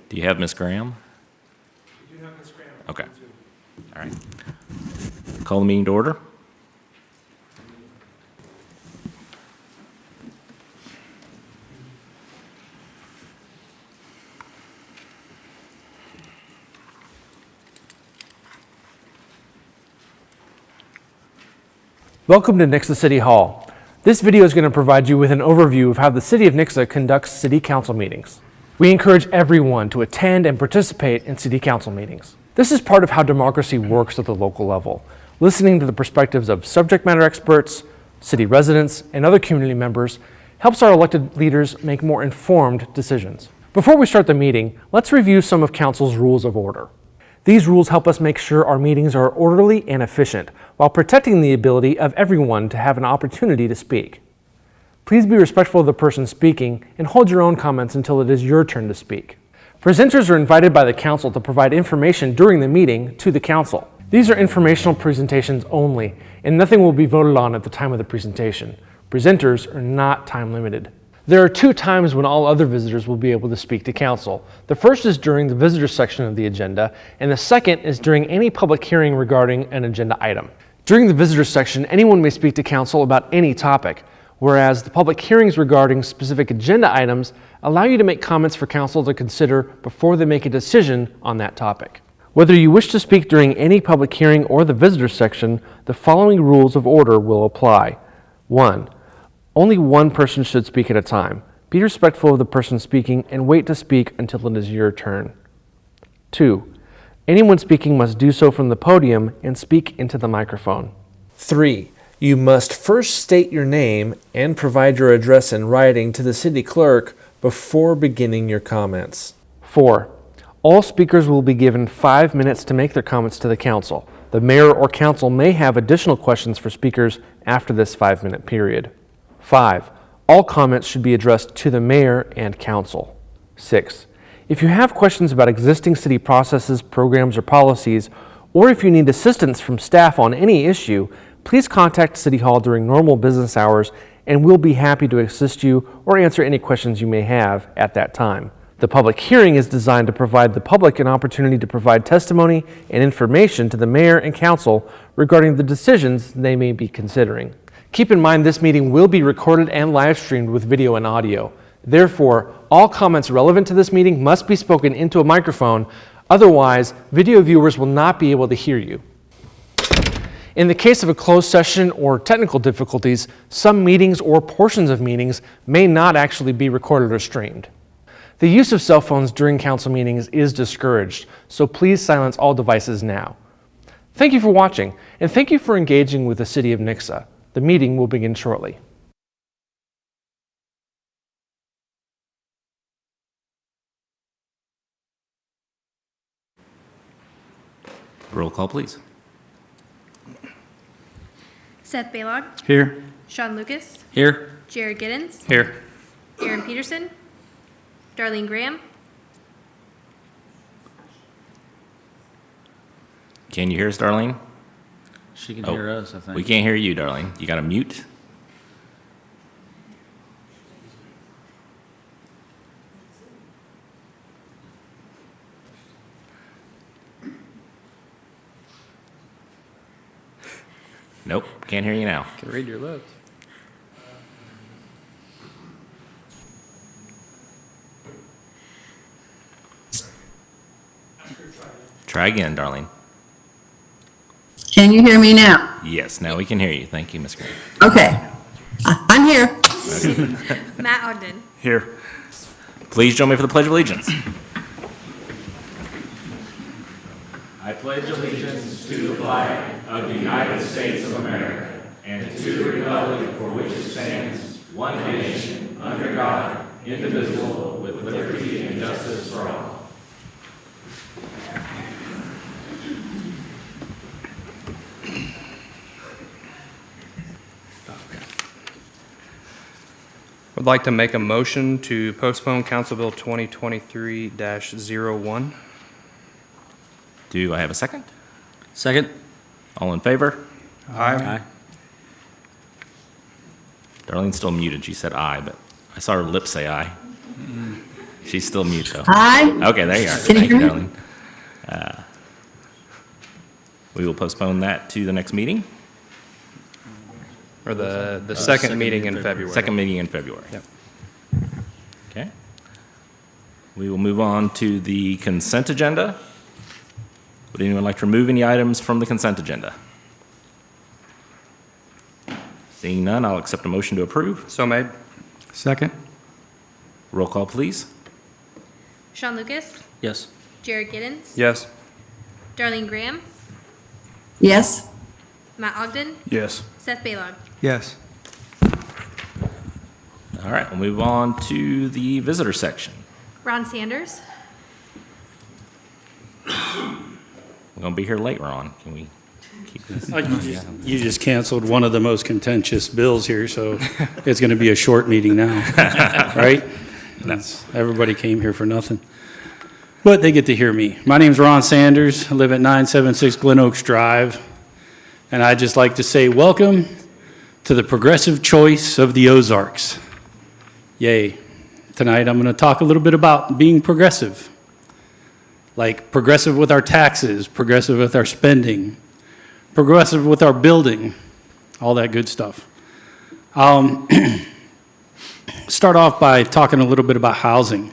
Do you have Ms. Graham? We do have Ms. Graham. Okay. All right. Call the meeting to order. Welcome to Nixa City Hall. This video is going to provide you with an overview of how the City of Nixa conducts City Council meetings. We encourage everyone to attend and participate in City Council meetings. This is part of how democracy works at the local level, listening to the perspectives of subject matter experts, city residents, and other community members helps our elected leaders make more informed decisions. Before we start the meeting, let's review some of Council's rules of order. These rules help us make sure our meetings are orderly and efficient, while protecting the ability of everyone to have an opportunity to speak. Please be respectful of the person speaking and hold your own comments until it is your turn to speak. Presenters are invited by the Council to provide information during the meeting to the Council. These are informational presentations only, and nothing will be voted on at the time of the presentation. Presenters are not time limited. There are 2 times when all other visitors will be able to speak to Council. The first is during the visitors section of the agenda, and the second is during any public hearing regarding an agenda item. During the visitors section, anyone may speak to Council about any topic, whereas the public hearings regarding specific agenda items allow you to make comments for Council to consider before they make a decision on that topic. Whether you wish to speak during any public hearing or the visitors section, the following rules of order will apply. 1. Only one person should speak at a time. Be respectful of the person speaking and wait to speak until it is your turn. 2. Anyone speaking must do so from the podium and speak into the microphone. 3. You must first state your name and provide your address in writing to the city clerk before beginning your comments. 4. All speakers will be given 5 minutes to make their comments to the Council. The mayor or Council may have additional questions for speakers after this 5-minute period. 5. All comments should be addressed to the mayor and Council. 6. If you have questions about existing city processes, programs, or policies, or if you need assistance from staff on any issue, please contact City Hall during normal business hours and we'll be happy to assist you or answer any questions you may have at that time. The public hearing is designed to provide the public an opportunity to provide testimony and information to the mayor and council regarding the decisions they may be considering. Keep in mind this meeting will be recorded and live streamed with video and audio. Therefore, all comments relevant to this meeting must be spoken into a microphone, otherwise video viewers will not be able to hear you. In the case of a closed session or technical difficulties, some meetings or portions of meetings may not actually be recorded or streamed. The use of cell phones during council meetings is discouraged, so please silence all devices now. Thank you for watching, and thank you for engaging with the City of Nixa. The meeting will begin shortly. Roll call, please. Seth Baylog, Here. Sean Lucas, Here. Jared Giddens, Here. Aaron Peterson, Darlene Graham, Can you hear us, Darlene? She can Oh, hear us, I think. We can't hear you, Darlene. You got to mute. Nope, can't hear you now. Can read your lips. Try again, Darlene. Can you hear me now? Yes, now we can hear you. Thank you, Ms. Graham. Okay. I'm here. Matt Ogden. Here. Please join me for the Pledge of Allegiance. I pledge allegiance to the flag of the United States of America and to the republic for which it stands, one nation, under God, indivisible, with liberty and justice for all. Would like to make a motion to postpone Council Bill 2023-01. Do I have a second? Second. All in favor? Aye. Darlene's still muted. She said aye, but I saw her lips say aye. She's still mute, though. Hi. Okay, there you are. Can you Thank you, hear me? Darlene. We will postpone that to the next meeting, Or the second meeting in February. second meeting in February. Yep. Okay. We will move on to the consent agenda. Would anyone like to remove any items from the consent agenda? Seeing none, I'll accept a motion to approve. So made. Second? Roll call, please. Sean Lucas, Yes. Jared Giddens, Yes. Darlene Graham, Yes. Matt Ogden, Yes. Seth Baylog. Yes. All right, we'll move on to the visitor section. Ron Sanders, We're going to be here late, Ron. Can we keep this? You just canceled one of the most contentious bills here, so it's going to be a short meeting now, right? Everybody came here for nothing. But they get to hear me. My name's Ron Sanders. I live at 976 Glen Oaks Drive. And I'd just like to say welcome to the progressive choice of the Ozarks. Yay. Tonight I'm going to talk a little bit about being progressive. Like progressive with our taxes, progressive with our spending, progressive with our building, all that good stuff. Start off by talking a little bit about housing.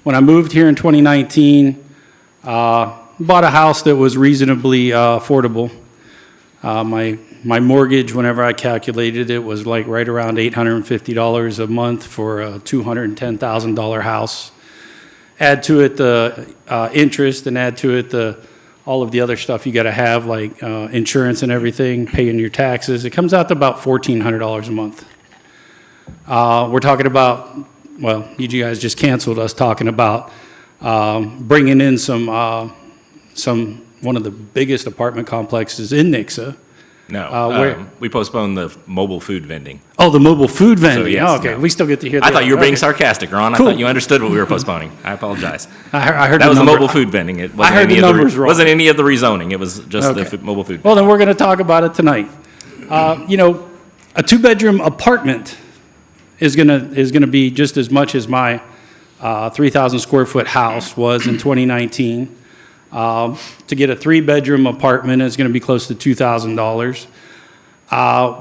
When I moved here in 2019, bought a house that was reasonably affordable. My mortgage, whenever I calculated it, was like right around $850 a month for a $210,000 house. Add to it the interest and add to it all of the other stuff you got to have, like insurance and everything, paying your taxes. It comes out to about $1,400 a month. We're talking about, well, you guys just canceled us talking about bringing in one of the biggest apartment complexes in Nixa. No, we postponed the mobile food vending. Oh, the mobile food vending. yes, Oh, okay, no. we still get to hear that. I thought you were being Okay. sarcastic, Ron. Cool. I thought you understood what we were postponing. I apologize. I heard That the was the number. mobile food vending. It I wasn't heard any the of numbers wrong. wasn't any of the rezoning. It was just the Okay. mobile food. Well, then we're going to talk about it tonight. A two-bedroom apartment is going to be just as much as my 3,000 square foot house was in 2019. To get a three-bedroom apartment is going to be close to $2,000.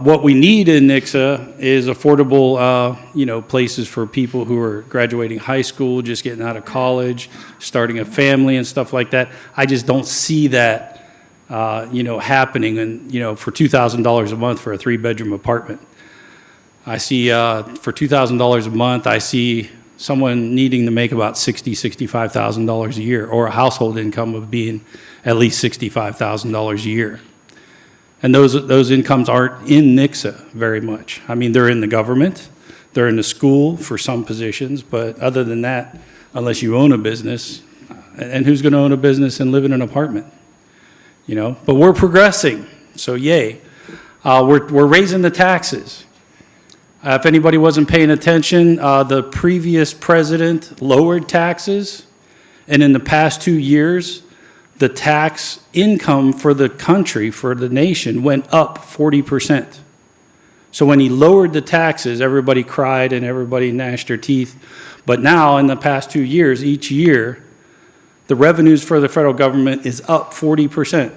What we need in Nixa is affordable, places for people who are graduating high school, just getting out of college, starting a family and stuff like that. I just don't see that, happening and, for $2,000 a month for a three-bedroom apartment. I see, for $2,000 a month, I see someone needing to make about $60,000, $65,000 a year, or a household income of being at least $65,000 a year. And those incomes aren't in Nixa very much. I mean, they're in the government, they're in the school for some positions, but other than that, unless you own a business, and who's going to own a business and live in an apartment? But we're progressing, so yay. We're raising the taxes. If anybody wasn't paying attention, the previous president lowered taxes, and in the past 2 years, the tax income for the country, for the nation, went up 40%. So when he lowered the taxes, everybody cried and everybody gnashed their teeth. But now, in the past 2 years, each year, the revenues for the federal government is up 40%.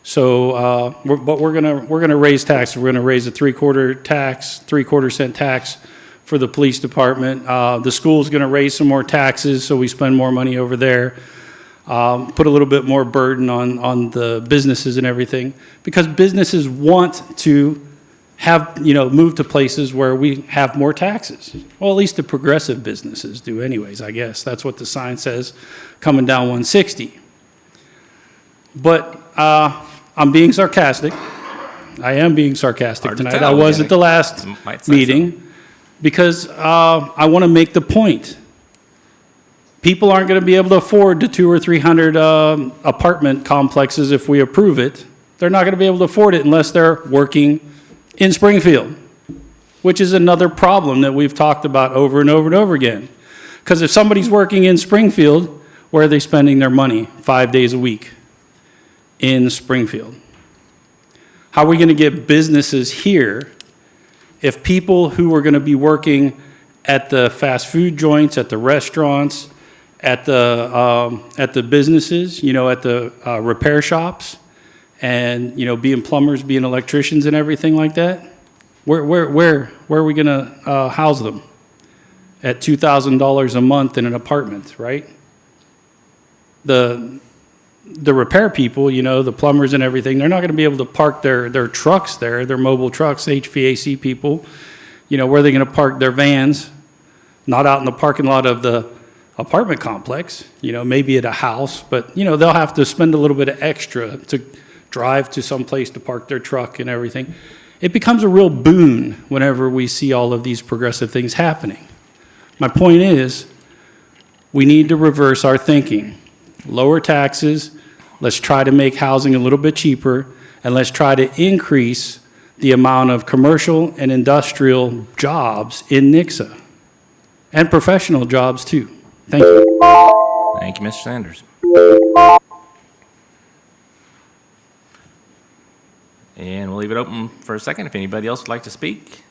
So, we're gonna raise taxes. We're gonna raise a three-quarter cent tax for the police department. The school's gonna raise some more taxes, so we spend more money over there. Put a little bit more burden on the businesses and everything, because businesses want to have, move to places where we have more taxes. Well, at least the progressive businesses do anyways, I guess. That's what the sign says, coming down 160. But I'm being sarcastic. I am being sarcastic Hard to tonight. tell, I was yeah. at the last Might say meeting, because I want to make the point. People aren't going to be able to afford the 200 or 300 apartment complexes if we approve it. They're not going to be able to afford it unless they're working in Springfield, which is another problem that we've talked about over and over and over again. Because if somebody's working in Springfield, where are they spending their money 5 days a week? In Springfield. How are we going to get businesses here if people who are going to be working at the fast food joints, at the restaurants, at the businesses, at the repair shops, and, being plumbers, being electricians and everything like that, where are we going to house them? At $2,000 a month in an apartment, right? The repair people, the plumbers and everything, they're not going to be able to park their trucks there, their mobile trucks, HVAC people. Where are they going to park their vans? Not out in the parking lot of the apartment complex, maybe at a house, but, they'll have to spend a little bit of extra to drive to some place to park their truck and everything. It becomes a real boon whenever we see all of these progressive things happening. My point is, we need to reverse our thinking. Lower taxes, let's try to make housing a little bit cheaper, and let's try to increase the amount of commercial and industrial jobs in Nixa, and professional jobs too. Thank you. Thank you, Mr. Sanders. And we'll leave it open for a second if anybody else would like to speak.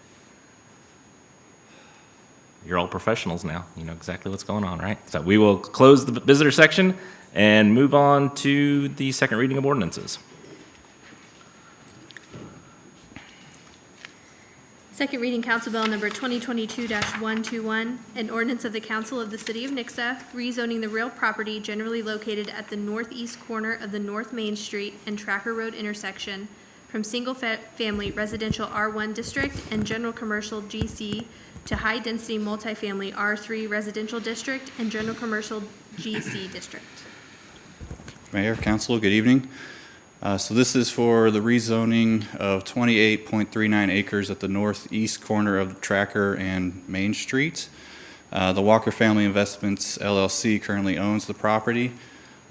You're all professionals now. You know exactly what's going on, right? So we will close the visitor section and move on to the second reading of ordinances. Second reading Council Bill number 2022-121, an ordinance of the Council of the City of Nixa, rezoning the real property generally located at the northeast corner of the North Main Street and Tracker Road intersection from single-family residential R1 district and general commercial GC to high-density multifamily R3 residential district and general commercial GC district. Mayor, Council, good evening. So this is for the rezoning of 28.39 acres at the northeast corner of Tracker and Main Street. The Walker Family Investments LLC currently owns the property.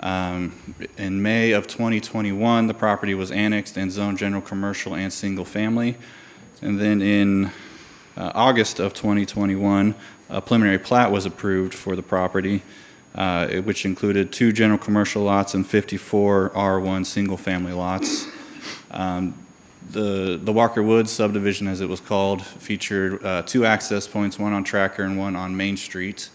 In May of 2021, the property was annexed and zoned general commercial and single family. And then in August of 2021, a preliminary plat was approved for the property, which included 2 general commercial lots and 54 R1 single-family lots. The Walker Woods subdivision, as it was called, featured 2 access points, one on Tracker and one on Main Street.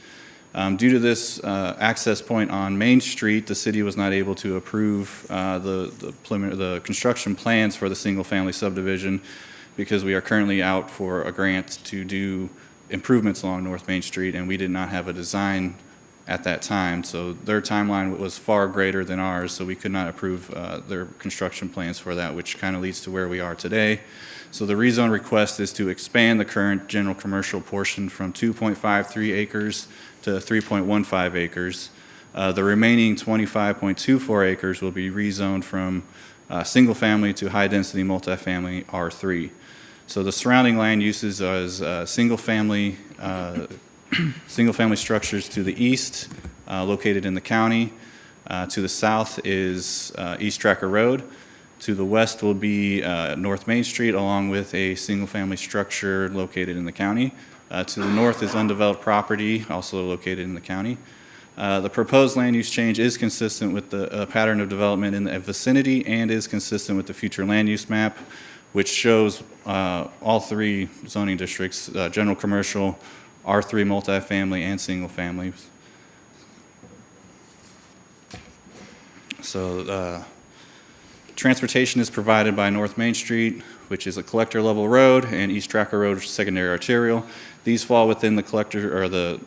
Due to this access point on Main Street, the city was not able to approve the construction plans for the single-family subdivision because we are currently out for a grant to do improvements along North Main Street, and we did not have a design at that time. So their timeline was far greater than ours, so we could not approve their construction plans for that, which kind of leads to where we are today. So the rezone request is to expand the current general commercial portion from 2.53 acres to 3.15 acres. The remaining 25.24 acres will be rezoned from single family to high density multifamily R3. So the surrounding land uses as single family structures to the east, located in the county. To the south is East Tracker Road. To the west will be North Main Street, along with a single-family structure located in the county. To the north is undeveloped property, also located in the county. The proposed land use change is consistent with the pattern of development in the vicinity and is consistent with the future land use map, which shows all 3 zoning districts, general commercial, R3 multifamily, and single families. So transportation is provided by North Main Street, which is a collector level road, and East Tracker Road, which is secondary arterial. These fall within the collector or the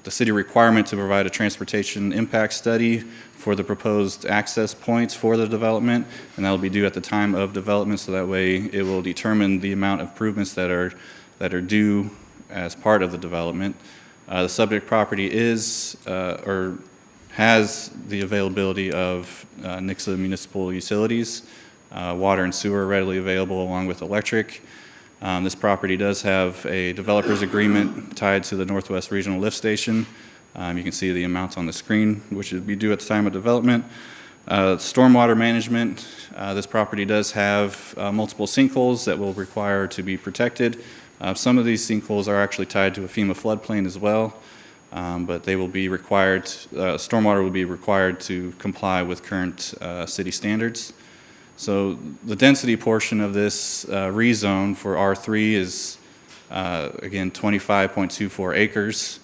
city requirement to provide a transportation impact study for the proposed access points for the development, and that will be due at the time of development, so that way it will determine the amount of improvements that are due as part of the development. The subject property is or has the availability of Nixa municipal utilities, water and sewer readily available along with electric. This property does have a developer's agreement tied to the Northwest Regional Lift Station. You can see the amounts on the screen, which would be due at the time of development. Stormwater management, this property does have multiple sinkholes that will require to be protected. Some of these sinkholes are actually tied to a FEMA floodplain as well, but they will be required, stormwater will be required to comply with current city standards. So the density portion of this rezone for R3 is, again, 25.24 acres.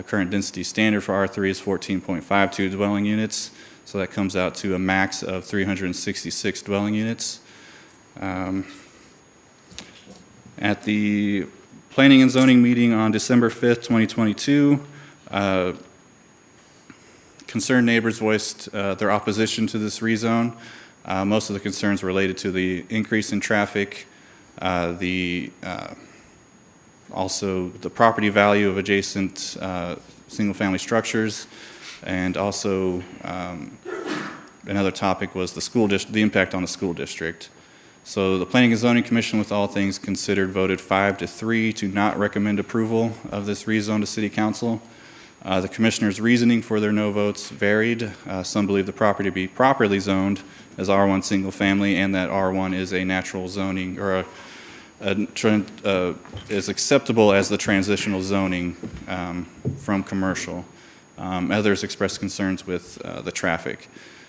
Current density standard for R3 is 14.52 dwelling units, so that comes out to a max of 366 dwelling units. At the Planning and Zoning meeting on December 5th, 2022, concerned neighbors voiced their opposition to this rezone. Most of the concerns related to the increase in traffic, also the property value of adjacent single-family structures, and also another topic was the impact on the school district. So the Planning and Zoning Commission, with all things considered, voted 5-3 to not recommend approval of this rezone to City Council. The commissioners' reasoning for their no votes varied. Some believe the property to be properly zoned as R1 single family, and that R1 is a natural zoning, or is acceptable as the transitional zoning from commercial. Others expressed concerns with the traffic.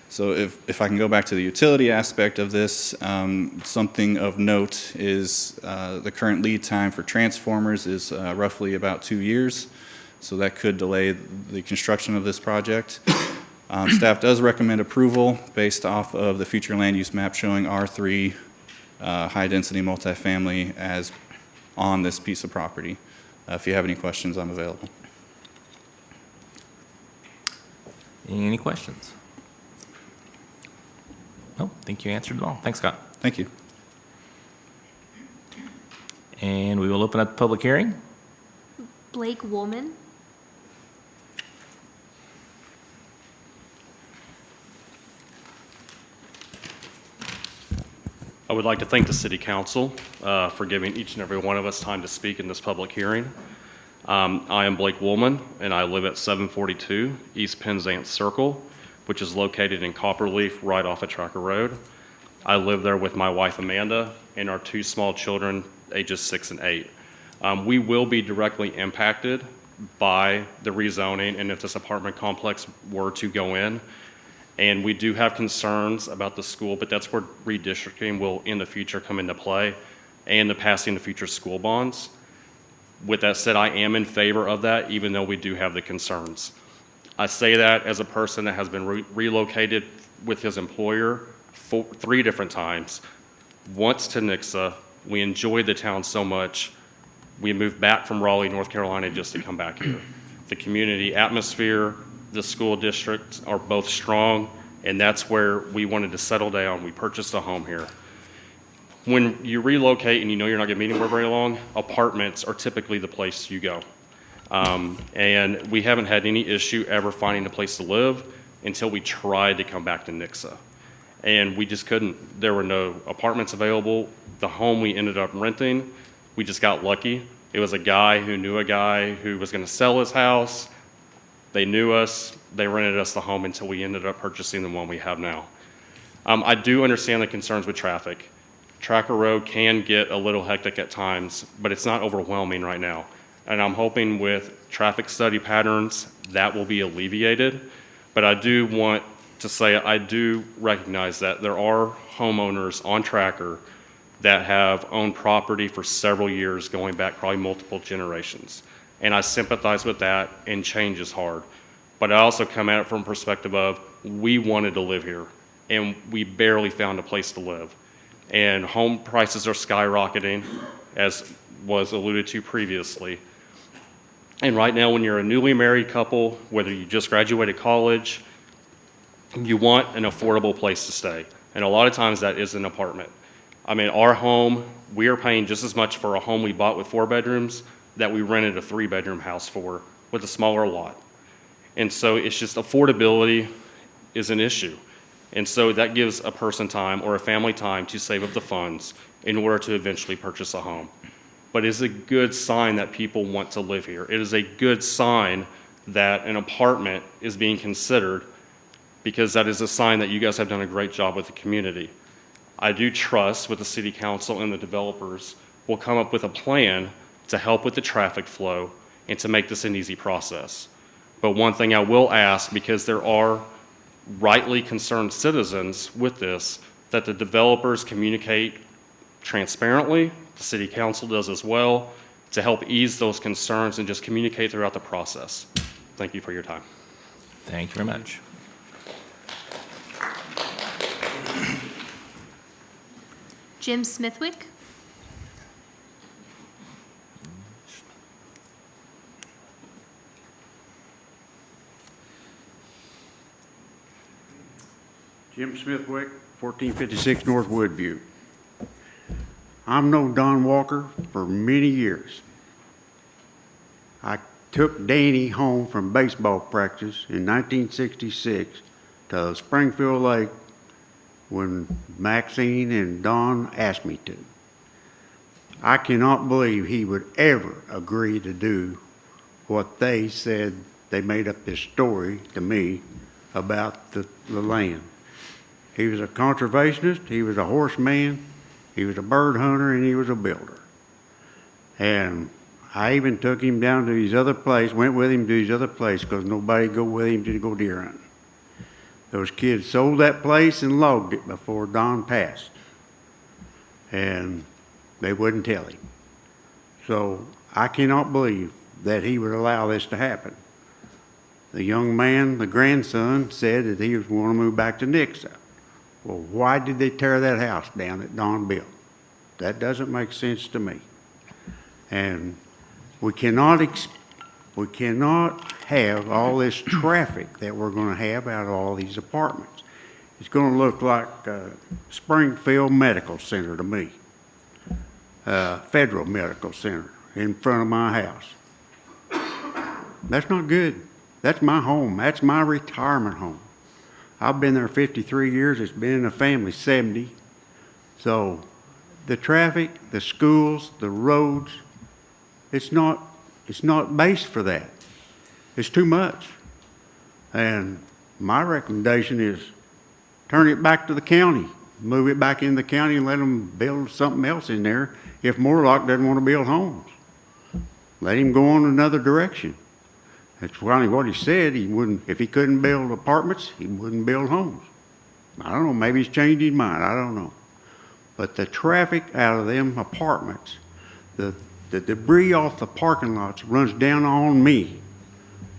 So if I can go back to the utility aspect of this, something of note is the current lead time for transformers is roughly about 2 years. So that could delay the construction of this project. Staff does recommend approval based off of the future land use map showing R3 high-density multifamily as on this piece of property. If you have any questions, I'm available. Any questions? No, I think you answered it all. Thanks, Scott. Thank you. And we will open up the public hearing. Blake Woolman. I would like to thank the City Council for giving each and every one of us time to speak in this public hearing. I am Blake Woolman, and I live at 742 East Penzance Circle, which is located in Copperleaf, right off of Tracker Road. I live there with my wife Amanda and our 2 small children, ages 6 and 8. We will be directly impacted by the rezoning, and if this apartment complex were to go in. And we do have concerns about the school, but that's where redistricting will in the future come into play, and the passing of future school bonds. With that said, I am in favor of that, even though we do have the concerns. I say that as a person that has been relocated with his employer 3 different times. Once to Nixa, we enjoyed the town so much, we moved back from Raleigh, North Carolina, just to come back here. The community atmosphere, the school district are both strong, and that's where we wanted to settle down. We purchased a home here. When you relocate and you know you're not going to be anywhere very long, apartments are typically the place you go. And we haven't had any issue ever finding a place to live until we tried to come back to Nixa. And we just couldn't. There were no apartments available. The home we ended up renting, we just got lucky. It was a guy who knew a guy who was going to sell his house. They knew us. They rented us the home until we ended up purchasing the one we have now. I do understand the concerns with traffic. Tracker Road can get a little hectic at times, but it's not overwhelming right now. And I'm hoping with traffic study patterns, that will be alleviated. But I do want to say I do recognize that there are homeowners on Tracker that have owned property for several years, going back probably multiple generations. And I sympathize with that, and change is hard. But I also come at it from a perspective of, we wanted to live here, and we barely found a place to live. And home prices are skyrocketing, as was alluded to previously. And right now, when you're a newly married couple, whether you just graduated college, you want an affordable place to stay. And a lot of times that is an apartment. I mean, our home, we are paying just as much for a home we bought with 4 bedrooms that we rented a 3-bedroom house for with a smaller lot. And so it's just affordability is an issue. And so that gives a person time, or a family time, to save up the funds in order to eventually purchase a home. But it's a good sign that people want to live here. It is a good sign that an apartment is being considered, because that is a sign that you guys have done a great job with the community. I do trust with the City Council and the developers will come up with a plan to help with the traffic flow and to make this an easy process. But one thing I will ask, because there are rightly concerned citizens with this, that the developers communicate transparently, the city council does as well, to help ease those concerns and just communicate throughout the process. Thank you for your time. Thank you very much. Jim Smithwick. Jim Smithwick, 1456 North Woodview. I've known Don Walker for many years. I took Danny home from baseball practice in 1966 to Springfield Lake when Maxine and Don asked me to. I cannot believe he would ever agree to do what they said. They made up this story to me about the land. He was a conservationist, he was a horseman, he was a bird hunter, and he was a builder. And I even took him down to his other place, went with him to his other place because nobody go with him to go deer hunting. Those kids sold that place and logged it before Don passed. And they wouldn't tell him. So I cannot believe that he would allow this to happen. The young man, the grandson, said that he was going to move back to Nixa. Well, why did they tear that house down that Don built? That doesn't make sense to me. And we cannot have all this traffic that we're going to have out of all these apartments. It's going to look like Springfield Medical Center to me, Federal Medical Center in front of my house. That's not good. That's my home. That's my retirement home. I've been there 53 years. It's been in the family 70. So the traffic, the schools, the roads, it's not based for that. It's too much. And my recommendation is turn it back to the county. Move it back in the county and let them build something else in there if Moorlock doesn't want to build homes. Let him go on another direction. That's finally what he said. He wouldn't, if he couldn't build apartments, he wouldn't build homes. I don't know, maybe he's changed his mind, I don't know. But the traffic out of them apartments, the debris off the parking lots runs down on me,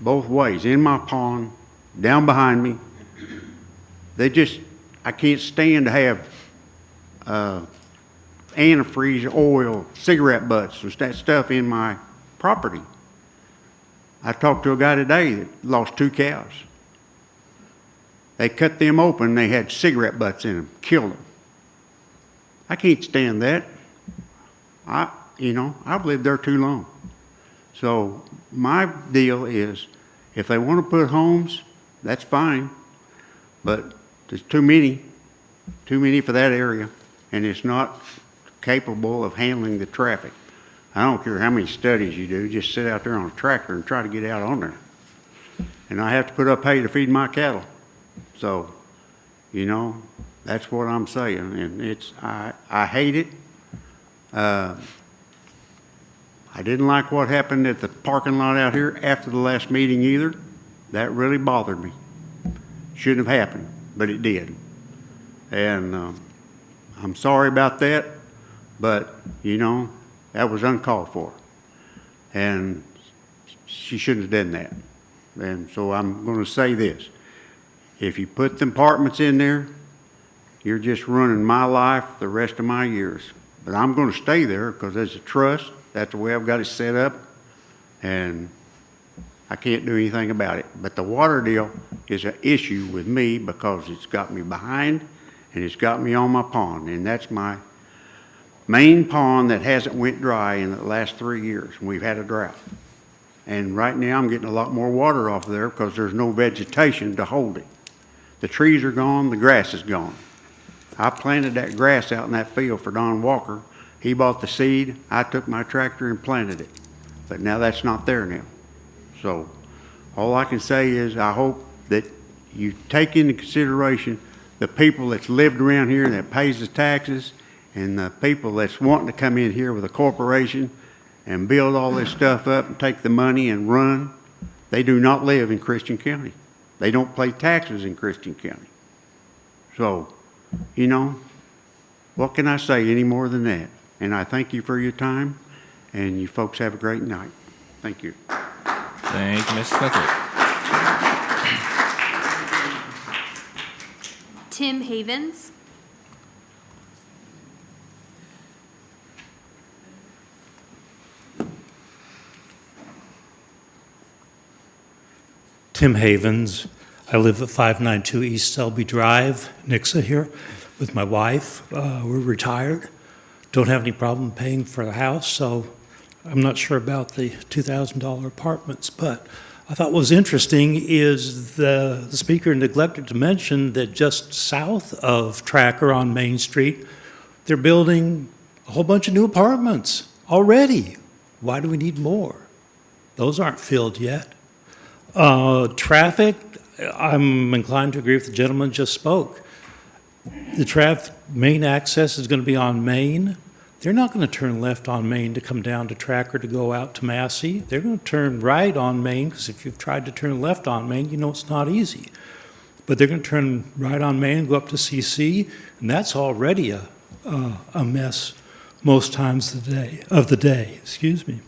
both ways, in my pond, down behind me. I can't stand to have antifreeze, oil, cigarette butts, and that stuff in my property. I talked to a guy today that lost 2 cows. They cut them open, they had cigarette butts in them, killed them. I can't stand that. I've lived there too long. So my deal is, if they want to put homes, that's fine, but there's too many for that area, and it's not capable of handling the traffic. I don't care how many studies you do, just sit out there on a tractor and try to get out on there. And I have to put up hay to feed my cattle. So, that's what I'm saying. And I hate it. I didn't like what happened at the parking lot out here after the last meeting either. That really bothered me. Shouldn't have happened, but it did. And I'm sorry about that, but, that was uncalled for. And she shouldn't have done that. And so I'm going to say this. If you put the apartments in there, you're just running my life the rest of my years. But I'm going to stay there because there's a trust. That's the way I've got it set up. And I can't do anything about it. But the water deal is an issue with me because it's got me behind and it's got me on my pond. And that's my main pond that hasn't went dry in the last 3 years. We've had a drought. And right now I'm getting a lot more water off there because there's no vegetation to hold it. The trees are gone, the grass is gone. I planted that grass out in that field for Don Walker. He bought the seed, I took my tractor and planted it. But now that's not there now. So all I can say is I hope that you take into consideration the people that's lived around here that pays the taxes and the people that's wanting to come in here with a corporation and build all this stuff up and take the money and run. They do not live in Christian County. They don't pay taxes in Christian County. So, What can I say any more than that? And I thank you for your time, and you folks have a great night. Thank you. Thank you, Mr. Smithwick. Tim Havens. Tim Havens. I live at 592 East Selby Drive, Nixa here, with my wife. We're retired. Don't have any problem paying for the house, so I'm not sure about the $2,000 apartments. But I thought what was interesting is the speaker neglected to mention that just south of Tracker on Main Street, they're building a whole bunch of new apartments already. Why do we need more? Those aren't filled yet. Traffic, I'm inclined to agree with the gentleman just spoke. The main access is going to be on Main. They're not going to turn left on Main to come down to Tracker to go out to Massey. They're going to turn right on Main, because if you've tried to turn left on Main, you know it's not easy. But they're going to turn right on Main and go up to CC, and that's already a mess most times of the day. Excuse me.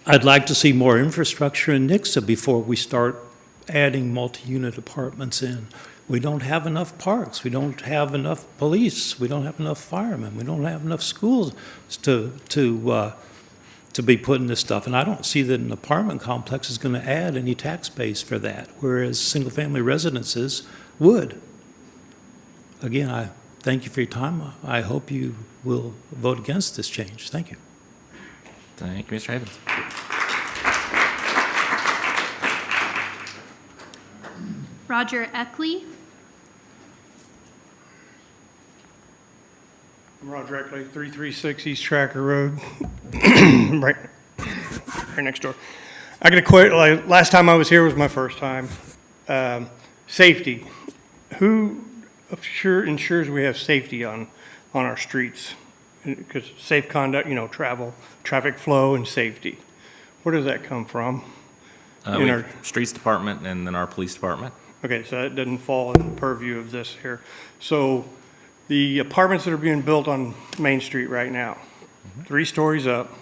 I'd like to see more infrastructure in Nixa before we start adding multi-unit apartments in. We don't have enough parks. We don't have enough police. We don't have enough firemen. We don't have enough schools to be putting this stuff. And I don't see that an apartment complex is going to add any tax base for that, whereas single-family residences would. Again, I thank you for your time. I hope you will vote against this change. Thank you. Thank you, Mr. Havens. Roger Eckley. Roger Eckley, 336 East Tracker Road, right next door. I got a question. Last time I was here was my first time. Safety. Who ensures we have safety on our streets? Because safe conduct, travel, traffic flow, and safety. Where does that come from? We have Streets Department and then our Police Department. Okay, so that doesn't fall in the purview of this here. So the apartments that are being built on Main Street right now, 3 stories up,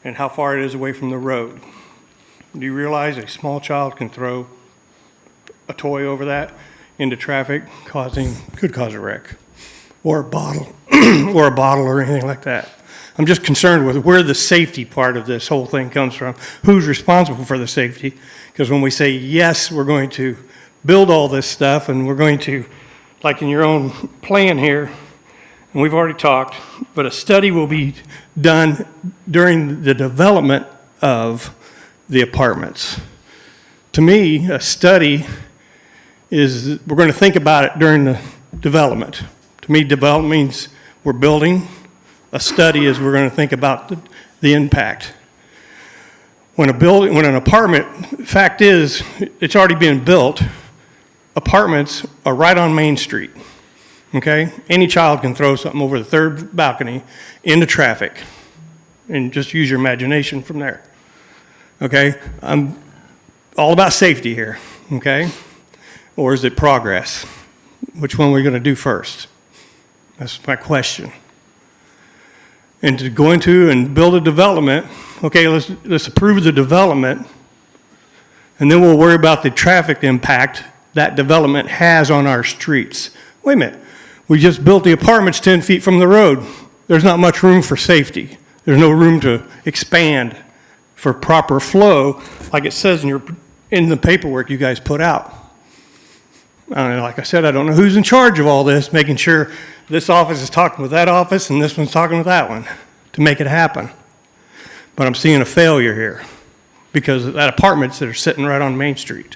and how far it is away from the road. Do you realize a small child can throw a toy over that into traffic, could cause a wreck, or a bottle, or anything like that? I'm just concerned with where the safety part of this whole thing comes from. Who's responsible for the safety? Because when we say, yes, we're going to build all this stuff, and we're going to, like in your own plan here, and we've already talked, but a study will be done during the development of the apartments. To me, a study is, we're going to think about it during the development. To me, development means we're building. A study is we're going to think about the impact. When an apartment, fact is, it's already been built. Apartments are right on Main Street, okay? Any child can throw something over the 3rd balcony into traffic, and just use your imagination from there, okay? I'm all about safety here, okay? Or is it progress? Which one are we going to do first? That's my question. And to go into and build a development, okay, let's approve the development, and then we'll worry about the traffic impact that development has on our streets. Wait a minute, we just built the apartments 10 feet from the road. There's not much room for safety. There's no room to expand for proper flow, like it says in the paperwork you guys put out. Like I said, I don't know who's in charge of all this, making sure this office is talking with that office and this one's talking with that one to make it happen. But I'm seeing a failure here because of that apartments that are sitting right on Main Street.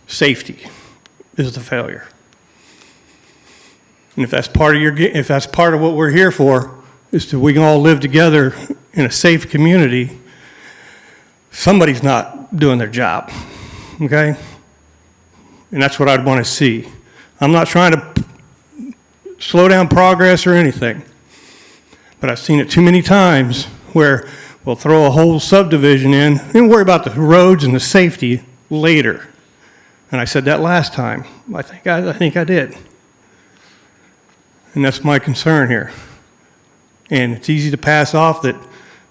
Safety is the failure. And if that's part of what we're here for, is that we can all live together in a safe community, somebody's not doing their job, okay? And that's what I'd want to see. I'm not trying to slow down progress or anything, but I've seen it too many times where we'll throw a whole subdivision in and worry about the roads and the safety later. And I said that last time. I think I did. And that's my concern here. And it's easy to pass off that,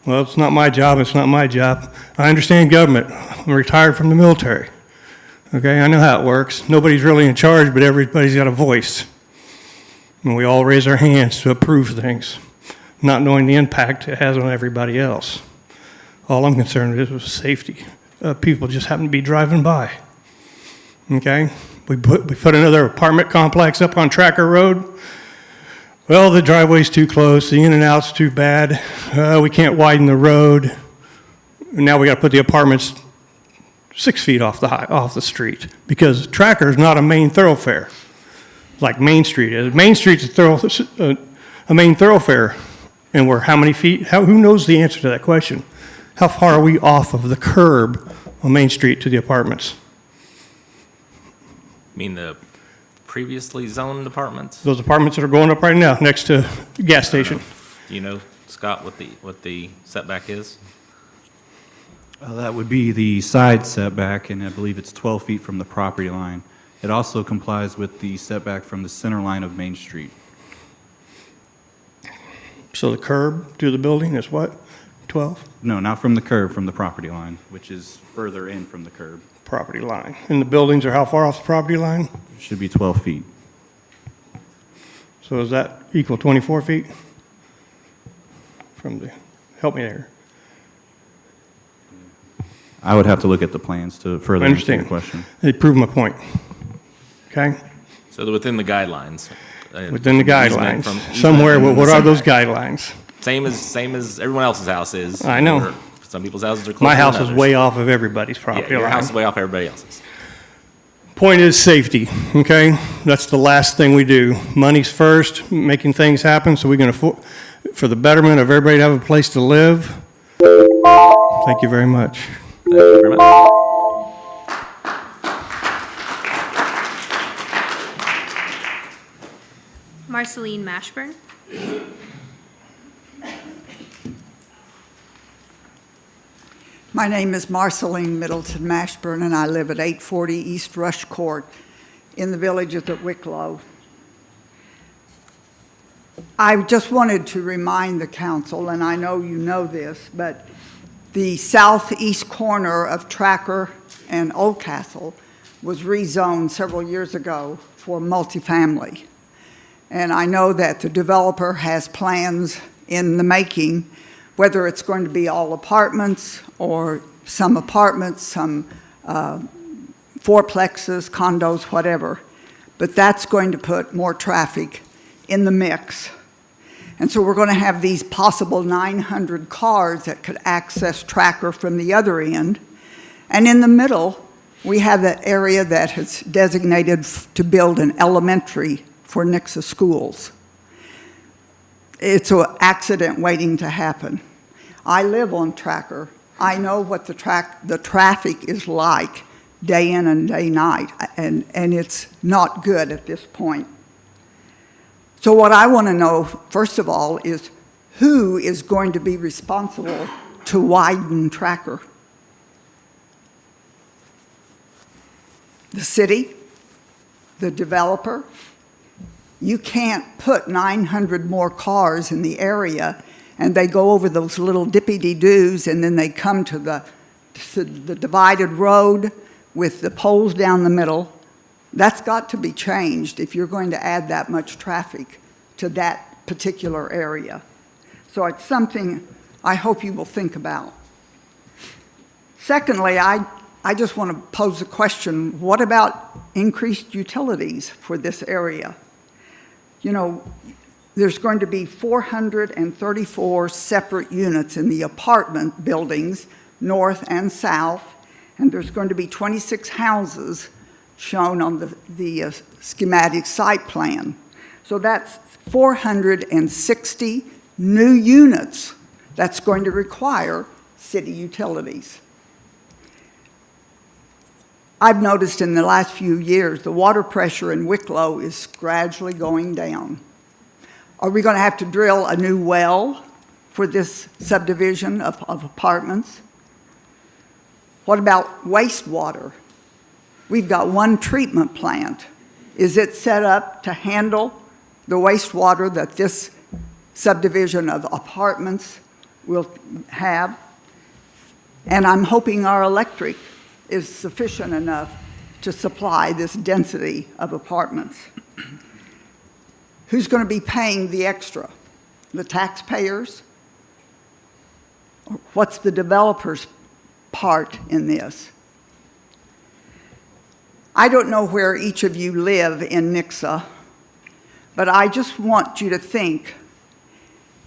well, it's not my job, it's not my job. I understand government. I'm retired from the military. Okay, I know how it works. Nobody's really in charge, but everybody's got a voice. And we all raise our hands to approve things, not knowing the impact it has on everybody else. All I'm concerned with is safety. People just happen to be driving by. Okay, we put another apartment complex up on Tracker Road. Well, the driveway's too close, the in and out's too bad. We can't widen the road. And now we got to put the apartments 6 feet off the street because Tracker is not a main thoroughfare like Main Street is. Main Street's a main thoroughfare, and we're how many feet? Who knows the answer to that question? How far are we off of the curb on Main Street to the apartments? You mean the previously zoned apartments? Those apartments that are going up right now next to the gas station. Do you know, Scott, what the setback is? That would be the side setback, and I believe it's 12 feet from the property line. It also complies with the setback from the center line of Main Street. So the curb to the building is what, 12? No, not from the curb, from the property line, which is further in from the curb. Property line. And the buildings are how far off the property line? It should be 12 feet. So does that equal 24 feet? Help me there. I would have to look at the plans to further I answer your understand. question. They prove my point. Okay? So they're within the guidelines. Within the Easement guidelines. from- Somewhere, easement what from are the those setback. guidelines? Same as everyone else's house is. I know. Or some people's houses are closer My than house is others. way off of everybody's Yeah, property your line. house is way off everybody else's. Point is safety, okay? That's the last thing we do. Money's first, making things happen, so we're going to, for the betterment of everybody to have a place to live. Thank you very much. Thank you very much. Marceline Mashburn. My name is Marceline Middleton Mashburn, and I live at 840 East Rush Court in the villages of Wicklow. I just wanted to remind the council, and I know you know this, but the southeast corner of Tracker and Oldcastle was rezoned several years ago for multifamily. And I know that the developer has plans in the making, whether it's going to be all apartments or some apartments, some fourplexes, condos, whatever. But that's going to put more traffic in the mix. And so we're going to have these possible 900 cars that could access Tracker from the other end. And in the middle, we have that area that is designated to build an elementary for Nixa schools. It's an accident waiting to happen. I live on Tracker. I know what the traffic is like day in and day night, and it's not good at this point. So what I want to know, first of all, is who is going to be responsible to widen Tracker? The city? The developer? You can't put 900 more cars in the area and they go over those little dippy-dee-doos and then they come to the divided road with the poles down the middle. That's got to be changed if you're going to add that much traffic to that particular area. So it's something I hope you will think about. Secondly, I just want to pose a question. What about increased utilities for this area? You know, there's going to be 434 separate units in the apartment buildings, north and south, and there's going to be 26 houses shown on the schematic site plan. So that's 460 new units that's going to require city utilities. I've noticed in the last few years the water pressure in Wicklow is gradually going down. Are we going to have to drill a new well for this subdivision of apartments? What about wastewater? We've got one treatment plant. Is it set up to handle the wastewater that this subdivision of apartments will have? And I'm hoping our electric is sufficient enough to supply this density of apartments. Who's going to be paying the extra? The taxpayers? Or what's the developer's part in this? I don't know where each of you live in Nixa, but I just want you to think,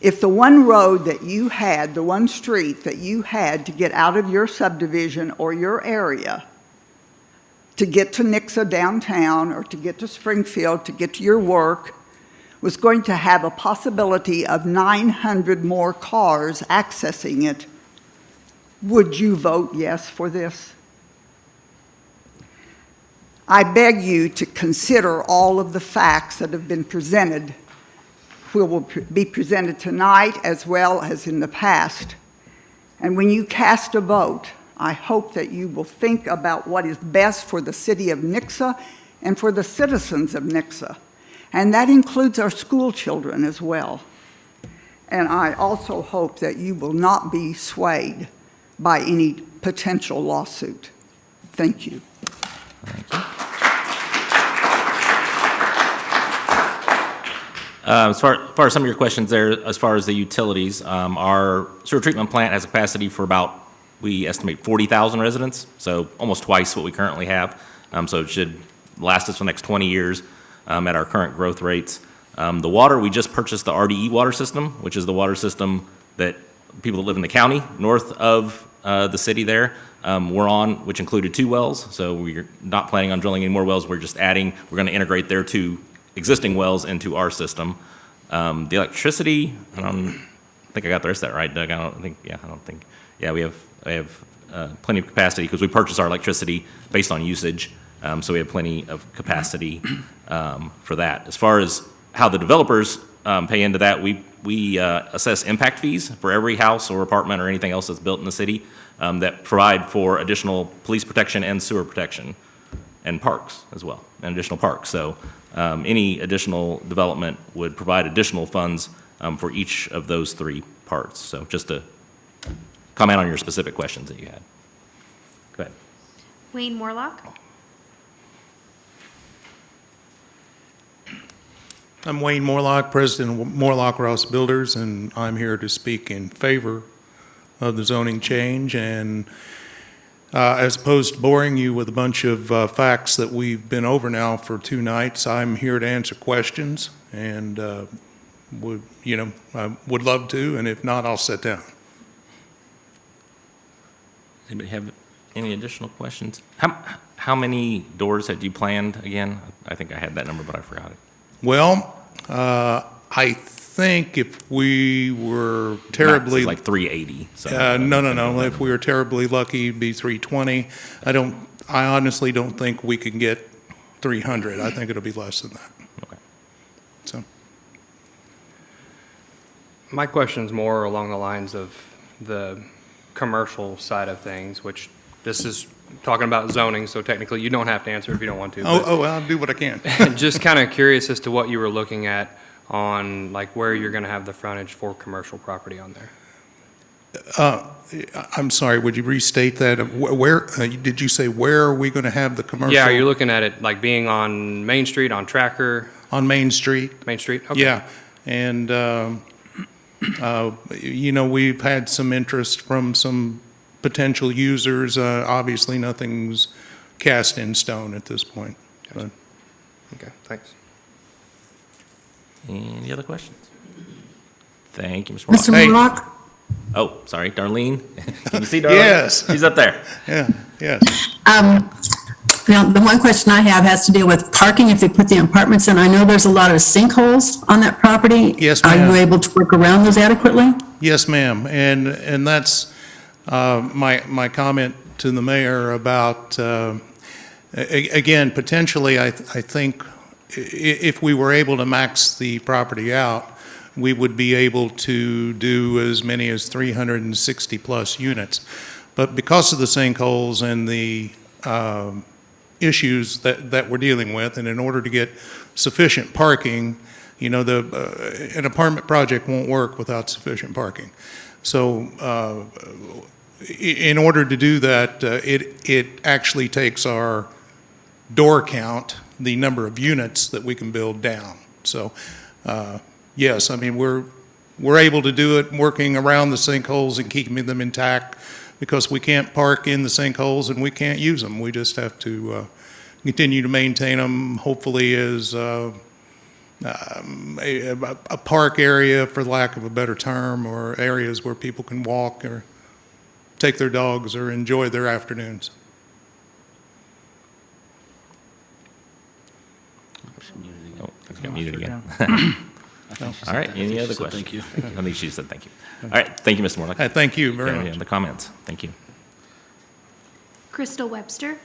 if the one road that you had, the one street that you had to get out of your subdivision or your area, to get to Nixa downtown or to get to Springfield, to get to your work, was going to have a possibility of 900 more cars accessing it, would you vote yes for this? I beg you to consider all of the facts that have been presented, will be presented tonight as well as in the past. And when you cast a vote, I hope that you will think about what is best for the city of Nixa and for the citizens of Nixa. And that includes our school children as well. And I also hope that you will not be swayed by any potential lawsuit. Thank you. Thank you. As far as some of your questions there, as far as the utilities, our sewer treatment plant has a capacity for about, we estimate 40,000 residents, so almost twice what we currently have. So it should last us for the next 20 years at our current growth rates. The water, we just purchased the RDE water system, which is the water system that people that live in the county north of the city there were on, which included 2 wells. So we're not planning on drilling any more wells. We're just adding, we're going to integrate their 2 existing wells into our system. The electricity, I don't think I got the rest of that right, Doug. I don't think, we have plenty of capacity because we purchase our electricity based on usage. So we have plenty of capacity for that. As far as how the developers pay into that, we assess impact fees for every house or apartment or anything else that's built in the city that provide for additional police protection and sewer protection and parks as well, and additional parks. So any additional development would provide additional funds for each of those 3 parts. So just to comment on your specific questions that you had. Go ahead. Wayne Morlock. I'm Wayne Morlock, President of Morlock Ross Builders, and I'm here to speak in favor of the zoning change. And as opposed to boring you with a bunch of facts that we've been over now for 2 nights, I'm here to answer questions, and I would love to, and if not, I'll sit down. Anybody have any additional questions? How many doors had you planned again? I think I had that number, but I forgot it. Well, I think if we were terribly... Like 380. So No. If we were terribly lucky, it'd be 320. I honestly don't think we can get 300. I think it'll be less than that. Okay. So. My question's more along the lines of the commercial side of things, which this is talking about zoning, so technically you don't have to answer if you don't want to. Well, I'll do what I can. Just kind of curious as to what you were looking at on, like, where you're going to have the frontage for commercial property on there. I'm sorry, would you restate that? Where, did you say where are we going to have the commercial? Yeah, you're looking at it like being on Main Street, on Tracker? On Main Street. Main Street, okay. Yeah, and, we've had some interest from some potential users. Obviously, nothing's cast in stone at this point. Gotcha. Okay, thanks. Any other questions? Thank you, Mr. Mr. Morlock. Morlock? Oh, sorry, Darlene. Can you see Darlene? Yes. She's up there. Yeah, yes. The one question I have has to deal with parking if they put the apartments in. I know there's a lot of sinkholes on that property. Yes, ma'am. Are you able to work around those adequately? Yes, ma'am, and that's my comment to the mayor about, again, potentially, I think if we were able to max the property out, we would be able to do as many as 360 plus units. But because of the sinkholes and the issues that we're dealing with, and in order to get sufficient parking, you know, an apartment project won't work without sufficient parking. So in order to do that, it actually takes our door count, the number of units that we can build, down. So yes, I mean, we're able to do it working around the sinkholes and keeping them intact, because we can't park in the sinkholes and we can't use them. We just have to continue to maintain them, hopefully as a park area, for lack of a better term, or areas where people can walk or take their dogs or enjoy their afternoons. Oh, I got muted again. All right, any other questions? Thank you. I think she said thank you. All right, thank you, Mr. Morlock. Thank you very much. Any other comments? Thank you. Crystal Webster.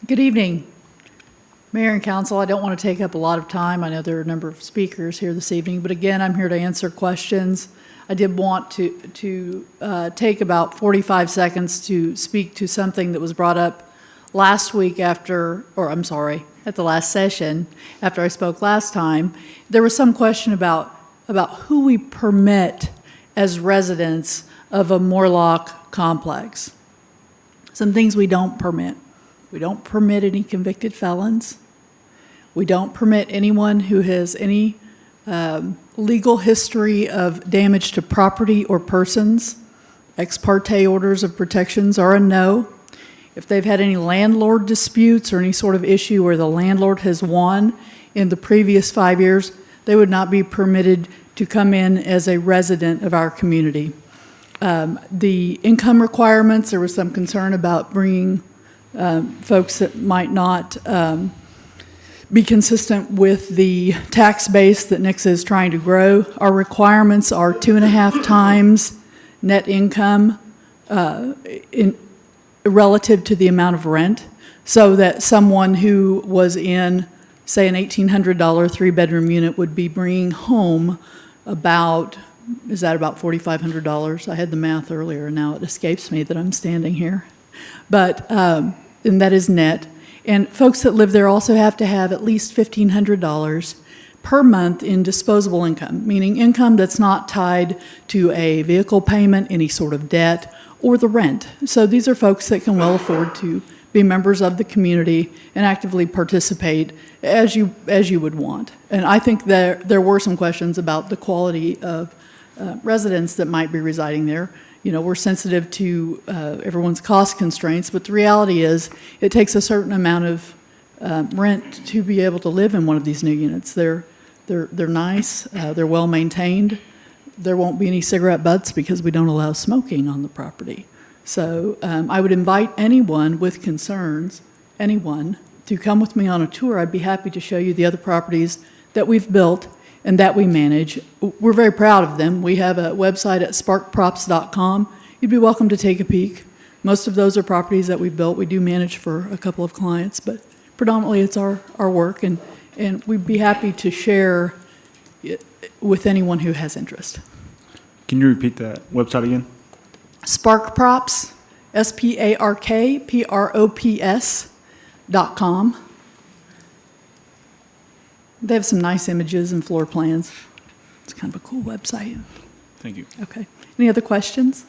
Good evening, Mayor and Council. I don't want to take up a lot of time. I know there are a number of speakers here this evening, but again, I'm here to answer questions. I did want to take about 45 seconds to speak to something that was brought up last week at the last session, after I spoke last time. There was some question about who we permit as residents of a Morlock complex. Some things we don't permit. We don't permit any convicted felons. We don't permit anyone who has any legal history of damage to property or persons. Ex parte orders of protections are a no. If they've had any landlord disputes or any sort of issue where the landlord has won in the previous 5 years, they would not be permitted to come in as a resident of our community. The income requirements, there was some concern about bringing folks that might not be consistent with the tax base that Nixa is trying to grow. Our requirements are 2.5 times net income relative to the amount of rent, so that someone who was in, say, an $1,800 3-bedroom unit would be bringing home about $4,500? I had the math earlier, and now it escapes me that I'm standing here. But, and that is net. And folks that live there also have to have at least $1,500 per month in disposable income, meaning income that's not tied to a vehicle payment, any sort of debt, or the rent. So these are folks that can well afford to be members of the community and actively participate as you would want. And I think there were some questions about the quality of residents that might be residing there. You know, we're sensitive to everyone's cost constraints, but the reality is it takes a certain amount of rent to be able to live in one of these new units. They're nice, they're well maintained. There won't be any cigarette butts because we don't allow smoking on the property. So I would invite anyone with concerns, anyone, to come with me on a tour. I'd be happy to show you the other properties that we've built and that we manage. We're very proud of them. We have a website at sparkprops.com. You'd be welcome to take a peek. Most of those are properties that we built. We do manage for a couple of clients, but predominantly it's our work, and we'd be happy to share it with anyone who has interest. Can you repeat that website again? Sparkprops, SPARKPROPS.com. They have some nice images and floor plans. It's kind of a cool website. Thank you. Okay. Any other questions?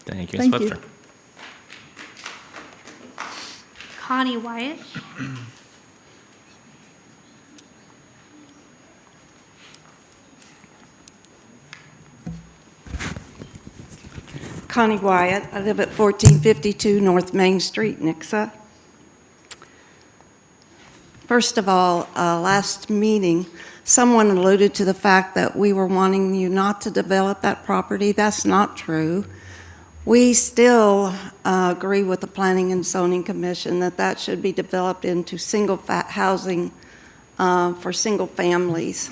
Thank you, Ms. Thank you. Webster. Connie Wyatt. Connie Wyatt. I live at 1452 North Main Street, Nixa. First of all, last meeting, someone alluded to the fact that we were wanting you not to develop that property. That's not true. We still agree with the Planning and Zoning Commission that should be developed into single housing for single families.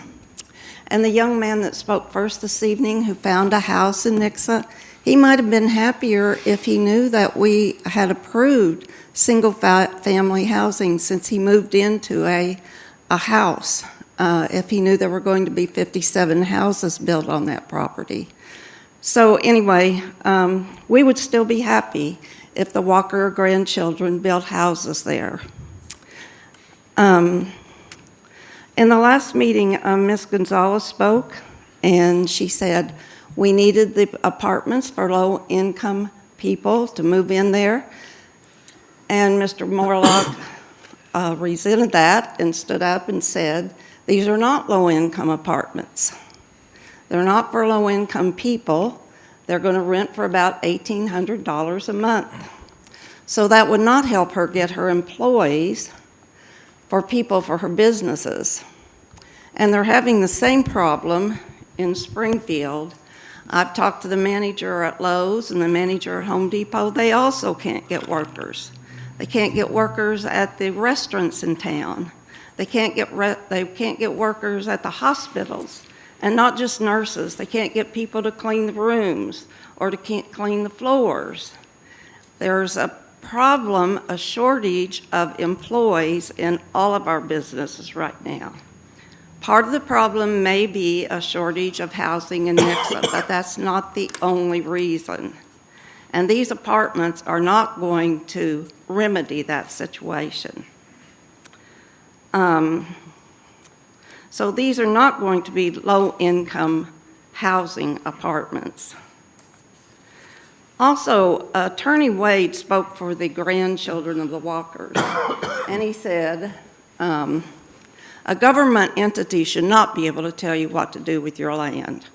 And the young man that spoke first this evening who found a house in Nixa, he might have been happier if he knew that we had approved single-family housing since he moved into a house, if he knew there were going to be 57 houses built on that property. So anyway, we would still be happy if the Walker grandchildren built houses there. In the last meeting, Ms. Gonzalez spoke, and she said we needed the apartments for low-income people to move in there. And Mr. Morlock resented that and stood up and said, these are not low-income apartments. They're not for low-income people. They're going to rent for about $1,800 a month. So that would not help her get her employees for people for her businesses. And they're having the same problem in Springfield. I've talked to the manager at Lowe's and the manager at Home Depot. They also can't get workers. They can't get workers at the restaurants in town. They can't get workers at the hospitals, and not just nurses. They can't get people to clean the rooms or to clean the floors. There's a problem, a shortage of employees in all of our businesses right now. Part of the problem may be a shortage of housing in Nixa, but that's not the only reason. And these apartments are not going to remedy that situation. So these are not going to be low-income housing apartments. Also, Attorney Wade spoke for the grandchildren of the Walkers, and he said, a government entity should not be able to tell you what to do with your land.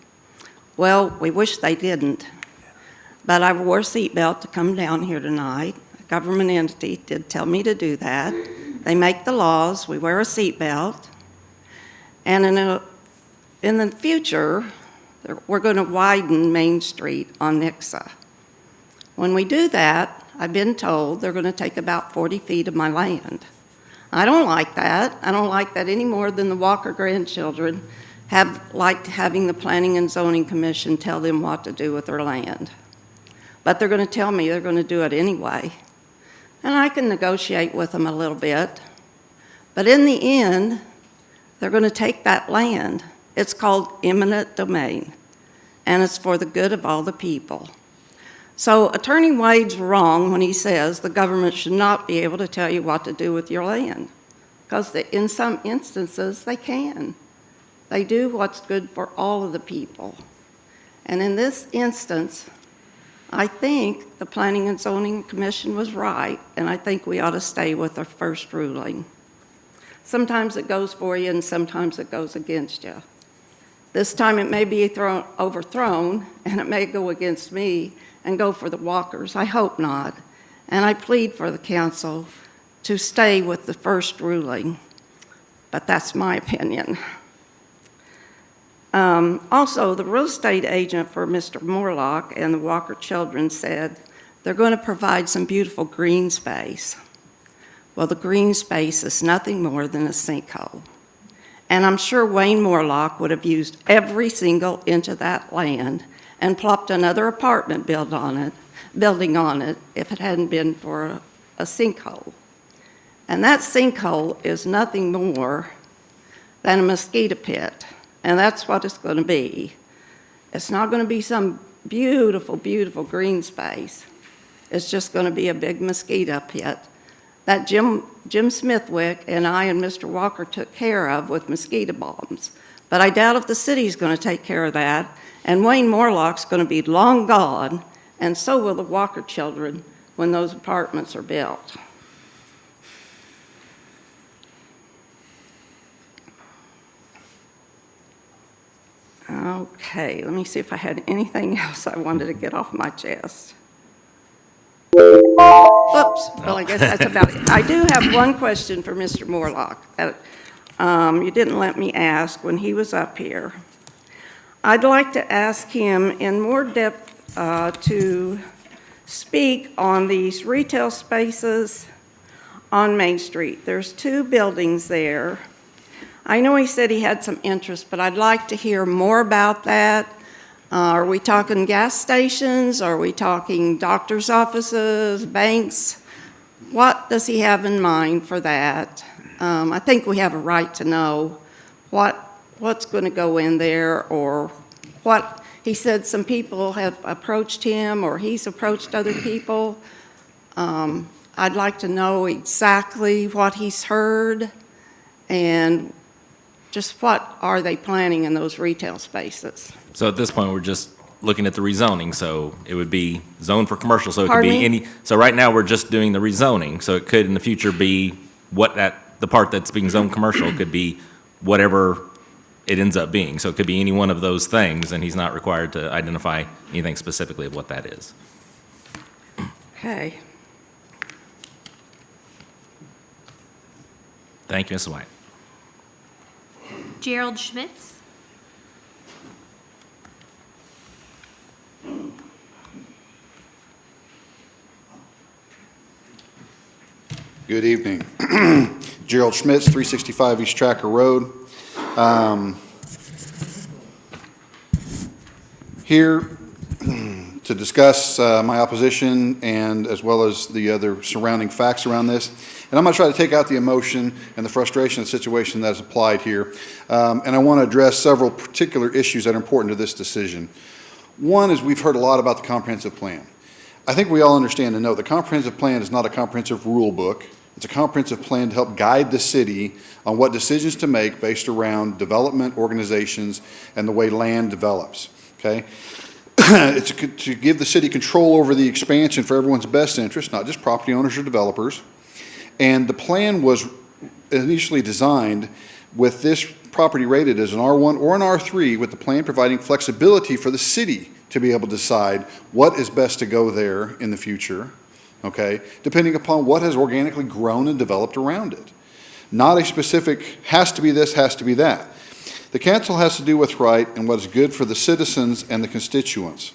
Well, we wish they didn't, but I wore a seatbelt to come down here tonight. A government entity did tell me to do that. They make the laws, we wear a seatbelt, and in the future, we're going to widen Main Street on Nixa. When we do that, I've been told they're going to take about 40 feet of my land. I don't like that. I don't like that any more than the Walker grandchildren have liked having the Planning and Zoning Commission tell them what to do with their land. But they're going to tell me they're going to do it anyway. And I can negotiate with them a little bit. But in the end, they're going to take that land. It's called eminent domain, and it's for the good of all the people. So Attorney Wade's wrong when he says the government should not be able to tell you what to do with your land, because in some instances they can. They do what's good for all of the people. And in this instance, I think the Planning and Zoning Commission was right, and I think we ought to stay with our first ruling. Sometimes it goes for you, and sometimes it goes against you. This time it may be overthrown, and it may go against me and go for the Walkers. I hope not. And I plead for the council to stay with the first ruling, but that's my opinion. Also, the real estate agent for Mr. Morlock and the Walker children said they're going to provide some beautiful green space. Well, the green space is nothing more than a sinkhole. And I'm sure Wayne Morlock would have used every single inch of that land and plopped another apartment building on it if it hadn't been for a sinkhole. And that sinkhole is nothing more than a mosquito pit. And that's what it's going to be. It's not going to be some beautiful, beautiful green space. It's just going to be a big mosquito pit that Jim Smithwick and I and Mr. Walker took care of with mosquito bombs. But I doubt if the city's going to take care of that. And Wayne Morlock's going to be long gone, and so will the Walker children when those apartments are built. Okay, let me see if I had anything else I wanted to get off my chest. Oops, well, I guess that's about it. I do have one question for Mr. Morlock that you didn't let me ask when he was up here. I'd like to ask him in more depth to speak on these retail spaces on Main Street. There's 2 buildings there. I know he said he had some interest, but I'd like to hear more about that. Are we talking gas stations? Are we talking doctor's offices, banks? What does he have in mind for that? I think we have a right to know what's going to go in there, or what He said some people have approached him, or he's approached other people. I'd like to know exactly what he's heard, and just what are they planning in those retail spaces? So at this point, we're just looking at the rezoning, so it would be zoned for commercial, so it could Pardon be me? any, so right now, we're just doing the rezoning, so it could in the future be the part that's being zoned commercial could be whatever it ends up being. So it could be any one of those things, and he's not required to identify anything specifically of what that is. Okay. Thank you, Mrs. White. Gerald Schmitz. Good evening. Gerald Schmitz, 365 East Tracker Road. Here to discuss my opposition and as well as the other surrounding facts around this. And I'm going to try to take out the emotion and the frustration of the situation that is applied here. And I want to address several particular issues that are important to this decision. One is we've heard a lot about the comprehensive plan. I think we all understand and know the comprehensive plan is not a comprehensive rule book. It's a comprehensive plan to help guide the city on what decisions to make based around development organizations and the way land develops, okay? It's to give the city control over the expansion for everyone's best interest, not just property owners or developers. And the plan was initially designed with this property rated as an R1 or an R3, with the plan providing flexibility for the city to be able to decide what is best to go there in the future, okay, depending upon what has organically grown and developed around it. Not a specific, has to be this, has to be that. The council has to do what's right and what is good for the citizens and the constituents.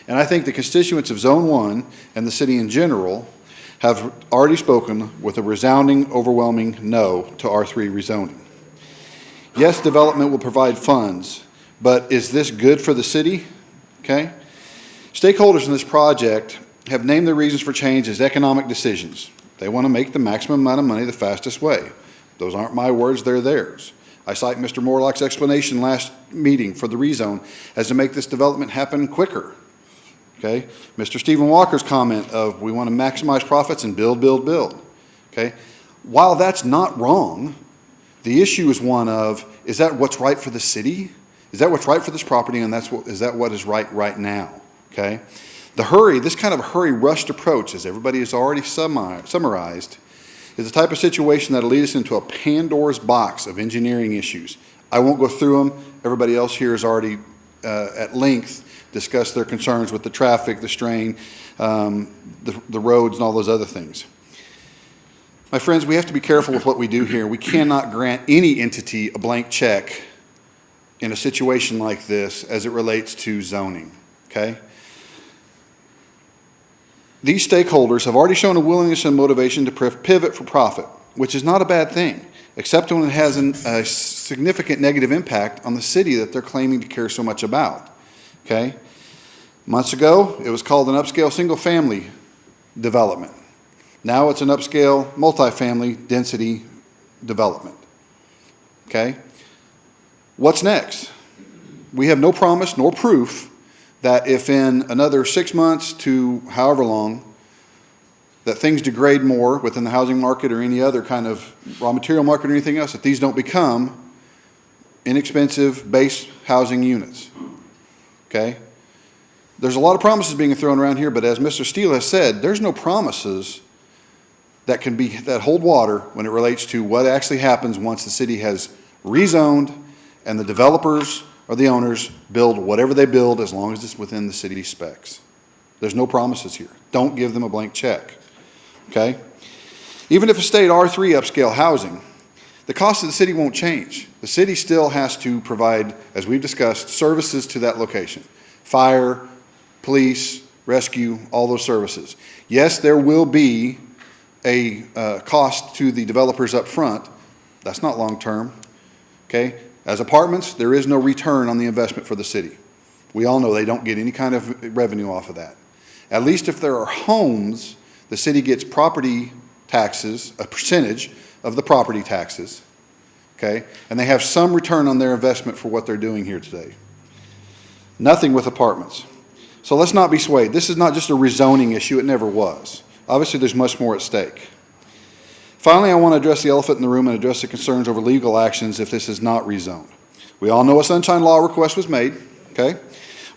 And I think the constituents of Zone 1 and the city in general have already spoken with a resounding, overwhelming no to R3 rezoning. Yes, development will provide funds, but is this good for the city? Okay. Stakeholders in this project have named the reasons for change as economic decisions. They want to make the maximum amount of money the fastest way. Those aren't my words, they're theirs. I cite Mr. Morlock's explanation last meeting for the rezone as to make this development happen quicker. Okay? Mr. Stephen Walker's comment of we want to maximize profits and build, build, build. Okay? While that's not wrong, the issue is one of, is that what's right for the city? Is that what's right for this property, and is that what is right now? Okay? The hurry, this kind of hurry rushed approach, as everybody has already summarized, is the type of situation that will lead us into a Pandora's box of engineering issues. I won't go through them. Everybody else here has already at length discussed their concerns with the traffic, the strain, the roads, and all those other things. My friends, we have to be careful with what we do here. We cannot grant any entity a blank check in a situation like this as it relates to zoning, okay? These stakeholders have already shown a willingness and motivation to pivot for profit, which is not a bad thing, except when it has a significant negative impact on the city that they're claiming to care so much about, okay? Months ago, it was called an upscale single-family development. Now it's an upscale multifamily density development, okay? What's next? We have no promise nor proof that if in another 6 months to however long, that things degrade more within the housing market or any other kind of raw material market or anything else, that these don't become inexpensive base housing units, okay? There's a lot of promises being thrown around here, but as Mr. Steele has said, there's no promises that hold water when it relates to what actually happens once the city has rezoned and the developers or the owners build whatever they build as long as it's within the city specs. There's no promises here. Don't give them a blank check, okay? Even if it stayed R3 upscale housing, the cost of the city won't change. The city still has to provide, as we've discussed, services to that location. Fire, police, rescue, all those services. Yes, there will be a cost to the developers up front. That's not long-term, okay? As apartments, there is no return on the investment for the city. We all know they don't get any kind of revenue off of that. At least if there are homes, the city gets property taxes, a percentage of the property taxes, okay? And they have some return on their investment for what they're doing here today. Nothing with apartments. So let's not be swayed. This is not just a rezoning issue. It never was. Obviously, there's much more at stake. Finally, I want to address the elephant in the room and address the concerns over legal actions if this is not rezoned. We all know a sunshine law request was made, okay?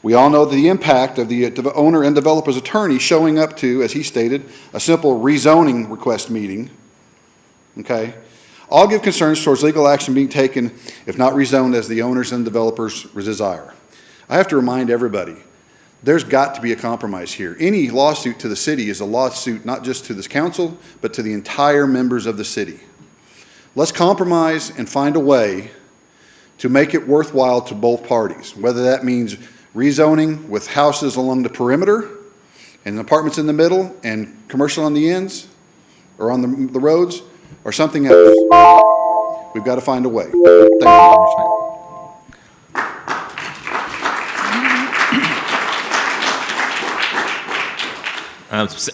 We all know the impact of the owner and developer's attorney showing up to, as he stated, a simple rezoning request meeting, okay? All give concerns towards legal action being taken if not rezoned as the owners and developers desire. I have to remind everybody, there's got to be a compromise here. Any lawsuit to the city is a lawsuit not just to this council, but to the entire members of the city. Let's compromise and find a way to make it worthwhile to both parties, whether that means rezoning with houses along the perimeter and apartments in the middle and commercial on the ends or on the roads or something else. We've got to find a way. Thank you.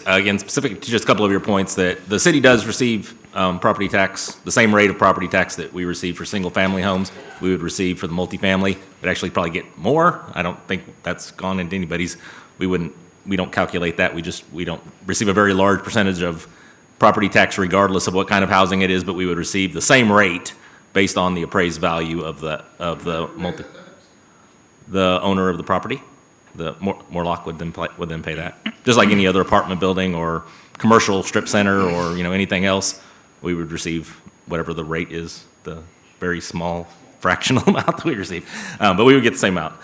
Again, specific to just a couple of your points, that the city does receive property tax, the same rate of property tax that we receive for single-family homes, we would receive for the multifamily. We'd actually probably get more. I don't think that's gone into anybody's. We don't calculate that. We don't receive a very large percentage of property tax regardless of what kind of housing it is, but we would receive the same rate based on the appraised value of the owner of the property. The Morlock would then pay that, just like any other apartment building or commercial strip center or anything else. We would receive whatever the rate is, the very small fractional amount that we receive, but we would get the same amount.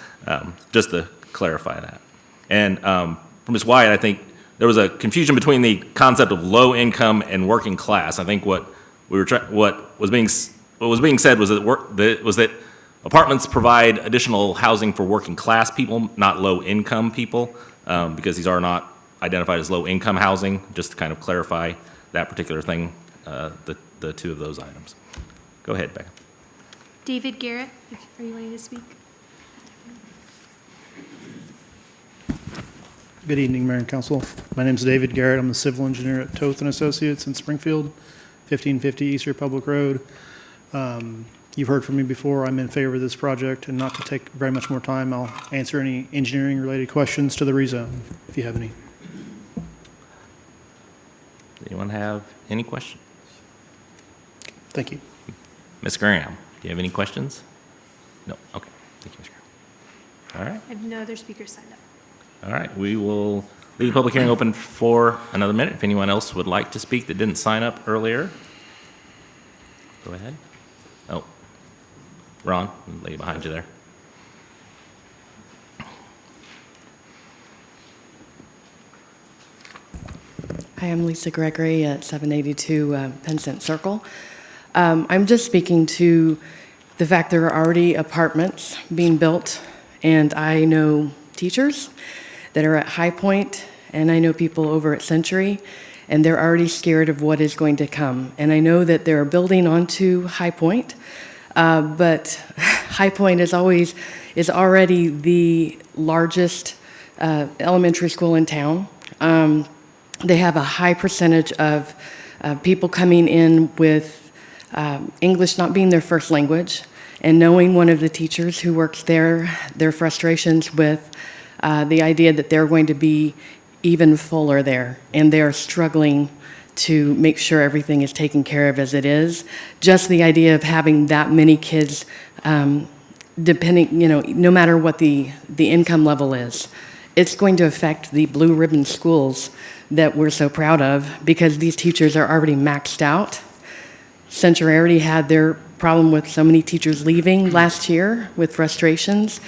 Just to clarify that. And from Ms. Wyatt, I think there was a confusion between the concept of low income and working class. I think what was being said was that apartments provide additional housing for working class people, not low income people, because these are not identified as low income housing, just to kind of clarify that particular thing, the two of those items. Go ahead, Becca. David Garrett, are you wanting to speak? Good evening, Mayor and Council. My name is David Garrett. I'm the civil engineer at Toth & Associates in Springfield, 1550 East Republic Road. You've heard from me before. I'm in favor of this project, and not to take very much more time, I'll answer any engineering-related questions to the rezone, if you have any. Anyone have any questions? Thank you. Ms. Graham, do you have any questions? No? Okay. Thank you, Ms. Graham. All right. I have no other speakers signed up. All right. We will leave the public hearing open for another minute. If anyone else would like to speak that didn't sign up earlier, go ahead. Oh, Ron, I'll lay behind you there. Hi, I'm Lisa Gregory at 782 Penzance Circle. I'm just speaking to the fact there are already apartments being built, and I know teachers that are at High Point, and I know people over at Century, and they're already scared of what is going to come. And I know that they're building onto High Point, but High Point is already the largest elementary school in town. They have a high percentage of people coming in with English not being their first language, and knowing one of the teachers who works there, their frustrations with the idea that they're going to be even fuller there, and they're struggling to make sure everything is taken care of as it is. Just the idea of having that many kids, depending, no matter what the income level is, it's going to affect the blue ribbon schools that we're so proud of, because these teachers are already maxed out. Century already had their problem with so many teachers leaving last year with frustrations.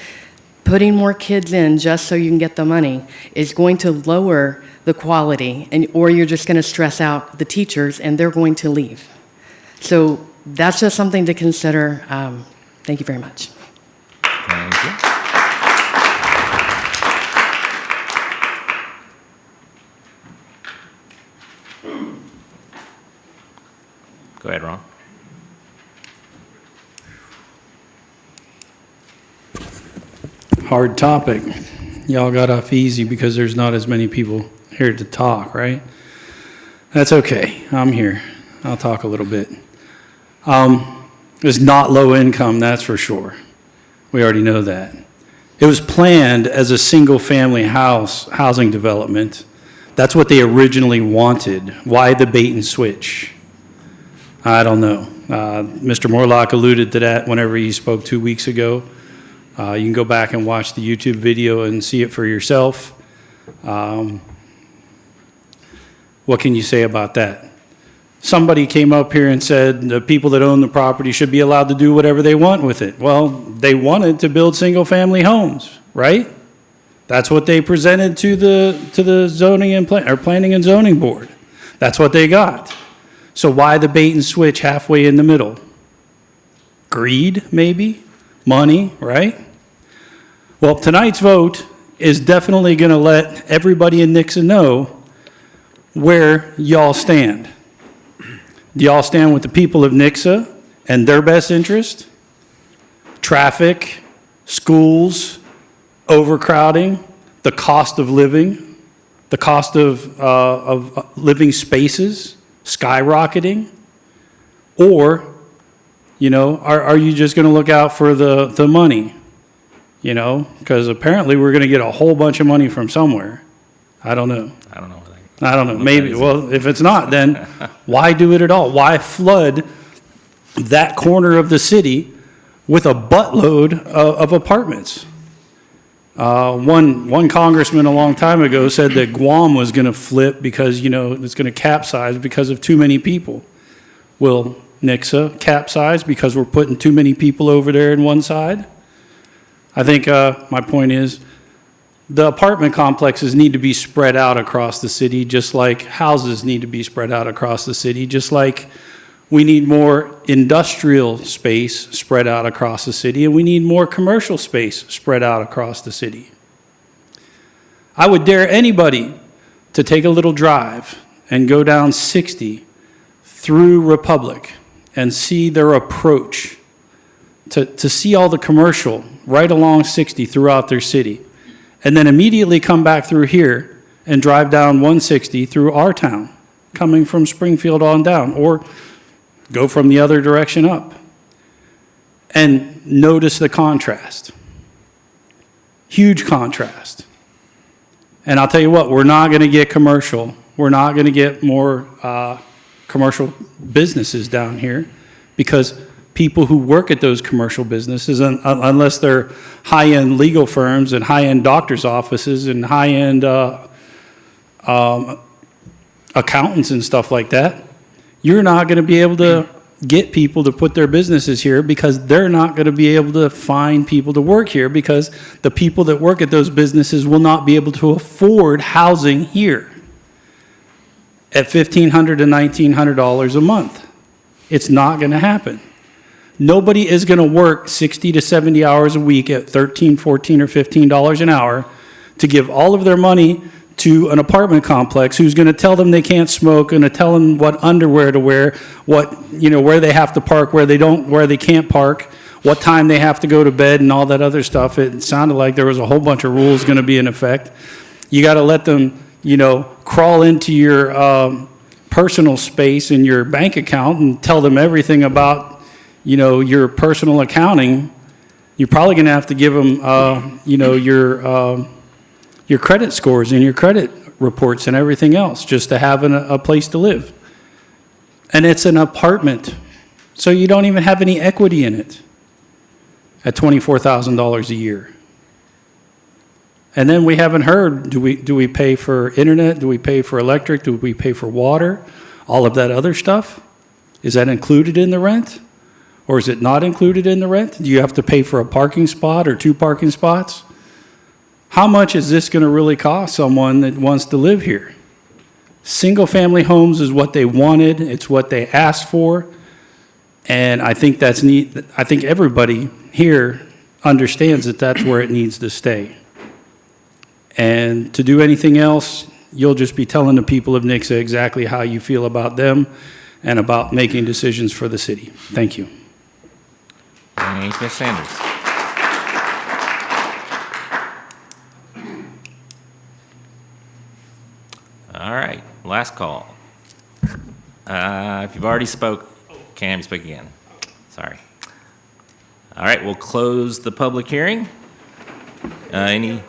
Putting more kids in just so you can get the money is going to lower the quality, or you're just going to stress out the teachers and they're going to leave. So that's just something to consider. Thank you very much. Thank you. Go ahead, Ron. Hard topic. Y'all got off easy because there's not as many people here to talk, right? That's okay. I'm here. I'll talk a little bit. It's not low income, that's for sure. We already know that. It was planned as a single-family housing development. That's what they originally wanted. Why the bait and switch? I don't know. Mr. Morlock alluded to that whenever he spoke 2 weeks ago. You can go back and watch the YouTube video and see it for yourself. What can you say about that? Somebody came up here and said the people that own the property should be allowed to do whatever they want with it. Well, they wanted to build single-family homes, right? That's what they presented to the zoning and planning and zoning board. That's what they got. So why the bait and switch halfway in the middle? Greed, maybe? Money, right? Well, tonight's vote is definitely going to let everybody in Nixa know where y'all stand. Do y'all stand with the people of Nixa and their best interest? Traffic, schools, overcrowding, the cost of living, the cost of living spaces skyrocketing? Or, you know, are you just going to look out for the money? You know, because apparently we're going to get a whole bunch of money from somewhere. I don't know. I don't know. I don't know. Maybe. Well, if it's not, then why do it at all? Why flood that corner of the city with a buttload of apartments? One congressman a long time ago said that Guam was going to flip because, you know, it's going to capsize because of too many people. Will Nixa capsize because we're putting too many people over there in one side? I think my point is, the apartment complexes need to be spread out across the city, just like houses need to be spread out across the city, just like we need more industrial space spread out across the city, and we need more commercial space spread out across the city. I would dare anybody to take a little drive and go down 60 through Republic and see their approach, to see all the commercial right along 60 throughout their city, and then immediately come back through here and drive down 160 through our town, coming from Springfield on down, or go from the other direction up. And notice the contrast. Huge contrast. And I'll tell you what, we're not going to get commercial. We're not going to get more commercial businesses down here, because people who work at those commercial businesses, unless they're high-end legal firms and high-end doctor's offices and high-end accountants and stuff like that, you're not going to be able to get people to put their businesses here, because they're not going to be able to find people to work here, because the people that work at those businesses will not be able to afford housing here at $1,500 to $1,900 a month. It's not going to happen. Nobody is going to work 60 to 70 hours a week at $13, $14, or $15 an hour to give all of their money to an apartment complex who's going to tell them they can't smoke, and to tell them what underwear to wear, what, you know, where they have to park, where they can't park, what time they have to go to bed, and all that other stuff. It sounded like there was a whole bunch of rules going to be in effect. You got to let them, you know, crawl into your personal space in your bank account and tell them everything about, you know, your personal accounting. You're probably going to have to give them, you know, your credit scores and your credit reports and everything else, just to have a place to live. And it's an apartment, so you don't even have any equity in it at $24,000 a year. And then we haven't heard, do we pay for internet? Do we pay for electric? Do we pay for water? All of that other stuff? Is that included in the rent? Or is it not included in the rent? Do you have to pay for a parking spot or 2 parking spots? How much is this going to really cost someone that wants to live here? Single-family homes is what they wanted. It's what they asked for. And I think that's neat. I think everybody here understands that that's where it needs to stay. And to do anything else, you'll just be telling the people of Nixa exactly how you feel about them and about making decisions for the city. Thank you. Thanks, Ms. Sanders. All right, last call. If you've already spoke, can't have you speak again. Sorry. All right, we'll close the public hearing. Any?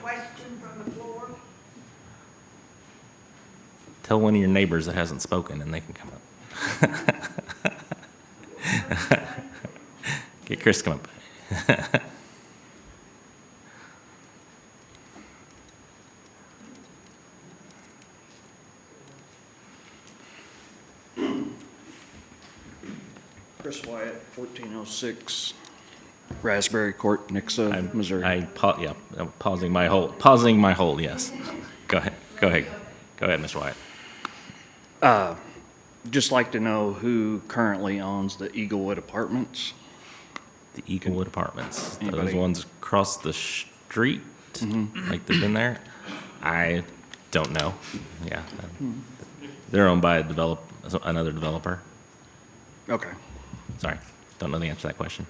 Tell one of your neighbors that hasn't spoken and they can come up. Get Chris to come up. Chris Wyatt, 1406 Raspberry Court, Nixa, Missouri. I'm pausing my hold, yes. Go ahead, Mr. Wyatt. Just like to know who currently owns the Eaglewood Apartments. The Eaglewood Apartments, those Anybody? ones across the street, like they've been there? I don't know, yeah. They're owned by another developer. Okay. Sorry, don't know the answer to that question.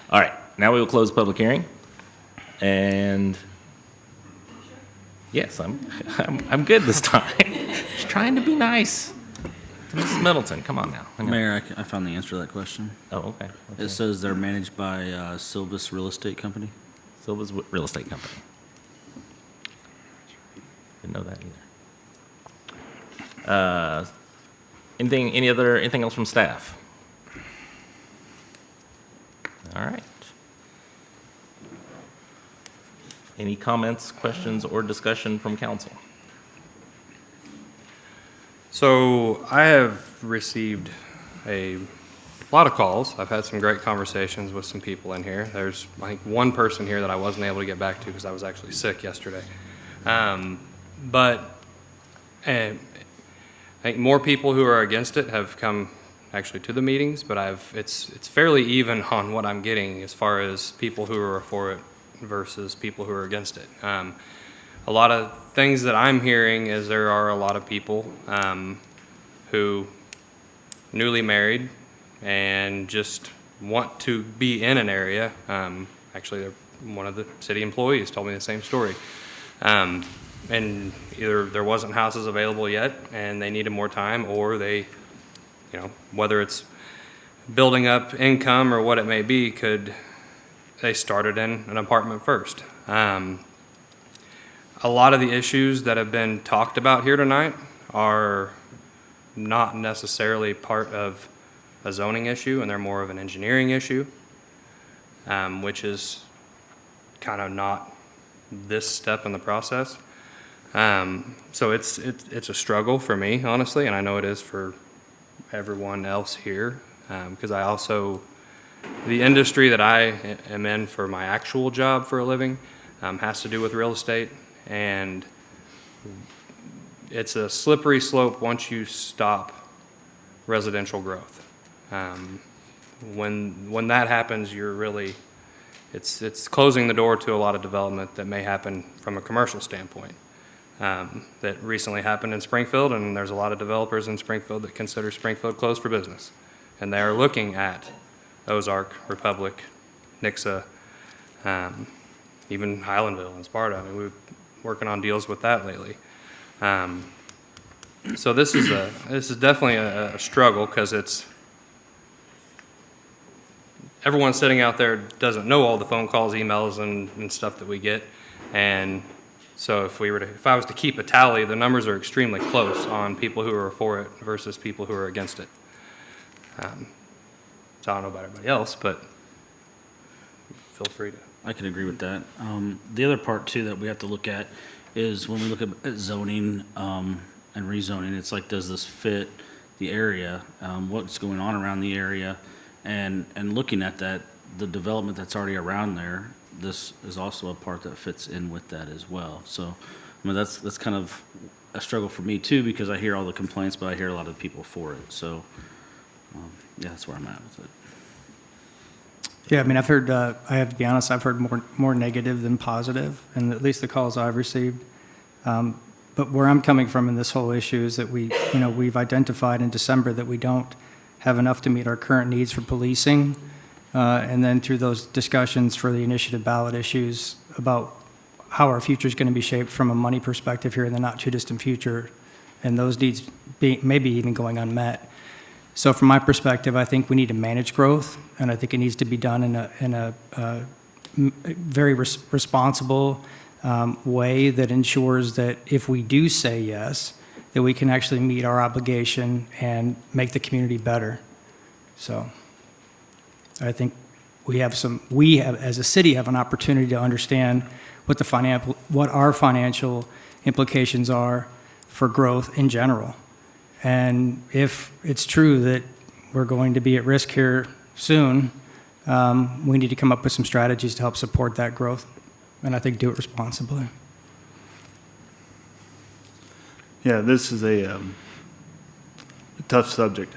All right, now we will close the public hearing. And yes, I'm good this time. Just trying to be nice. To Mrs. Middleton, come on now. Mayor, I found the answer to that question. Oh, okay. It says they're managed by Silvis Real Estate Company. Silva's Real Estate Company. Didn't know that either. Anything else from staff? All right. Any comments, questions, or discussion from council? So I have received a lot of calls. I've had some great conversations with some people in here. There's, I think, one person here that I wasn't able to get back to because I was actually sick yesterday. But I think more people who are against it have come actually to the meetings, but it's fairly even on what I'm getting as far as people who are for it versus people who are against it. A lot of things that I'm hearing is there are a lot of people who newly married and just want to be in an area. Actually, one of the city employees told me the same story. And either there wasn't houses available yet and they needed more time, or they, whether it's building up income or what it may be, they started in an apartment first. A lot of the issues that have been talked about here tonight are not necessarily part of a zoning issue, and they're more of an engineering issue, which is kind of not this step in the process. So it's a struggle for me, honestly, and I know it is for everyone else here, because the industry that I am in for my actual job for a living has to do with real estate, and it's a slippery slope once you stop residential growth. When that happens, it's closing the door to a lot of development that may happen from a commercial standpoint. That recently happened in Springfield, and there's a lot of developers in Springfield that consider Springfield closed for business. And they are looking at Ozark, Republic, Nixa, even Highlandville and Sparta. I mean, we're working on deals with that lately. So this is definitely a struggle, because everyone sitting out there doesn't know all the phone calls, emails, and stuff that we get. And so if I was to keep a tally, the numbers are extremely close on people who are for it versus people who are against it. So I don't know about everybody else, but feel free to. I can agree with that. The other part too that we have to look at is when we look at zoning and rezoning, it's like, does this fit the area? What's going on around the area? And looking at that, the development that's already around there, this is also a part that fits in with that as well. So, I mean, that's kind of a struggle for me too, because I hear all the complaints, but I hear a lot of people for it. So, yeah, that's where I'm at with it. Yeah, I mean, I've heard, I have to be honest, I've heard more negative than positive, and at least the calls I've received. But where I'm coming from in this whole issue is that we've identified in December that we don't have enough to meet our current needs for policing. And then through those discussions for the initiative ballot issues about how our future is going to be shaped from a money perspective here in the not too distant future, and those needs maybe even going unmet. So from my perspective, I think we need to manage growth, and I think it needs to be done in a very responsible way that ensures that if we do say yes, that we can actually meet our obligation and make the community better. So I think we have, as a city, have an opportunity to understand what our financial implications are for growth in general. And if it's true that we're going to be at risk here soon, we need to come up with some strategies to help support that growth, and I think do it responsibly. Yeah, this is a tough subject.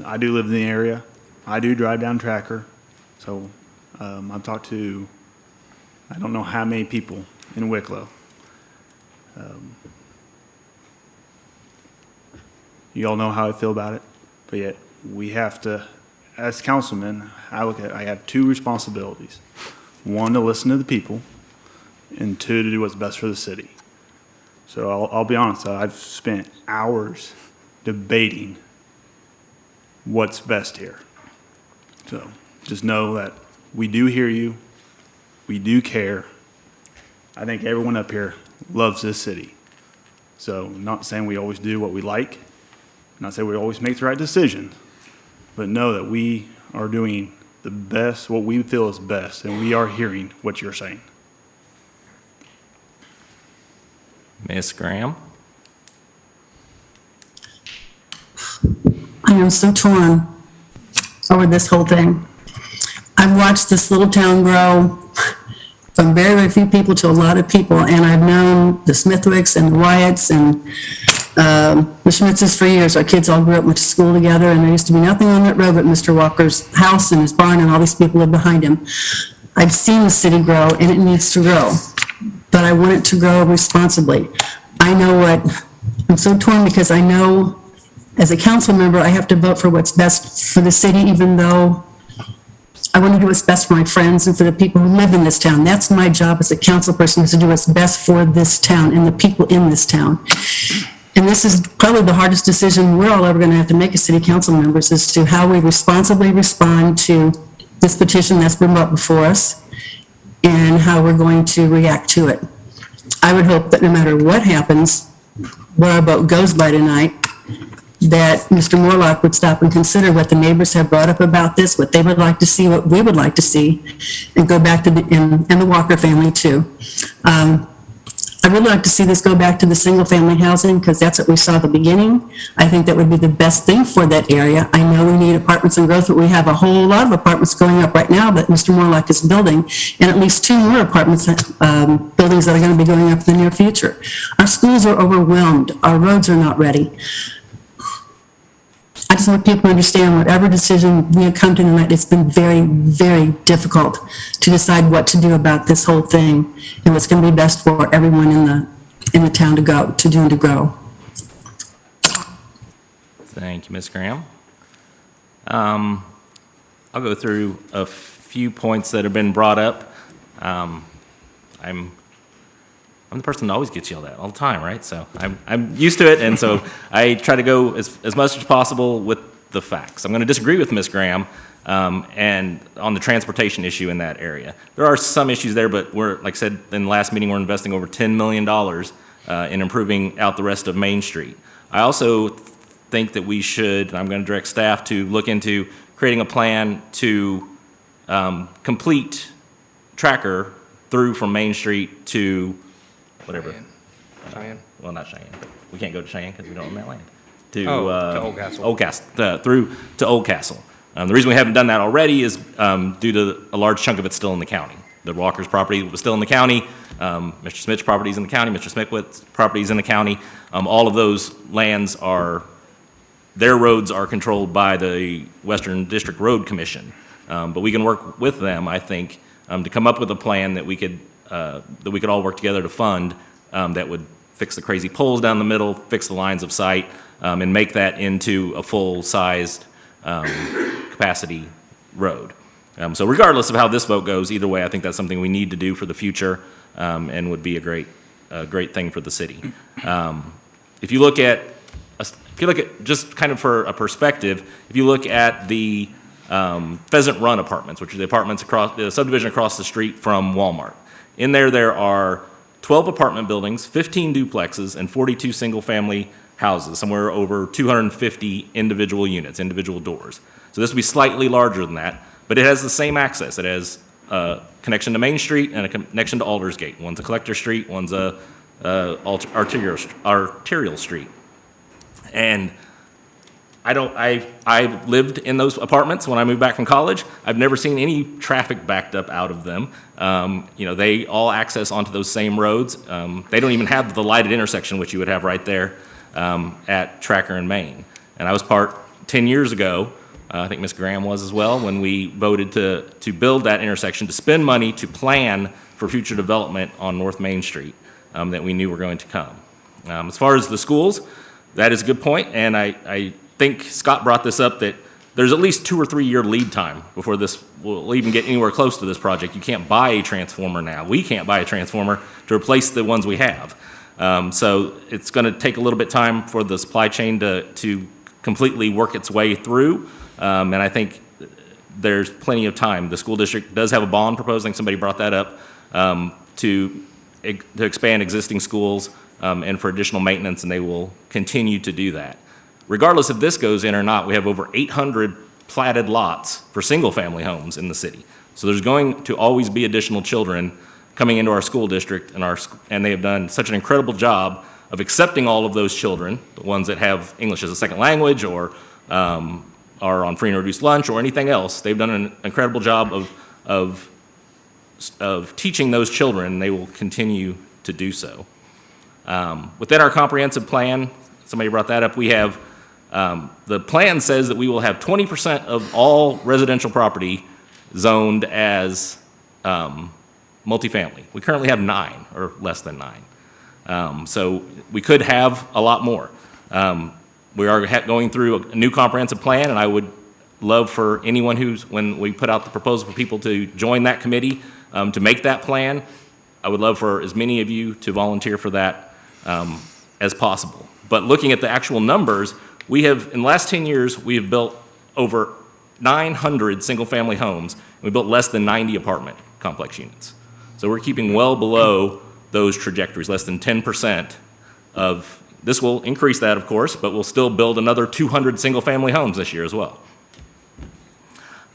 I do live in the area. I do drive down Tracker. So I've talked to, I don't know how many people in Wicklow. You all know how I feel about it, but yet we have to, as councilmen, I have two responsibilities. One, to listen to the people, and two, to do what's best for the city. So I'll be honest, I've spent hours debating what's best here. So just know that we do hear you, we do care. I think everyone up here loves this city. So I'm not saying we always do what we like, I'm not saying we always make the right decision, but know that we are doing the best, what we feel is best, and we are hearing what you're saying. Ms. Graham? I am so torn over this whole thing. I've watched this little town grow from very, very few people to a lot of people, and I've known the Smithwicks and the Wyatts and the Schmitzes for years. Our kids all grew up, went to school together, and there used to be nothing on that road but Mr. Walker's house and his barn, and all these people live behind him. I've seen the city grow, and it needs to grow, but I want it to grow responsibly. I'm so torn because I know as a council member, I have to vote for what's best for the city, even though I want to do what's best for my friends and for the people who live in this town. That's my job as a council person, is to do what's best for this town and the people in this town. And this is probably the hardest decision we're all ever going to have to make as city council members, as to how we responsibly respond to this petition that's been brought before us and how we're going to react to it. I would hope that no matter what happens, what our vote goes by tonight, that Mr. Morlock would stop and consider what the neighbors have brought up about this, what they would like to see, what we would like to see, and go back to and the Walker family too. I would like to see this go back to the single-family housing, because that's what we saw at the beginning. I think that would be the best thing for that area. I know we need apartments and growth, but we have a whole lot of apartments going up right now that Mr. Morlock is building, and at least 2 more apartments, buildings that are going to be going up in the near future. Our schools are overwhelmed. Our roads are not ready. I just want people to understand whatever decision we have come to tonight, it's been very, very difficult to decide what to do about this whole thing and what's going to be best for everyone in the town to do and to grow. Thank you, Ms. Graham. I'll go through a few points that have been brought up. I'm the person that always gets yelled at all the time, right? So I'm used to it, and so I try to go as much as possible with the facts. I'm going to disagree with Ms. Graham and on the transportation issue in that area. There are some issues there, but like I said in the last meeting, we're investing over $10 million in improving out the rest of Main Street. I also think that we should, and I'm going to direct staff to look into creating a plan to complete Tracker through from Main Street to whatever. Cheyenne. Well, not Cheyenne. We can't go to Cheyenne because we don't own that land. To Old Castle. Old Castle. Through to Old Castle. The reason we haven't done that already is due to a large chunk of it's still in the county. The Walker's property was still in the county. Mr. Smith's property is in the county. Mr. Smith's property is in the county. All of those lands their roads are controlled by the Western District Road Commission. But we can work with them, I think, to come up with a plan that we could all work together to fund that would fix the crazy poles down the middle, fix the lines of sight, and make that into a full-sized capacity road. So regardless of how this vote goes, either way, I think that's something we need to do for the future and would be a great thing for the city. If you look at if you look at, just kind of for a perspective, if you look at the Pheasant Run apartments, which are the apartments across, the subdivision across the street from Walmart. In there are 12 apartment buildings, 15 duplexes, and 42 single-family houses, somewhere over 250 individual units, individual doors. So this will be slightly larger than that, but it has the same access. It has a connection to Main Street and a connection to Aldersgate. One's a collector street, one's a arterial street. And I lived in those apartments when I moved back from college. I've never seen any traffic backed up out of them. They all access onto those same roads. They don't even have the lighted intersection, which you would have right there at Tracker and Main. And I was part 10 years ago, I think Ms. Graham was as well, when we voted to build that intersection, to spend money to plan for future development on North Main Street that we knew were going to come. As far as the schools, that is a good point, and I think Scott brought this up, that there's at least 2 or 3 year lead time before this will even get anywhere close to this project. You can't buy a transformer now. We can't buy a transformer to replace the ones we have. So it's going to take a little bit time for the supply chain to completely work its way through, and I think there's plenty of time. The school district does have a bond proposing, somebody brought that up, to expand existing schools and for additional maintenance, and they will continue to do that. Regardless if this goes in or not, we have over 800 platted lots for single-family homes in the city. So there's going to always be additional children coming into our school district, and they have done such an incredible job of accepting all of those children, the ones that have English as a second language or are on free and reduced lunch or anything else. They've done an incredible job of teaching those children, and they will continue to do so. Within our comprehensive plan, somebody brought that up, we have the plan says that we will have 20% of all residential property zoned as multifamily. We currently have 9 or less than 9. So we could have a lot more. We are going through a new comprehensive plan, and I would love for anyone when we put out the proposal for people to join that committee to make that plan, I would love for as many of you to volunteer for that as possible. But looking at the actual numbers, we have, in the last 10 years, we have built over 900 single-family homes. We built less than 90 apartment complex units. So we're keeping well below those trajectories, less than 10% of, this will increase that, of course, but we'll still build another 200 single-family homes this year as well.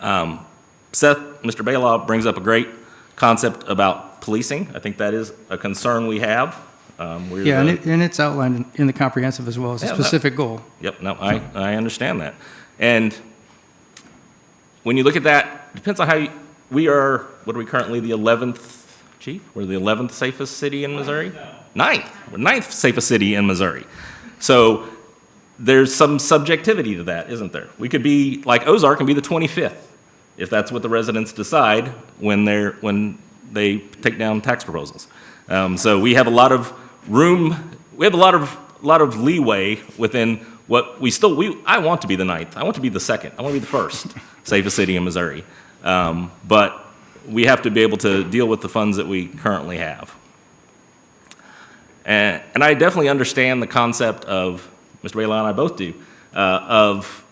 Seth, Mr. Bailaw brings up a great concept about policing. I think that is a concern we have. And it's outlined in the comprehensive as well as a specific goal. Yep, no, I understand that. And when you look at that, it depends on how we are, what are we currently, the 11th, Chief? We're the 11th safest city in Missouri? Ninth. We're 9th safest city in Missouri. So there's some subjectivity to that, isn't there? We could be, like Ozark, and be the 25th, if that's what the residents decide when they take down tax proposals. So we have a lot of room, we have a lot of leeway within what I want to be the 9th, I want to be the 2nd, I want to be the 1st safest city in Missouri. But we have to be able to deal with the funds that we currently have. And I definitely understand the concept of, Mr. Bailaw and I both do, of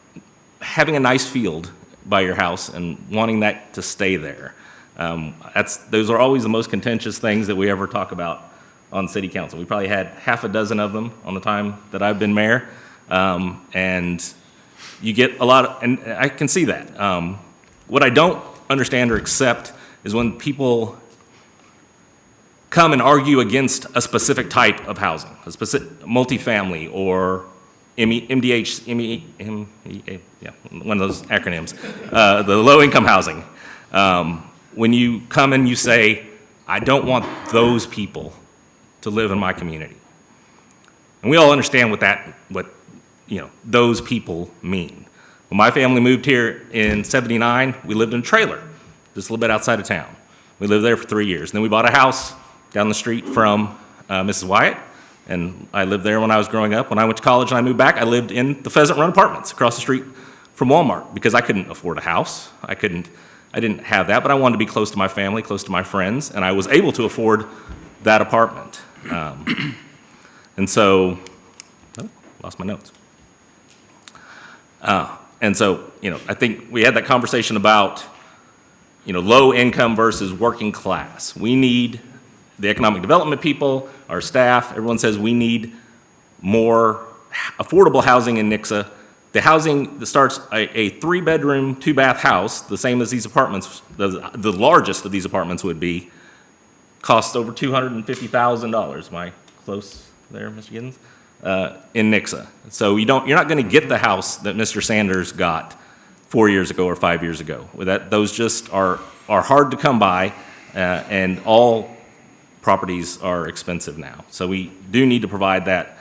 having a nice field by your house and wanting that to stay there. Those are always the most contentious things that we ever talk about on city council. We probably had half a dozen of them on the time that I've been mayor, and you get a lot and I can see that. What I don't understand or accept is when people come and argue against a specific type of housing, a specific multifamily or MDH, one of those acronyms, the low-income housing. When you come and you say, I don't want those people to live in my community. And we all understand what those people mean. When my family moved here in '79, we lived in a trailer, just a little bit outside of town. We lived there for 3 years. And then we bought a house down the street from Mrs. Wyatt, and I lived there when I was growing up. When I went to college and I moved back, I lived in the Pheasant Run apartments across the street from Walmart because I couldn't afford a house. I didn't have that, but I wanted to be close to my family, close to my friends, and I was able to afford that apartment. And so, lost my notes. And so, I think we had that conversation about, low income versus working class. We need the economic development people, our staff, everyone says we need more affordable housing in Nixa. The housing that starts a 3-bedroom, 2-bath house, the same as these apartments, the largest of these apartments would be, costs over $250,000. Am I close there, Mr. Giddens? In Nixa. So you're not going to get the house that Mr. Sanders got 4 years ago or 5 years ago. Those just are hard to come by, and all properties are expensive now. So we do need to provide that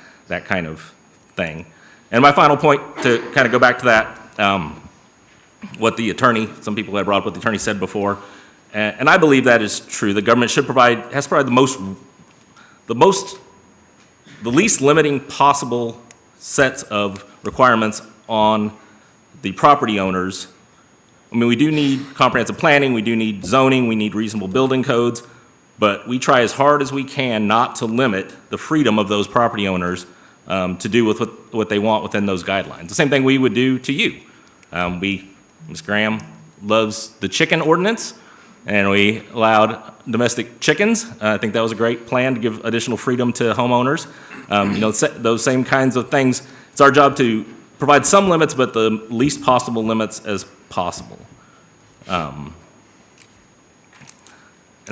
kind of thing. And my final point, to kind of go back to that, what the attorney, some people have brought up what the attorney said before, and I believe that is true. The government has to provide the least limiting possible sets of requirements on the property owners. I mean, we do need comprehensive planning, we do need zoning, we need reasonable building codes, but we try as hard as we can not to limit the freedom of those property owners to do with what they want within those guidelines. The same thing we would do to you. Ms. Graham loves the chicken ordinance, and we allowed domestic chickens. I think that was a great plan to give additional freedom to homeowners. Those same kinds of things. It's our job to provide some limits, but the least possible limits as possible. And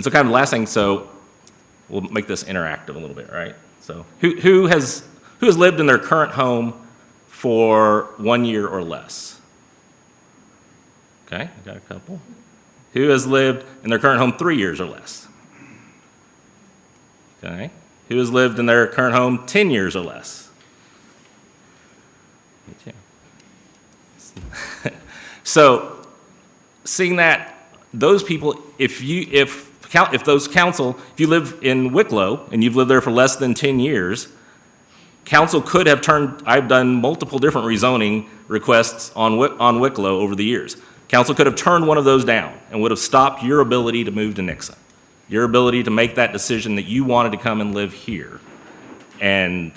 so kind of the last thing, so we'll make this interactive a little bit, right? So who has lived in their current home for 1 year or less? Okay, I got a couple. Who has lived in their current home 3 years or less? Okay. Who has lived in their current home 10 years or less? Okay. So, seeing that those people, if you live in Wicklow and you've lived there for less than 10 years, council could have I've done multiple different rezoning requests on Wicklow over the years. Council could have turned one of those down and would have stopped your ability to move to Nixa, your ability to make that decision that you wanted to come and live here. And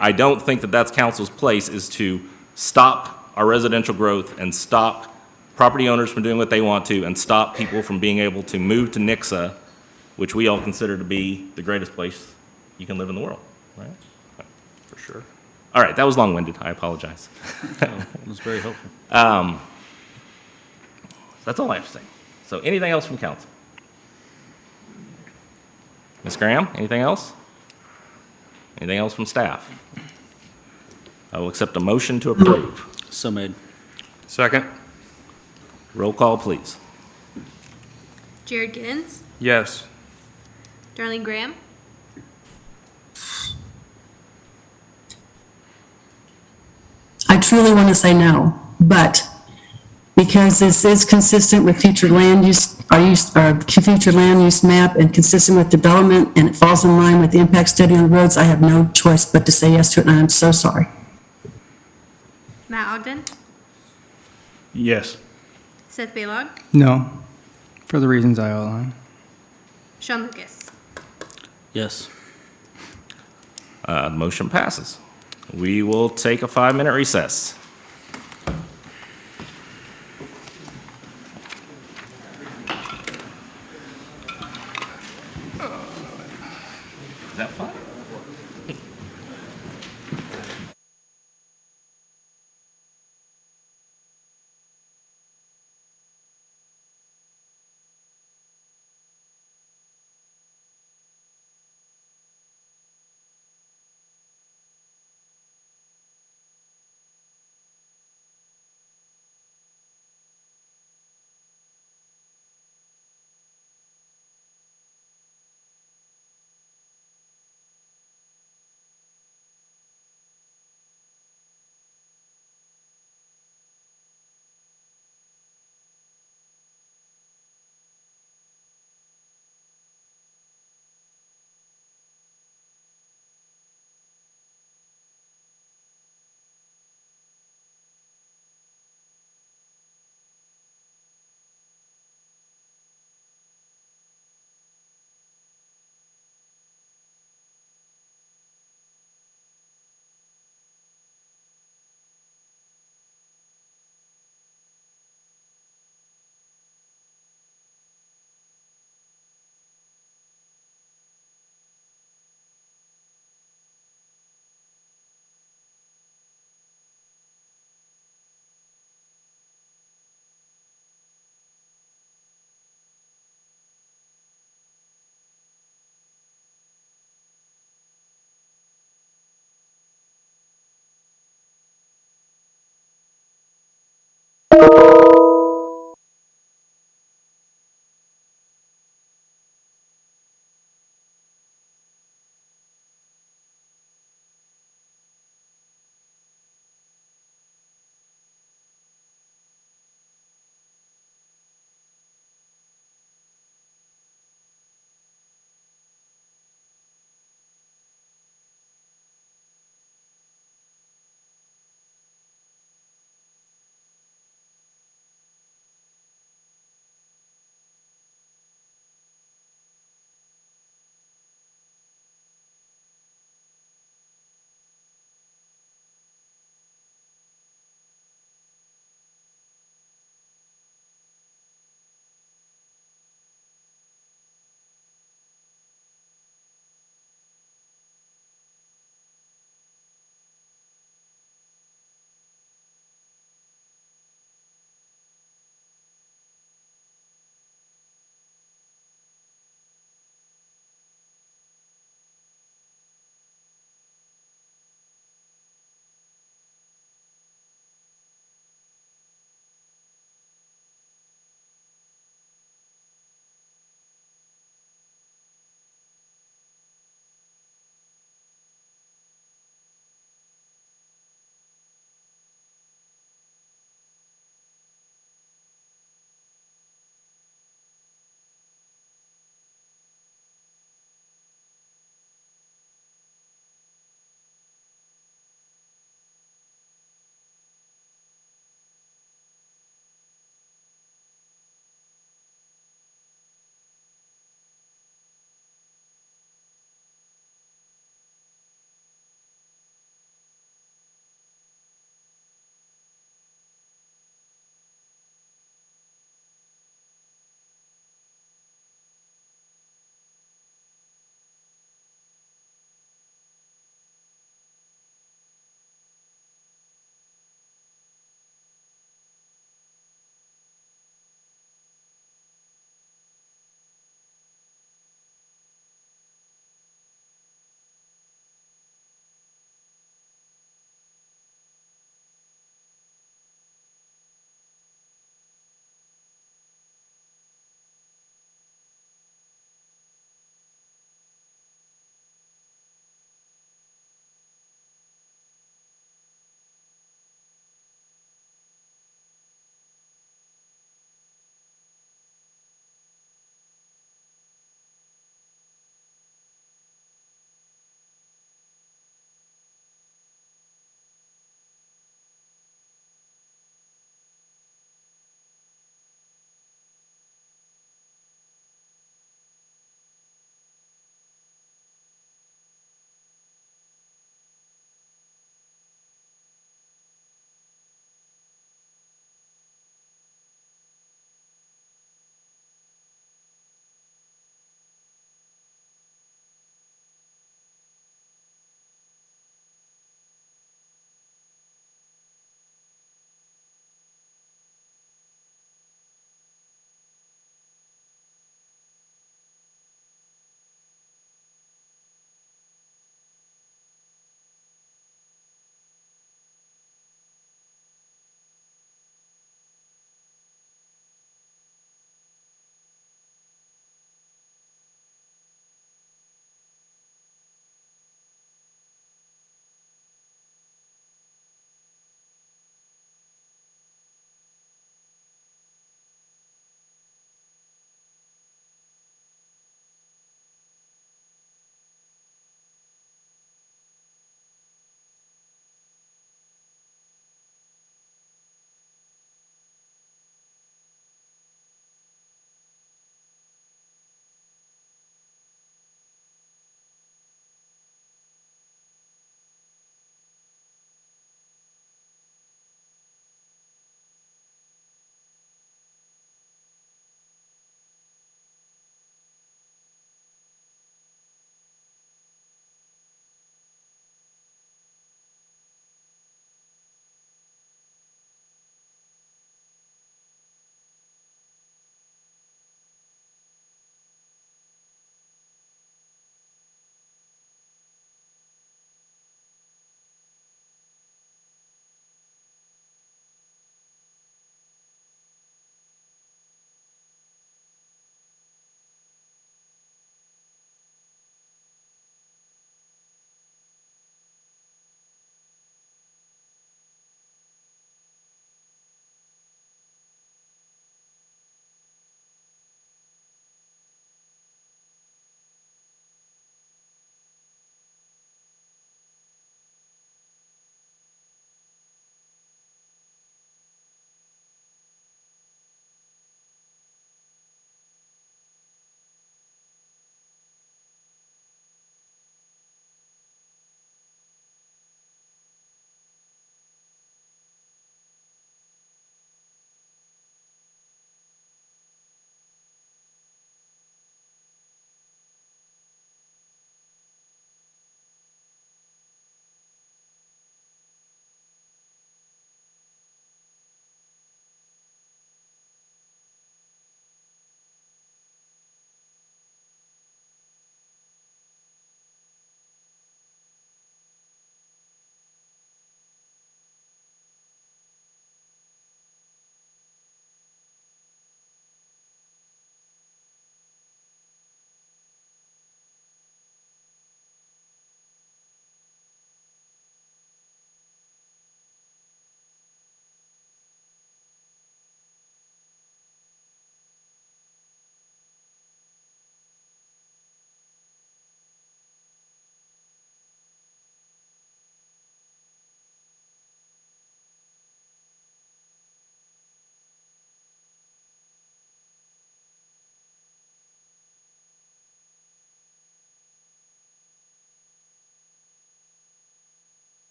I don't think that that's council's place, is to stop our residential growth and stop property owners from doing what they want to and stop people from being able to move to Nixa, which we all consider to be the greatest place you can live in the world, right? For sure. All right, that was long-winded. I apologize. It was very helpful. That's all I have to say. So anything else from council? Ms. Graham, anything else? Anything else from staff? I will accept a motion to approve. So made. Second. Roll call, please. Jared Giddens, Yes. Darlene Graham, I truly want to say no, but because this is consistent with future land use, future land use map and consistent with development, and it falls in line with the impact study on the roads, I have no choice but to say yes to it, and I'm so sorry. Matt Ogden, Yes. Seth Baylog, No, for the reasons I outlined. Sean Lucas. Yes. The motion passes. We will take a 5-minute recess. Is that fun?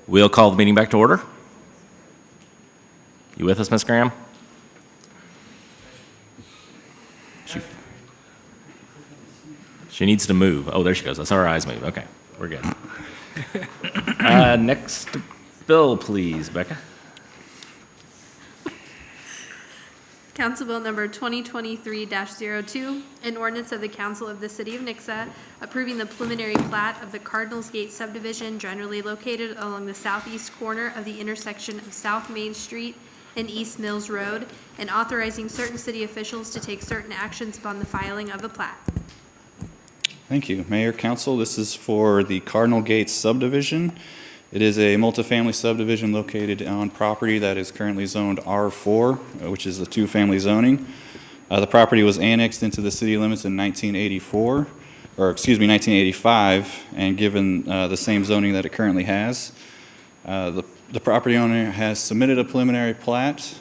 We'll call the meeting back to order. You with us, Ms. Graham? She needs to move. Oh, there she goes. I saw her eyes move. Okay, we're good. Next bill, please, Becca. Council Bill number 2023-02, an ordinance of the Council of the City of Nixa approving the preliminary plat of the Cardinal Gate subdivision generally located along the southeast corner of the intersection of South Main Street and East Mills Road, and authorizing certain city officials to take certain actions upon the filing of the plat. Thank you. Mayor, Council, this is for the Cardinal Gate subdivision. It is a multifamily subdivision located on property that is currently zoned R4, which is a two-family zoning. The property was annexed into the city limits in 1985, and given the same zoning that it currently has. The property owner has submitted a preliminary plat,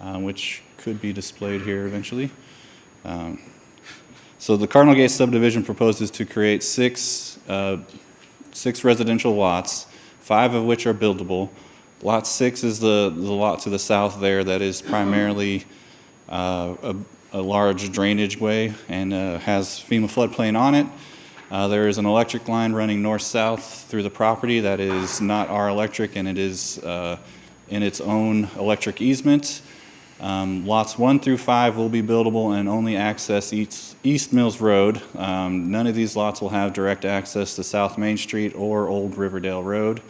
which could be displayed here eventually. So the Cardinal Gate subdivision proposes to create six residential lots, 5 of which are buildable. Lot 6 is the lot to the south there that is primarily a large drainage way and has FEMA floodplain on it. There is an electric line running north-south through the property that is not our electric, and it is in its own electric easement. Lots 1 through 5 will be buildable and only access East Mills Road. None of these lots will have direct access to South Main Street or Old Riverdale Road.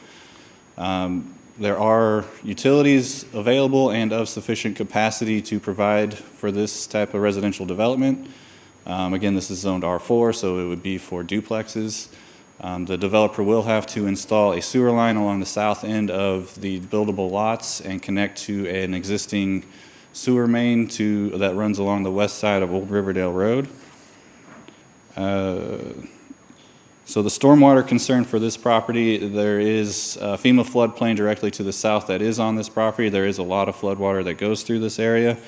There are utilities available and of sufficient capacity to provide for this type of residential development. Again, this is zoned R4, so it would be for duplexes. The developer will have to install a sewer line along the south end of the buildable lots and connect to an existing sewer main that runs along the west side of Old Riverdale Road. So the stormwater concern for this property, there is FEMA floodplain directly to the south that is on this property. There is a lot of floodwater that goes through this area.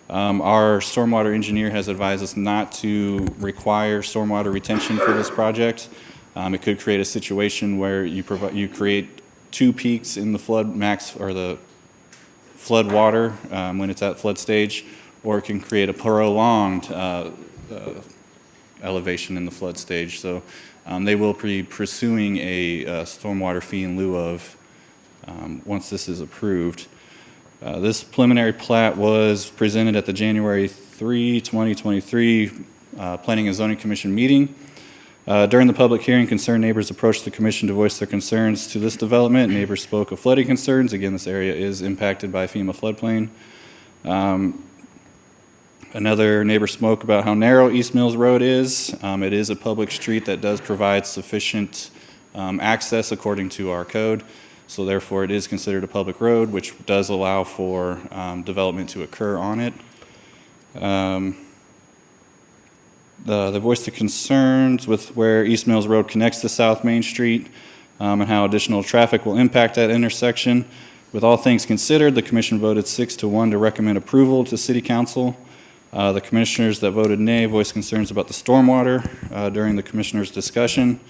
Our stormwater engineer has advised us not to require stormwater retention for this project. It could create a situation where you create 2 peaks in the flood max or the flood water when it's at flood stage, or it can create a prolonged elevation in the flood stage. So they will be pursuing a stormwater fee in lieu of once this is approved. This preliminary plat was presented at the January 3, 2023 Planning and Zoning Commission meeting. During the public hearing, concerned neighbors approached the commission to voice their concerns to this development. Neighbors spoke of flooding concerns. Again, this area is impacted by FEMA floodplain. Another neighbor spoke about how narrow East Mills Road is. It is a public street that does provide sufficient access according to our code. So therefore, it is considered a public road, which does allow for development to occur on it. They voiced the concerns with where East Mills Road connects to South Main Street and how additional traffic will impact that intersection. With all things considered, the commission voted 6-1 to recommend approval to City Council. The commissioners that voted nay voiced concerns about the stormwater during the commissioners' discussion.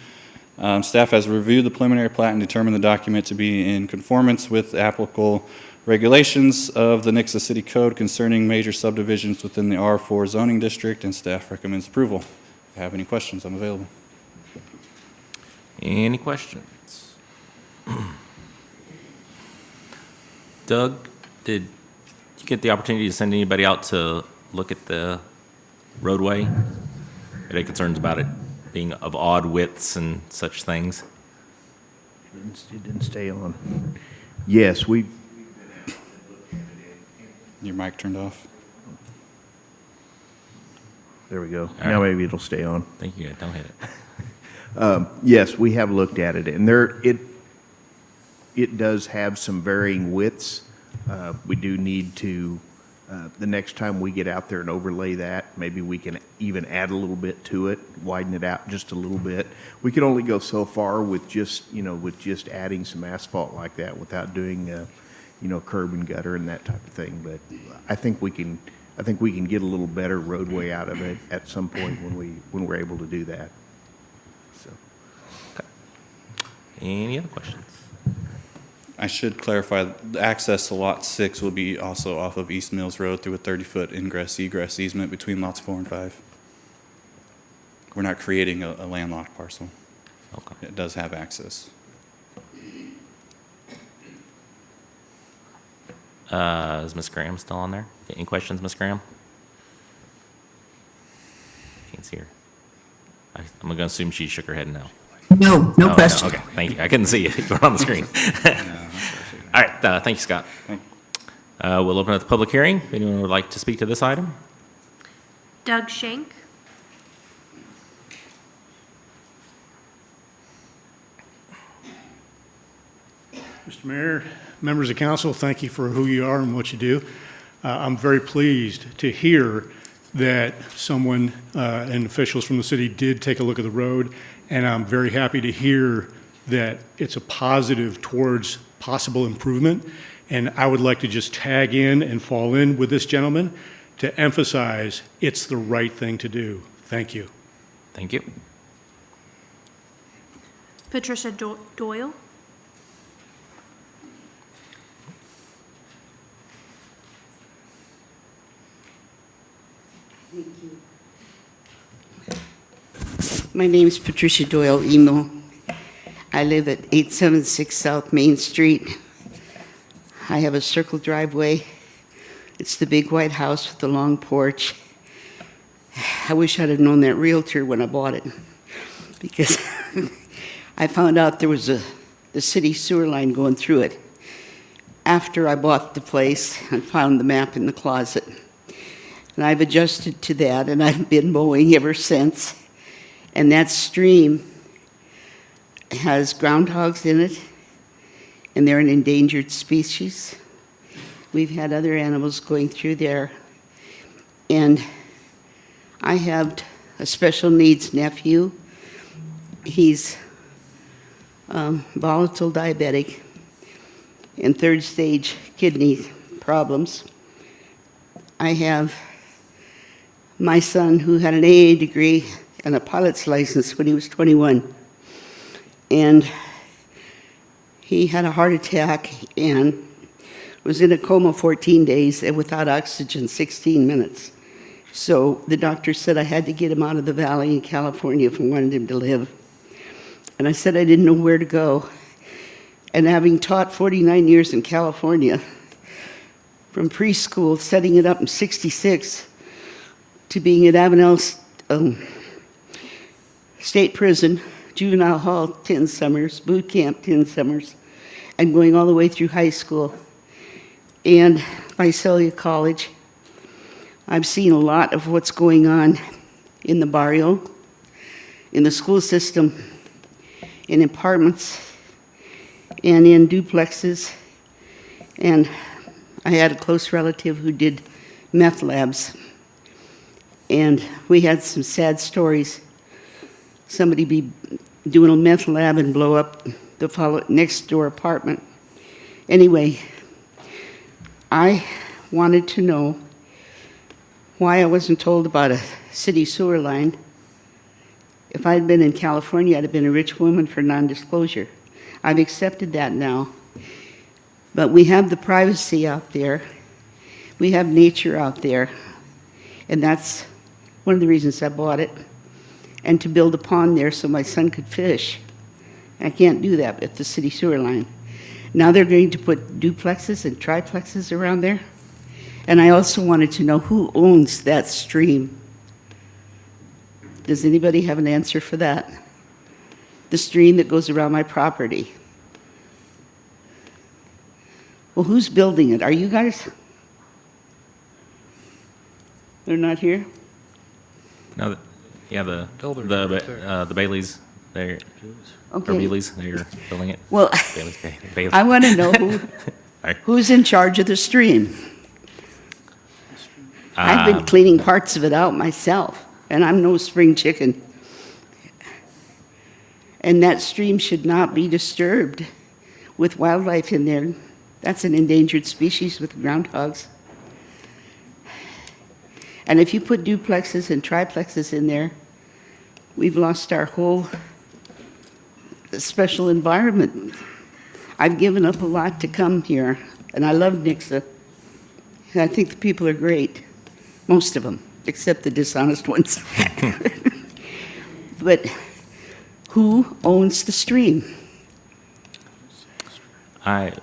Staff has reviewed the preliminary plat and determined the document to be in conformance with applicable regulations of the Nixa City Code concerning major subdivisions within the R4 zoning district, and staff recommends approval. If you have any questions, I'm available. Any questions? Doug, did you get the opportunity to send anybody out to look at the roadway? Any concerns about it being of odd widths and such things? It didn't stay on. Yes, we. Your mic turned off. There we go. All Now right. maybe it'll stay on. Thank you. Don't hit it. Yes, we have looked at it, and it does have some varying widths. We do need to, the next time we get out there and overlay that, maybe we can even add a little bit to it, widen it out just a little bit. We can only go so far with just adding some asphalt like that without doing, curb and gutter and that type of thing. But I think we can get a little better roadway out of it at some point when we're able to do that. So. Any other questions? I should clarify, the access to Lot 6 will be also off of East Mills Road through a 30-foot ingress-egress easement between lots 4 and 5. We're not creating a landlocked parcel. Okay. It does have access. Is Ms. Graham still on there? Any questions, Ms. Graham? Can't see her. I'm going to assume she shook her head no. No, no question. Okay, thank you. I couldn't see it. You were on the screen. All right, thank you, Scott. We'll open up the public hearing. If anyone would like to speak to this item? Doug Shank. Mr. Mayor, members of council, thank you for who you are and what you do. I'm very pleased to hear that someone and officials from the city did take a look at the road, and I'm very happy to hear that it's a positive towards possible improvement. And I would like to just tag in and fall in with this gentleman to emphasize it's the right thing to do. Thank you. Thank you. Patricia Doyle. My name is Patricia Doyle Emo. I live at 876 South Main Street. I have a circle driveway. It's the big white house with the long porch. I wish I'd have known that realtor when I bought it, because I found out there was the city sewer line going through it after I bought the place and found the map in the closet. And I've adjusted to that, and I've been mowing ever since. And that stream has groundhogs in it, and they're an endangered species. We've had other animals going through there. And I have a special needs nephew. He's volatile diabetic and third stage kidney problems. I have my son who had an AA degree and a pilot's license when he was 21. And he had a heart attack and was in a coma 14 days and without oxygen 16 minutes. So the doctor said I had to get him out of the valley in California if I wanted him to live. And I said I didn't know where to go. And having taught 49 years in California, from preschool, setting it up in 66, to being at Avenel State Prison, juvenile hall 10 summers, boot camp 10 summers, and going all the way through high school and Visalia College. I've seen a lot of what's going on in the barrio, in the school system, in apartments, and in duplexes. And I had a close relative who did meth labs. And we had some sad stories. Somebody be doing a meth lab and blow up the next door apartment. Anyway, I wanted to know why I wasn't told about a city sewer line. If I'd been in California, I'd have been a rich woman for non-disclosure. I've accepted that now. But we have the privacy out there. We have nature out there. And that's one of the reasons I bought it. And to build a pond there so my son could fish. I can't do that at the city sewer line. Now they're going to put duplexes and triplexes around there. And I also wanted to know who owns that stream. Does anybody have an answer for that? The stream that goes around my property. Well, who's building it? Are you guys? They're not here? No, yeah, the Baileys, they're, Okay. or Baileys, they're building it. Well, Bailey's. I want to know who's in charge of the stream. I've been cleaning parts of it out myself, and I'm no spring chicken. And that stream should not be disturbed with wildlife in there. That's an endangered species with groundhogs. And if you put duplexes and triplexes in there, we've lost our whole special environment. I've given up a lot to come here, and I love Nixa. And I think the people are great, most of them, except the dishonest ones. But who owns the stream? I'm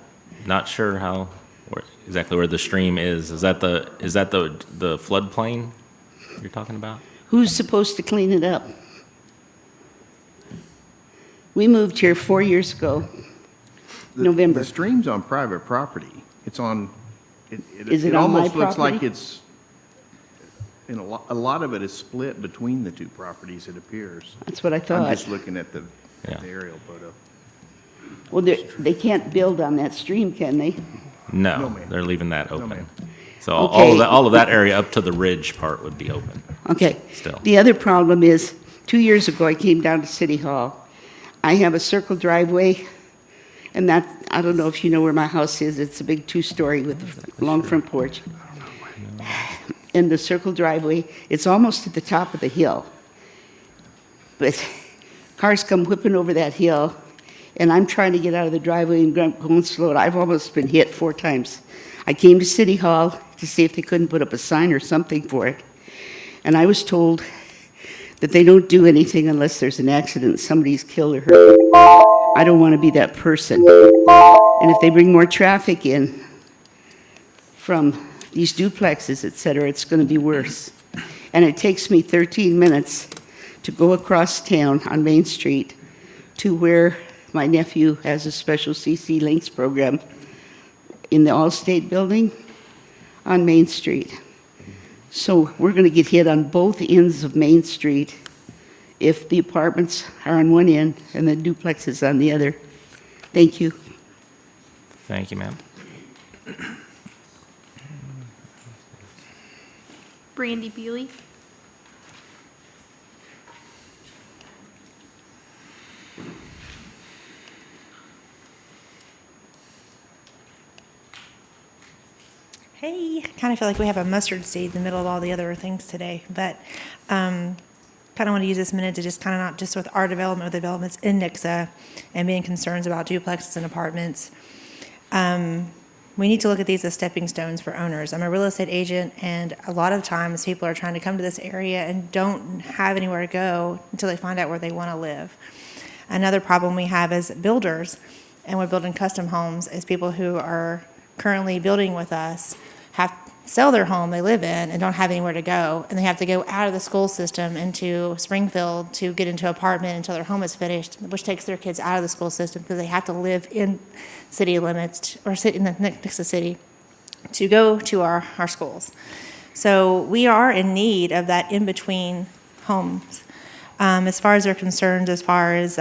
not sure exactly where the stream is. Is that the floodplain you're talking about? Who's supposed to clean it up? We moved here 4 years ago, November. The stream's on private property. It's on, Is it it on my almost looks like property? it's, and a lot of it is split between the two properties, it appears. That's what I thought. I'm just looking at the aerial photo. Well, they can't build on that stream, can they? No, ma'am. they're leaving that No, open. ma'am. So Okay. all of that area up to the ridge part would be open. Okay. Still. The other problem is, 2 years ago, I came down to City Hall. I have a circle driveway, and that, I don't know if you know where my house is. It's a big two-story with a long front porch. And the circle driveway, it's almost at the top of the hill. But cars come whipping over that hill, and I'm trying to get out of the driveway and going slow. I've almost been hit 4 times. I came to City Hall to see if they couldn't put up a sign or something for it. And I was told that they don't do anything unless there's an accident, somebody's killed or hurt. I don't want to be that person. And if they bring more traffic in from these duplexes, et cetera, it's going to be worse. And it takes me 13 minutes to go across town on Main Street to where my nephew has a special CC Links program in the Allstate building on Main Street. So we're going to get hit on both ends of Main Street if the apartments are on one end and the duplexes on the other. Thank you. Thank you, ma'am. Brandy Bewley. Hey, kind of feel like we have a mustard seed in the middle of all the other things today, but kind of want to use this minute to just kind of not just with our development, with developments in Nixa and being concerns about duplexes and apartments. We need to look at these as stepping stones for owners. I'm a real estate agent, and a lot of times people are trying to come to this area and don't have anywhere to go until they find out where they want to live. Another problem we have as builders, and we're building custom homes, is people who are currently building with us have sell their home they live in and don't have anywhere to go, and they have to go out of the school system into Springfield to get into an apartment until their home is finished, which takes their kids out of the school system because they have to live in city limits or sit in the Nixa city to go to our schools. So we are in need of that in-between homes. As far as they're concerned, as far as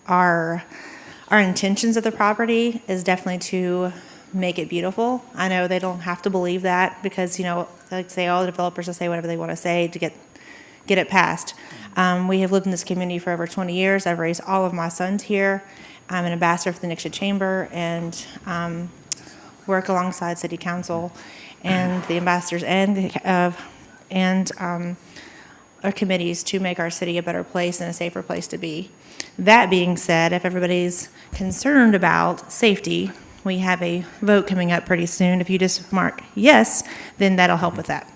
our intentions of the property is definitely to make it beautiful. I know they don't have to believe that because, you know, like say all the developers will say whatever they want to say to get it passed. We have lived in this community for over 20 years. I've raised all of my sons here. I'm an ambassador for the Nixa Chamber and work alongside City Council and the ambassadors and our committees to make our city a better place and a safer place to be. That being said, if everybody's concerned about safety, we have a vote coming up pretty soon. If you just mark yes, then that'll help with that.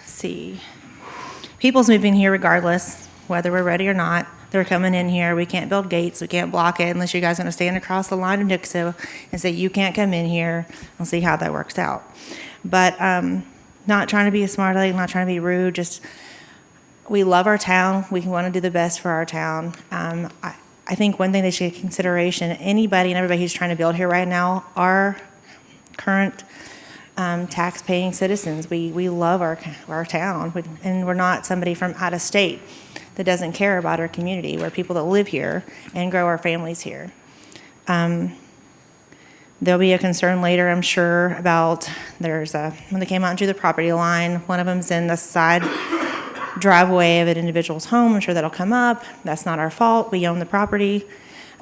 See, people's moving here regardless, whether we're ready or not. They're coming in here. We can't build gates. We can't block it unless you guys are going to stand across the line of Nixa and say, you can't come in here. We'll see how that works out. But not trying to be a smart aleck, not trying to be rude, just we love our town. We want to do the best for our town. I think one thing they should take consideration, anybody and everybody who's trying to build here right now are current tax-paying citizens. We love our town, and we're not somebody from out of state that doesn't care about our community. We're people that live here and grow our families here. There'll be a concern later, I'm sure, about when they came out and drew the property line, one of them's in the side driveway of an individual's home. I'm sure that'll come up. That's not our fault. We own the property.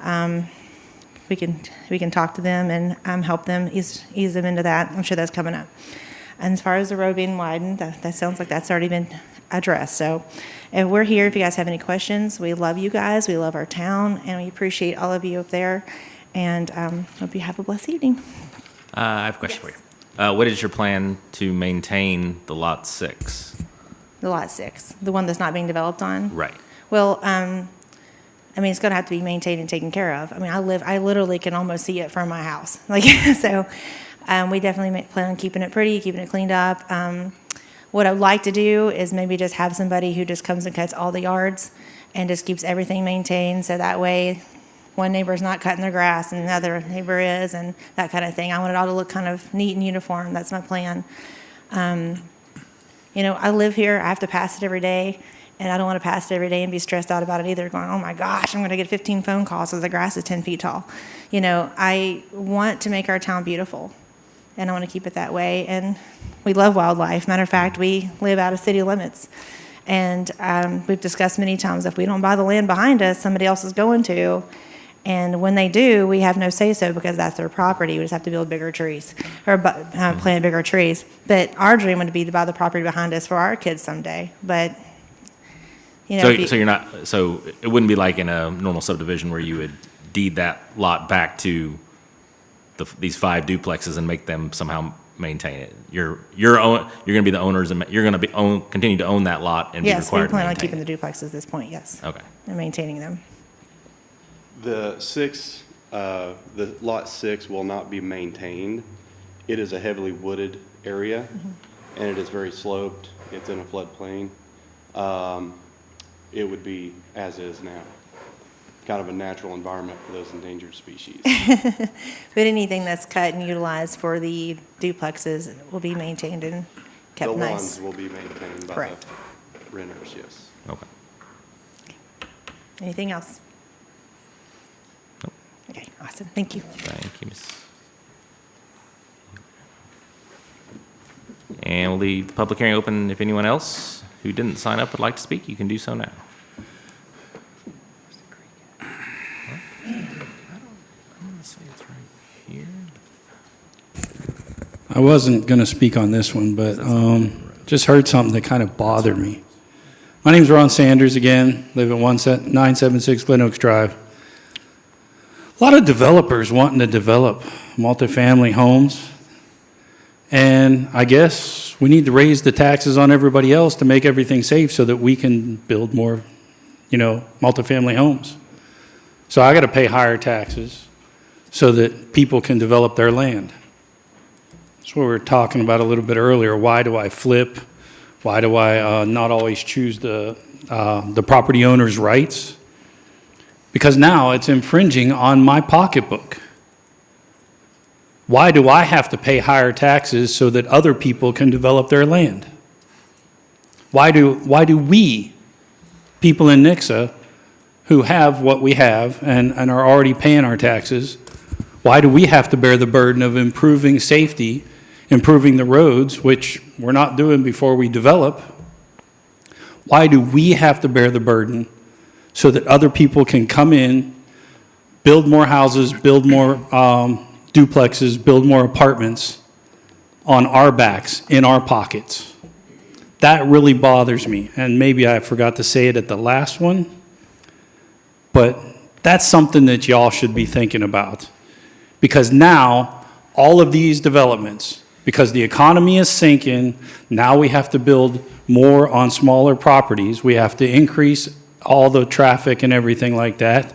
We can talk to them and help them ease them into that. I'm sure that's coming up. And as far as the road being widened, that sounds like that's already been addressed. So if we're here, if you guys have any questions, we love you guys, we love our town, and we appreciate all of you up there. And hope you have a blessed evening. I have a question for you. What is your plan to maintain the Lot 6? The Lot 6, the one that's not being developed on? Right. Well, I mean, it's going to have to be maintained and taken care of. I mean, I literally can almost see it from my house. Like, so we definitely plan on keeping it pretty, keeping it cleaned up. What I'd like to do is maybe just have somebody who just comes and cuts all the yards and just keeps everything maintained, so that way one neighbor's not cutting their grass and another neighbor is, and that kind of thing. I want it all to look kind of neat and uniform. That's my plan. You know, I live here. I have to pass it every day. And I don't want to pass it every day and be stressed out about it either, going, oh my gosh, I'm going to get 15 phone calls because the grass is 10 feet tall. You know, I want to make our town beautiful, and I want to keep it that way. And we love wildlife. Matter of fact, we live out of city limits. And we've discussed many times, if we don't buy the land behind us, somebody else is going to. And when they do, we have no say-so because that's their property. We just have to build bigger trees or plant bigger trees. But our dream would be to buy the property behind us for our kids someday. But you know, so it wouldn't be like in a normal subdivision where you would deed that lot back to these 5 duplexes and make them somehow maintain it. You're going to be the owners, and you're going to continue to own that lot and be required to maintain it. Yes, we plan on keeping the duplexes at this point, yes. Okay. And maintaining them. The lot 6 will not be maintained. It is a heavily wooded area, and it is very sloped. It's in a floodplain. It would be as is now, kind of a natural environment for those endangered species. But anything that's cut and utilized for the duplexes will be maintained and kept nice. The lawns will be maintained by Correct. the renters, yes. Okay. Anything else? Nope. Okay, awesome. Thank you. Thank you, Ms. And we'll leave the public hearing open. If anyone else who didn't sign up would like to speak, you can do so now. I wasn't going to speak on this one, but just heard something that kind of bothered me. My name's Ron Sanders again, live at 976 Glen Oaks Drive. A lot of developers wanting to develop multifamily homes, and I guess we need to raise the taxes on everybody else to make everything safe so that we can build more, multifamily homes. So I got to pay higher taxes so that people can develop their land. That's what we were talking about a little bit earlier. Why do I flip? Why do I not always choose the property owner's rights? Because now it's infringing on my pocketbook. Why do I have to pay higher taxes so that other people can develop their land? Why do we, people in Nixa, who have what we have and are already paying our taxes, why do we have to bear the burden of improving safety, improving the roads, which we're not doing before we develop? Why do we have to bear the burden so that other people can come in, build more houses, build more duplexes, build more apartments on our backs, in our pockets? That really bothers me, and maybe I forgot to say it at the last one, but that's something that y'all should be thinking about. Because now, all of these developments, because the economy is sinking, now we have to build more on smaller properties. We have to increase all the traffic and everything like that.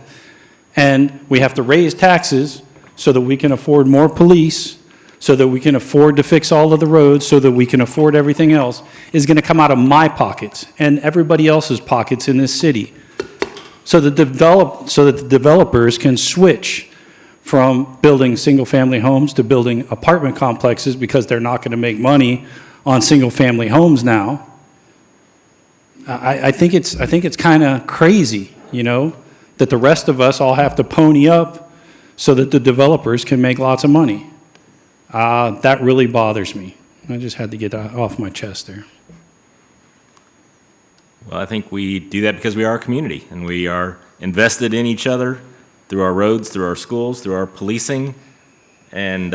And we have to raise taxes so that we can afford more police, so that we can afford to fix all of the roads, so that we can afford everything else, is going to come out of my pockets and everybody else's pockets in this city. So that the developers can switch from building single-family homes to building apartment complexes, because they're not going to make money on single-family homes now. I think it's kind of crazy, that the rest of us all have to pony up so that the developers can make lots of money. That really bothers me. I just had to get that off my chest there. Well, I think we do that because we are a community, and we are invested in each other through our roads, through our schools, through our policing, and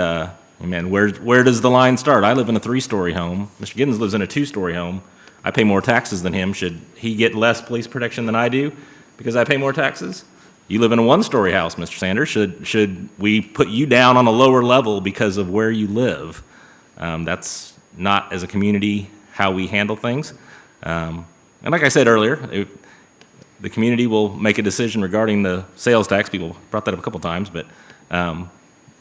Amen. Where does the line start? I live in a 3-story home. Mr. Giddens lives in a 2-story home. I pay more taxes than him. Should he get less police protection than I do because I pay more taxes? You live in a 1-story house, Mr. Sanders. Should we put you down on a lower level because of where you live? That's not, as a community, how we handle things. And like I said earlier, the community will make a decision regarding the sales tax. People brought that up a couple times, but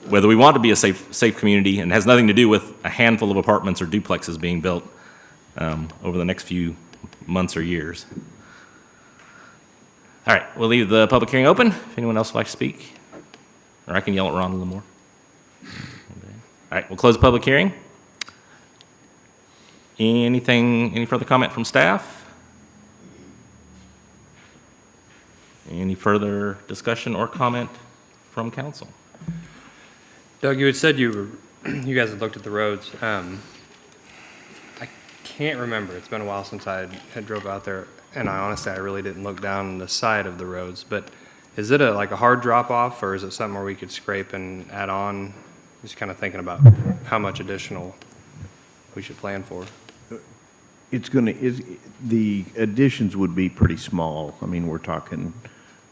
whether we want to be a safe community, and has nothing to do with a handful of apartments or duplexes being built over the next few months or years. All right, we'll leave the public hearing open. If anyone else would like to speak, or I can yell at Ron a little more. All right, we'll close the public hearing. Any further comment from staff? Any further discussion or comment from council? Doug, you had said you guys had looked at the roads. I can't remember. It's been a while since I had drove out there, and I really didn't look down the side of the roads. But is it like a hard drop off, or is it something where we could scrape and add on? Just kind of thinking about how much additional we should plan for. The additions would be pretty small. I mean, we're talking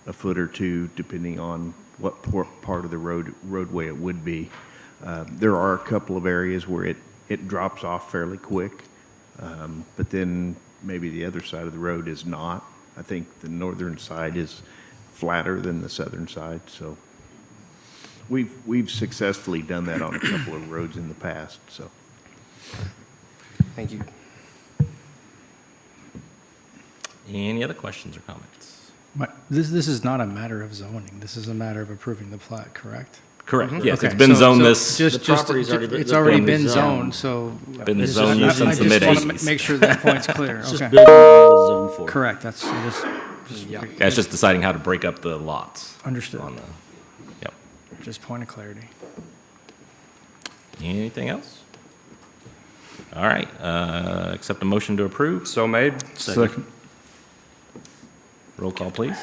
a foot or two, depending on what part of the roadway it would be. There are a couple of areas where it drops off fairly quick, but then maybe the other side of the road is not. I think the northern side is flatter than the southern side, so we've successfully done that on a couple of roads in the past. So, thank you. Any other questions or comments? This is not a matter of zoning. This is a matter of approving the plat, correct? Correct. Yes, Okay, it's been zoned this. It's already been zoned, so. Been zoned since the I just want mid-'80s. to make sure that point's clear. It's just Okay. building what it was zoned for. Correct, that's just. Yeah, it's just deciding how to break up the lots. Understood. Yep. Just point of clarity. Anything else? All right, accept a motion to approve. So made. Second. Roll call, please.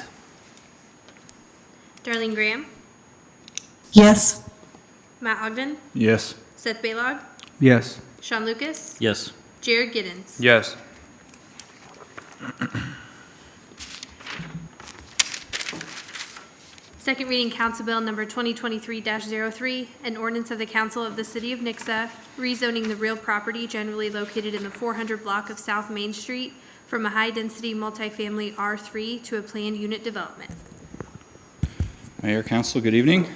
Darlene Graham, Yes. Matt Ogden, Yes. Seth Baylog, Yes. Sean Lucas, Yes. Jared Giddens. Yes. Second reading Council Bill number 2023-03, an ordinance of the Council of the City of Nixa, rezoning the real property generally located in the 400 block of South Main Street from a high-density multifamily R3 to a planned unit development. Mayor, council, good evening.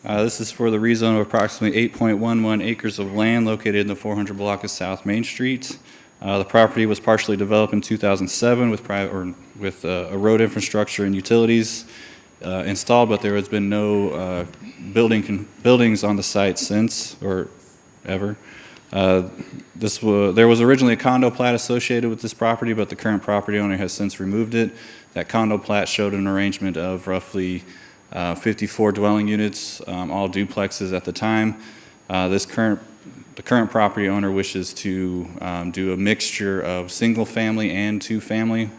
This is for the rezone of approximately 8.11 acres of land located in the 400 block of South Main Street. The property was partially developed in 2007 with a road infrastructure and utilities installed, but there has been no buildings on the site since or ever. There was originally a condo plat associated with this property, but the current property owner has since removed it. That condo plat showed an arrangement of roughly 54 dwelling units, all duplexes at the time. The current property owner wishes to do a mixture of single-family and two-family,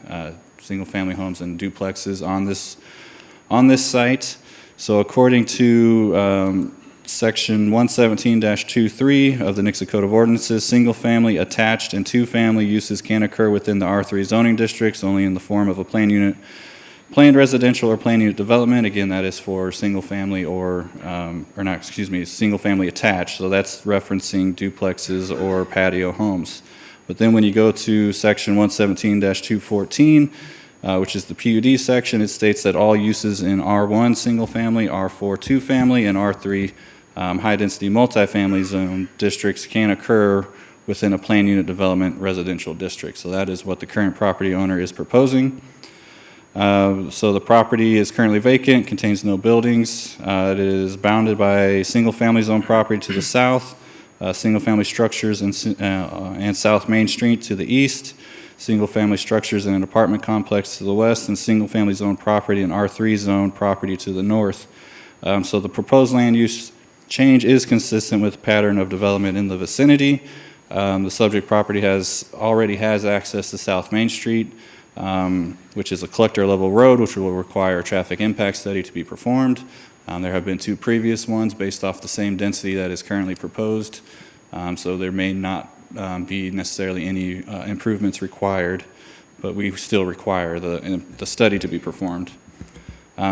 single-family homes and duplexes on this site. So according to Section 117-23 of the Nixa Code of Ordinances, single-family, attached, and two-family uses can occur within the R3 zoning districts only in the form of a planned residential or planned unit development. Again, that is for single-family single-family attached. So that's referencing duplexes or patio homes. But then when you go to Section 117-214, which is the PUD section, it states that all uses in R1 single-family, R4 two-family, and R3 high-density multifamily zone districts can occur within a planned unit development residential district. So that is what the current property owner is proposing. So the property is currently vacant, contains no buildings. It is bounded by single-family zone property to the south, single-family structures and South Main Street to the east, single-family structures in an apartment complex to the west, and single-family zone property and R3 zone property to the north. So the proposed land use change is consistent with the pattern of development in the vicinity. The subject property already has access to South Main Street, which is a collector level road, which will require a traffic impact study to be performed. There have been 2 previous ones based off the same density that is currently proposed, so there may not be necessarily any improvements required, but we still require the study to be performed.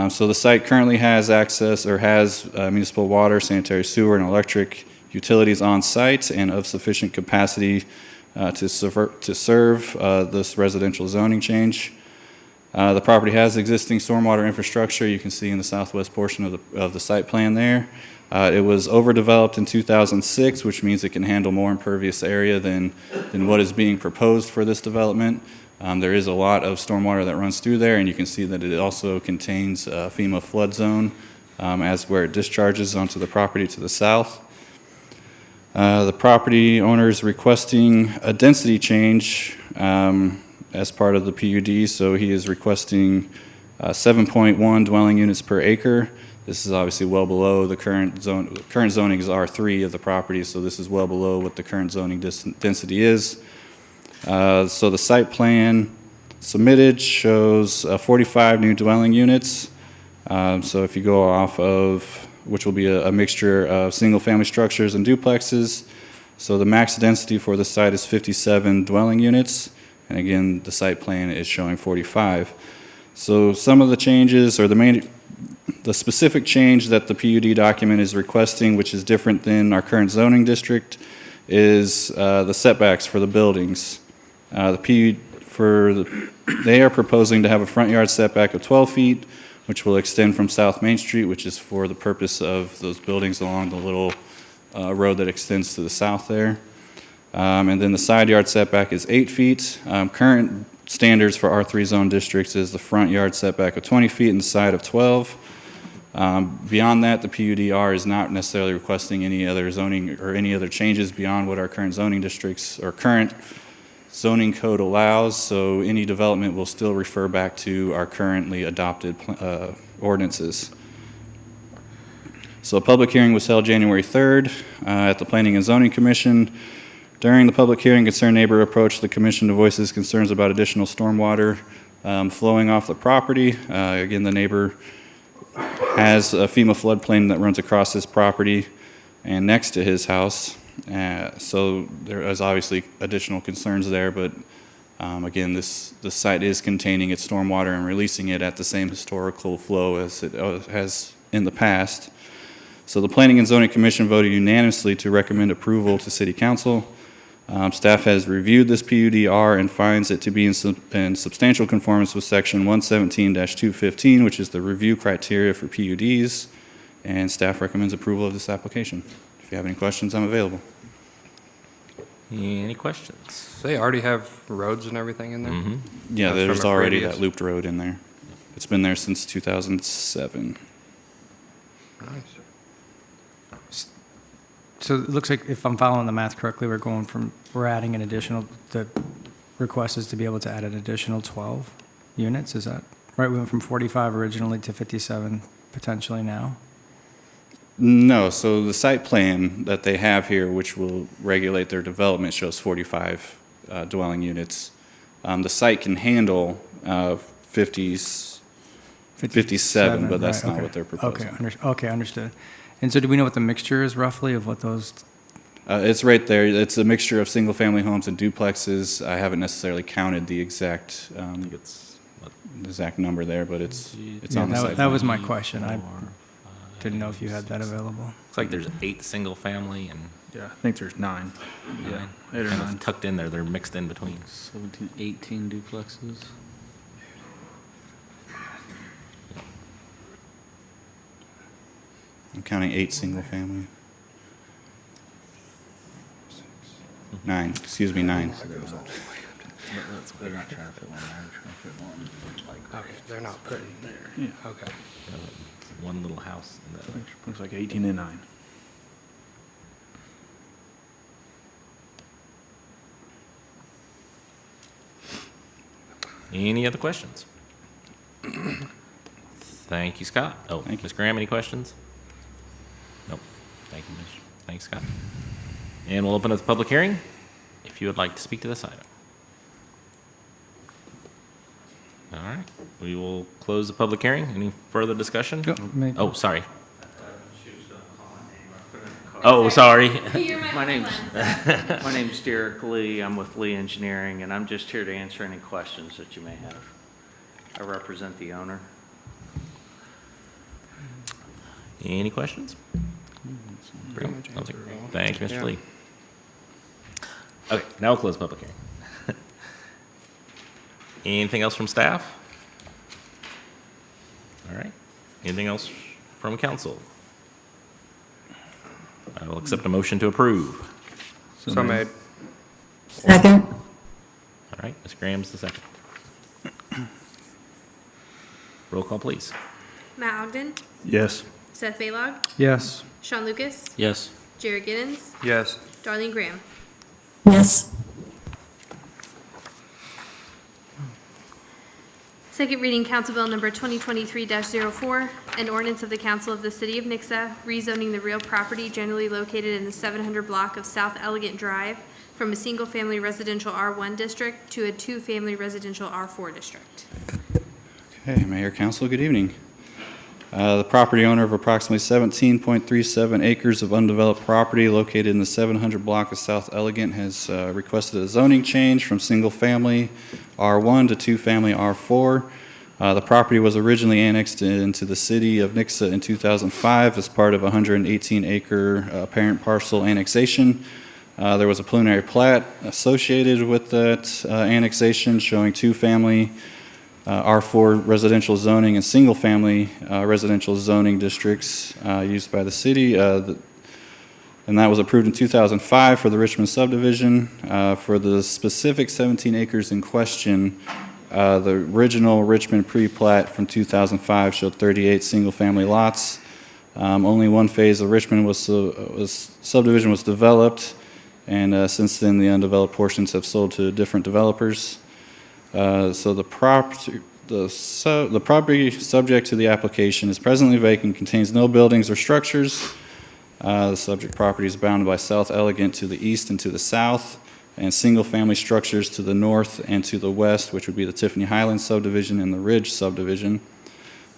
So the site currently has access or has municipal water, sanitary sewer, and electric utilities on site and of sufficient capacity to serve this residential zoning change. The property has existing stormwater infrastructure. You can see in the southwest portion of the site plan there. It was overdeveloped in 2006, which means it can handle more impervious area than what is being proposed for this development. There is a lot of stormwater that runs through there, and you can see that it also contains a FEMA flood zone as where it discharges onto the property to the south. The property owner is requesting a density change as part of the PUD, so he is requesting 7.1 dwelling units per acre. This is obviously well below the current zone. Current zoning is R3 of the property, so this is well below what the current zoning density is. So the site plan submitted shows 45 new dwelling units. So if you go off of, which will be a mixture of single-family structures and duplexes, so the max density for the site is 57 dwelling units. And again, the site plan is showing 45. So some of the changes, or the specific change that the PUD document is requesting, which is different than our current zoning district, is the setbacks for the buildings. They are proposing to have a front yard setback of 12 feet, which will extend from South Main Street, which is for the purpose of those buildings along the little road that extends to the south there. And then the side yard setback is 8 feet. Current standards for R3 zone districts is the front yard setback of 20 feet and the side of 12. Beyond that, the PUDR is not necessarily requesting any other zoning or any other changes beyond what our current zoning districts or current zoning code allows. So any development will still refer back to our currently adopted ordinances. So a public hearing was held January 3rd at the Planning and Zoning Commission. During the public hearing, concerned neighbor approached the commission to voice his concerns about additional stormwater flowing off the property. Again, the neighbor has a FEMA floodplain that runs across his property and next to his house. So there is obviously additional concerns there, but again, the site is containing its stormwater and releasing it at the same historical flow as it has in the past. So the Planning and Zoning Commission voted unanimously to recommend approval to City Council. Staff has reviewed this PUDR and finds it to be in substantial conformance with Section 117-215, which is the review criteria for PUDs, and staff recommends approval of this application. If you have any questions, I'm available. Any questions? They already have roads and everything in there? Mm-hmm. Yeah, That's there's from a already previous- that looped road in there. It's been there since 2007. Nice. So it looks like, if I'm following the math correctly, we're adding an additional, the request is to be able to add an additional 12 units, is that right? We went from 45 originally to 57 potentially now? No, so the site plan that they have here, which will regulate their development, shows 45 dwelling units. The site can handle 57, but that's right, not okay. what they're proposing. Okay, understood. And so do we know what the mixture is roughly of what those? It's right there. It's a mixture of single-family homes and duplexes. I haven't necessarily counted the exact number there, but it's Yeah, on the site. that was my question. I didn't know if you had that available. Looks like there's 8 single family and Yeah, I think there's 9. Yeah, 8 or kind 9. of tucked in there. They're mixed in between. 17, 18 duplexes. I'm counting 8 single-family. 9, excuse me, 9. They're not trying to fit one there, they're trying to fit one like. Okay, they're not putting there. Yeah. Okay. One little house. In that. Looks like 18 and 9. Any other questions? Thank you, Scott. Oh, Ms. Graham, any questions? Nope. Thank you, Ms. Thanks, Scott. And we'll open up the public hearing if you would like to speak to this item. All right. We will close the public hearing. Any further discussion? May- Oh, sorry. Oh, sorry. My name's Derek Lee. I'm with Lee Engineering, and I'm just here to answer any questions that you may have. I represent the owner. Any questions? Thank you, Mr. Lee. Okay, now we'll close public hearing. Anything else from staff? All right. Anything else from council? I will accept a motion to approve. So made. Second. All right, Ms. Graham's the second. Roll call, please. Matt Ogden, Yes. Seth Baylog, Yes. Sean Lucas, Yes. Jared Giddens, Yes. Darlene Graham. Yes. Second reading Council Bill number 2023-04, an ordinance of the Council of the City of Nixa rezoning the real property generally located in the 700 block of South Elegant Drive from a single-family residential R1 district to a two-family residential R4 district. Okay, Mayor, Council, good evening. The property owner of approximately 17.37 acres of undeveloped property located in the 700 block of South Elegant has requested a zoning change from single-family R1 to two-family R4. The property was originally annexed into the city of Nixa in 2005 as part of a 118-acre parent parcel annexation. There was a preliminary plat associated with that annexation showing two-family R4 residential zoning and single-family residential zoning districts used by the city. And that was approved in 2005 for the Richmond subdivision. For the specific 17 acres in question, the original Richmond pre-plat from 2005 showed 38 single-family lots. Only one phase of Richmond subdivision was developed, and since then the undeveloped portions have sold to different developers. So the property subject to the application is presently vacant, contains no buildings or structures. The subject property is bounded by South Elegant to the east and to the south, and single-family structures to the north and to the west, which would be the Tiffany Highlands subdivision and the Ridge subdivision.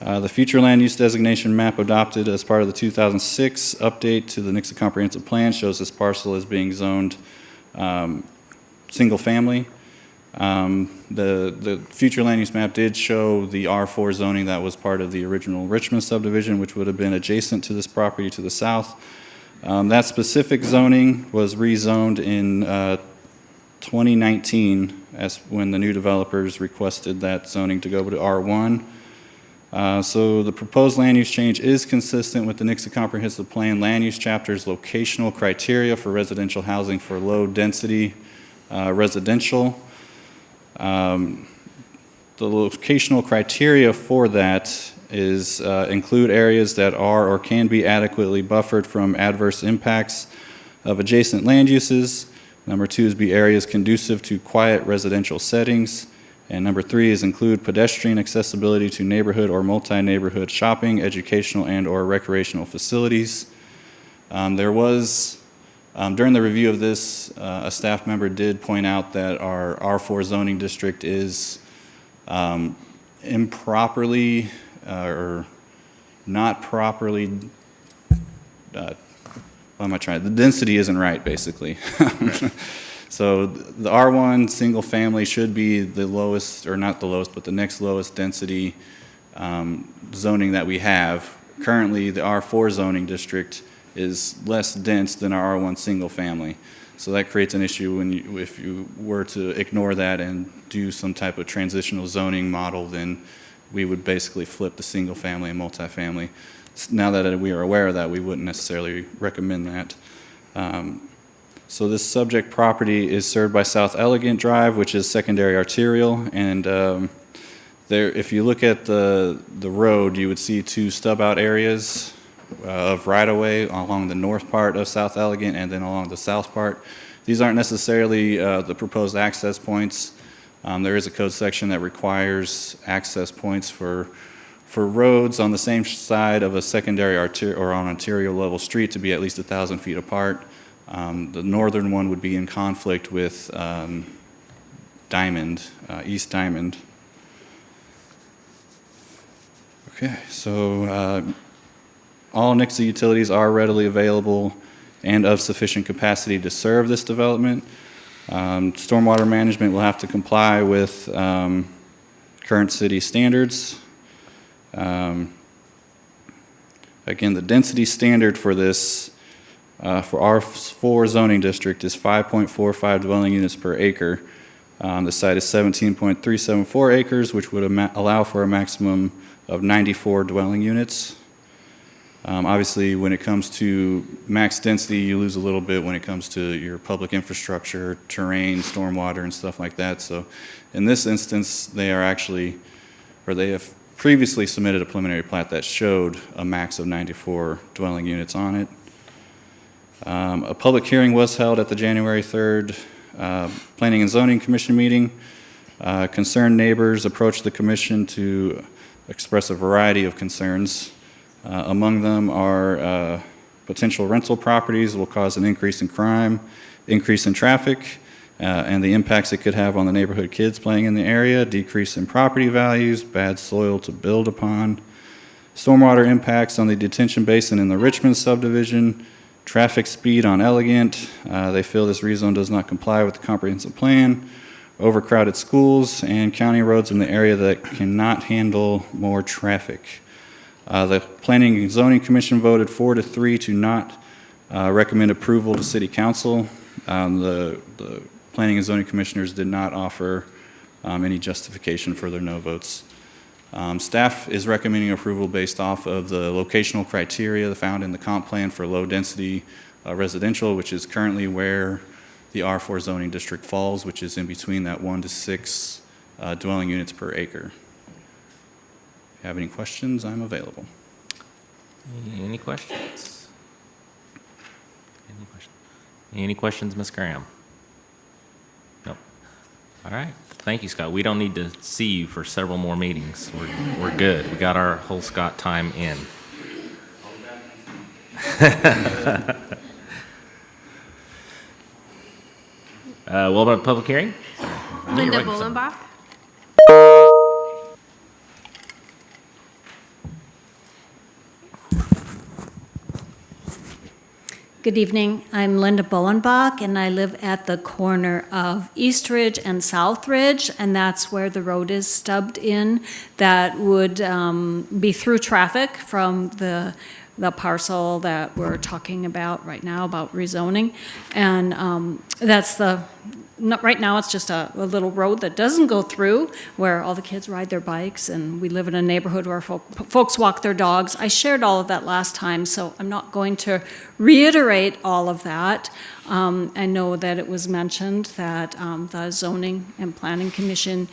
The future land use designation map adopted as part of the 2006 update to the Nixa Comprehensive Plan shows this parcel as being zoned single-family. The future land use map did show the R4 zoning that was part of the original Richmond subdivision, which would have been adjacent to this property to the south. That specific zoning was rezoned in 2019 as when the new developers requested that zoning to go to R1. So the proposed land use change is consistent with the Nixa Comprehensive Plan land use chapter's locational criteria for residential housing for low density residential. The locational criteria for that is include areas that are or can be adequately buffered from adverse impacts of adjacent land uses. Number 2 is be areas conducive to quiet residential settings. And number 3 is include pedestrian accessibility to neighborhood or multi-neighborhood shopping, educational and or recreational facilities. There was during the review of this, a staff member did point out that our R4 zoning district is improperly or not properly, what am I trying? The density isn't right, basically. So the R1 single family should be the lowest, or not the lowest, but the next lowest density zoning that we have. Currently, the R4 zoning district is less dense than our R1 single family. So that creates an issue if you were to ignore that and do some type of transitional zoning model, then we would basically flip the single family and multifamily. Now that we are aware of that, we wouldn't necessarily recommend that. So this subject property is served by South Elegant Drive, which is secondary arterial, and if you look at the road, you would see 2 stub-out areas of right-of-way along the north part of South Elegant and then along the south part. These aren't necessarily the proposed access points. There is a code section that requires access points for roads on the same side of a secondary or on arterial level street to be at least 1,000 feet apart. The northern one would be in conflict with Diamond, East Diamond. Okay, so all Nixa utilities are readily available and of sufficient capacity to serve this development. Stormwater management will have to comply with current city standards. Again, the density standard for this, for R4 zoning district is 5.45 dwelling units per acre. The site is 17.374 acres, which would allow for a maximum of 94 dwelling units. Obviously, when it comes to max density, you lose a little bit when it comes to your public infrastructure, terrain, stormwater, and stuff like that. So in this instance, they have previously submitted a preliminary plat that showed a max of 94 dwelling units on it. A public hearing was held at the January 3rd Planning and Zoning Commission meeting. Concerned neighbors approached the commission to express a variety of concerns. Among them are potential rental properties will cause an increase in crime, increase in traffic, and the impacts it could have on the neighborhood kids playing in the area, decrease in property values, bad soil to build upon, stormwater impacts on the detention basin in the Richmond subdivision, traffic speed on Elegant. They feel this rezone does not comply with the comprehensive plan, overcrowded schools, and county roads in the area that cannot handle more traffic. The Planning and Zoning Commission voted 4-3 to not recommend approval to City Council. The Planning and Zoning Commissioners did not offer any justification for their no votes. Staff is recommending approval based off of the locational criteria found in the comp plan for low-density residential, which is currently where the R4 zoning district falls, which is in between that 1 to 6 dwelling units per acre. If you have any questions, I'm available. Any questions? Any questions, Ms. Graham? Nope. All right. Thank you, Scott. We don't need to see you for several more meetings. We're good. We got our whole Scott time in. What about public hearing? Linda Bolenbach. Good evening. I'm Linda Bolenbach, and I live at the corner of East Ridge and South Ridge, and that's where the road is stubbed in. That would be through traffic from the parcel that we're talking about right now, about rezoning. And that's right now it's just a little road that doesn't go through, where all the kids ride their bikes, and we live in a neighborhood where folks walk their dogs. I shared all of that last time, so I'm not going to reiterate all of that. I know that it was mentioned that the Zoning and Planning Commission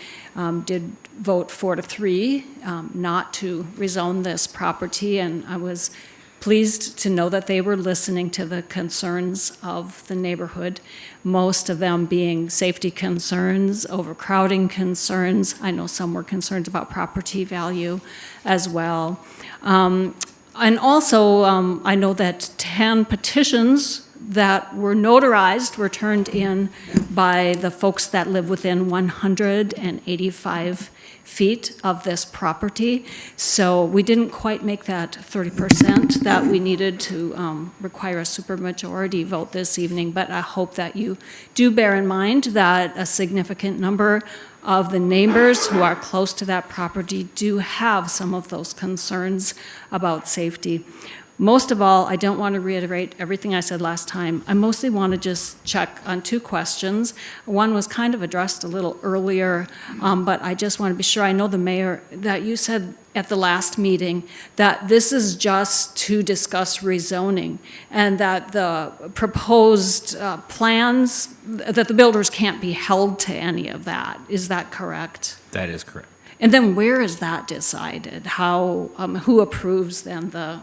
did vote 4-3 not to rezone this property, and I was pleased to know that they were listening to the concerns of the neighborhood, most of them being safety concerns, overcrowding concerns. I know some were concerned about property value as well. And also, I know that 10 petitions that were notarized were turned in by the folks that live within 185 feet of this property. So we didn't quite make that 30% that we needed to require a supermajority vote this evening, but I hope that you do bear in mind that a significant number of the neighbors who are close to that property do have some of those concerns about safety. Most of all, I don't want to reiterate everything I said last time. I mostly want to just check on 2 questions. One was kind of addressed a little earlier, but I just want to be sure. I know the mayor, that you said at the last meeting that this is just to discuss rezoning, and that the proposed plans, that the builders can't be held to any of that. Is that correct? That is correct. And then where is that decided? How, who approves then the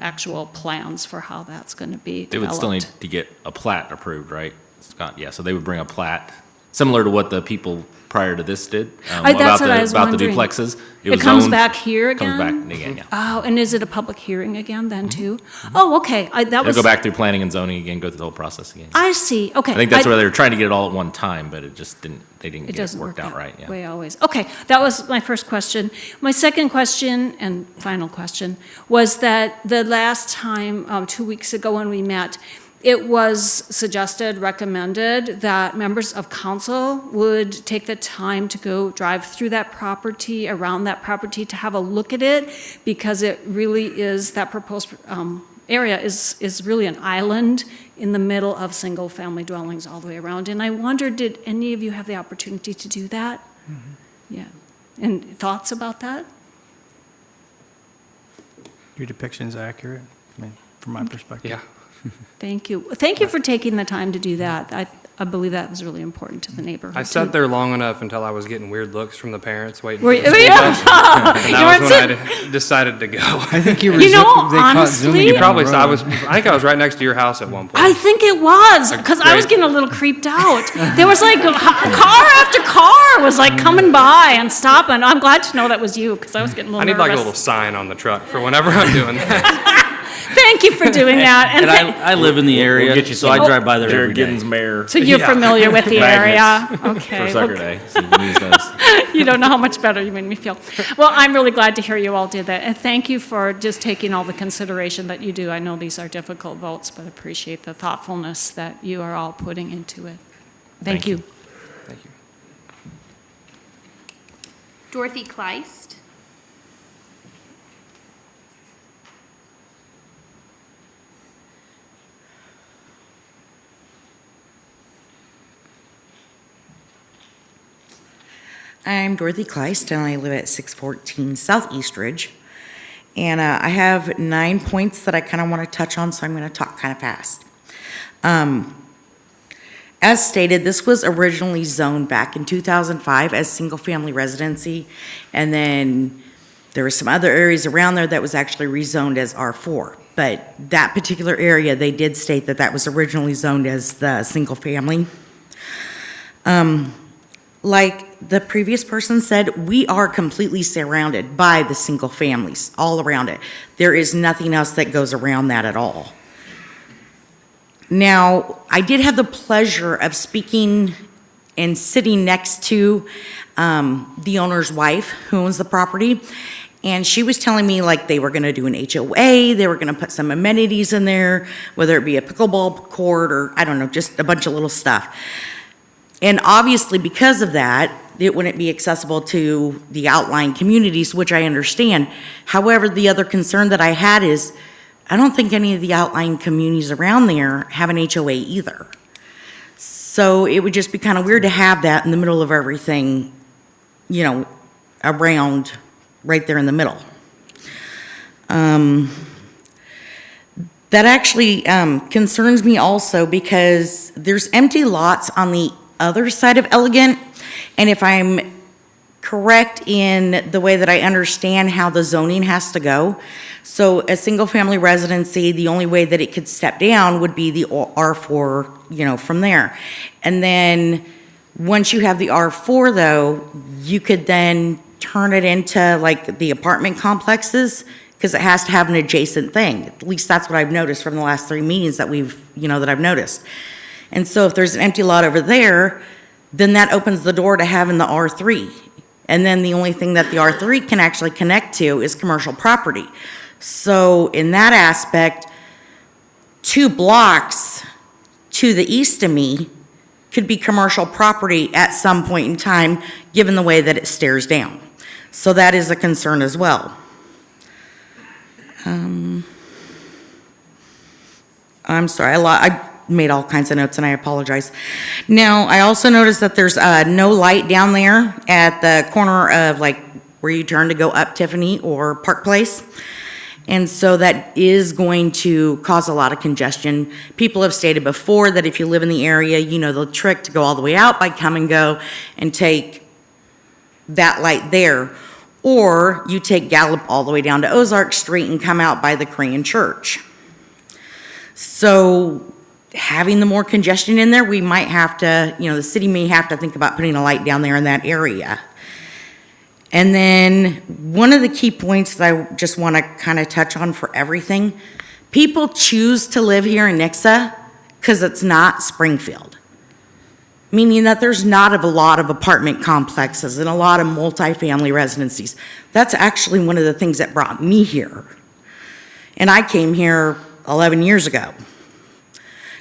actual plans for how that's going to be developed? They would still need to get a plat approved, right, Scott? Yeah, so they would bring a plat, similar to what the people prior to this did, that's what I was about the wondering. duplexes. It comes back here again? Comes back again, yeah. Oh, and is it a public hearing again then too? Oh, okay. They'll go back through planning and zoning again, go through the whole process again. I see, okay. I think that's where they were trying to get it all at one time, but it just didn't, they didn't It get it doesn't worked work out right, that yeah. way always. Okay, that was my first question. My second question and final question was that the last time, 2 weeks ago when we met, it was suggested, recommended that members of council would take the time to go drive through that property, around that property, to have a look at it, because it really is, that proposed area is really an island in the middle of single-family dwellings all the way around. And I wonder, did any of you have the opportunity to do that? Yeah. And thoughts about that? Your depiction's accurate, I mean, from my perspective. Yeah. Thank you. Thank you for taking the time to do that. I believe that was really important to the neighborhood. I sat there long enough until I was getting weird looks from the parents waiting Were for you- the school bus. And You that was weren't when I decided to go. I think you were. You know, they caught honestly- zooming You down probably the saw, road. I think I was right next to your house at one point. I think it was, because I was Great. getting a little creeped out. There was like car after car was like coming by and stopping. I'm glad to know that was you, because I was getting a I little need like a nervous. little sign on the truck for whenever I'm doing that. Thank you for doing that. And I live in the area, get you so I some drive by there every Jared day. Giddens Mayor. So you're familiar with the area? Okay. For Sucker Day. So you can use those. You don't know how much better you made me feel. Well, I'm really glad to hear you all did that. And thank you for just taking all the consideration that you do. I know these are difficult votes, but appreciate the thoughtfulness that you are all putting into it. Thank you. Thank you. Dorothy Kleist. I'm Dorothy Kleist, and I live at 614 South Eastridge. And I have 9 points that I kind of want to touch on, so I'm going to talk kind of fast. As stated, this was originally zoned back in 2005 as single-family residency, and then there were some other areas around there that was actually rezoned as R4. But that particular area, they did state that that was originally zoned as the single-family. Like the previous person said, we are completely surrounded by the single families all around it. There is nothing else that goes around that at all. Now, I did have the pleasure of speaking and sitting next to the owner's wife who owns the property. And she was telling me like they were gonna do an HOA, they were gonna put some amenities in there, whether it be a pickleball court or I don't know, just a bunch of little stuff. And obviously, because of that, it wouldn't be accessible to the outlying communities, which I understand. However, the other concern that I had is, I don't think any of the outlying communities around there have an HOA either. So it would just be kind of weird to have that in the middle of everything, you know, around, right there in the middle. That actually concerns me also because there's empty lots on the other side of Elegant, and if I'm correct in the way that I understand how the zoning has to go, so a single-family residency, the only way that it could step down would be the R4, you know, from there. And then, once you have the R4 though, you could then turn it into like the apartment complexes, because it has to have an adjacent thing. At least that's what I've noticed from the last 3 meetings that we've, you know, that I've noticed. And so if there's an empty lot over there, then that opens the door to having the R3. And then the only thing that the R3 can actually connect to is commercial property. So in that aspect, 2 blocks to the east of me could be commercial property at some point in time, given the way that it stares down. So that is a concern as well. I'm sorry, I made all kinds of notes and I apologize. Now, I also noticed that there's no light down there at the corner of like where you turn to go up Tiffany or Park Place. And so that is going to cause a lot of congestion. People have stated before that if you live in the area, you know the trick to go all the way out by come and go and take that light there. Or you take Gallup all the way down to Ozark Street and come out by the Korean Church. So having the more congestion in there, we might have to, you know, the city may have to think about putting a light down there in that area. And then one of the key points that I just want to kind of touch on for everything, people choose to live here in Nixa because it's not Springfield. Meaning that there's not a lot of apartment complexes and a lot of multifamily residencies. That's actually one of the things that brought me here. And I came here 11 years ago.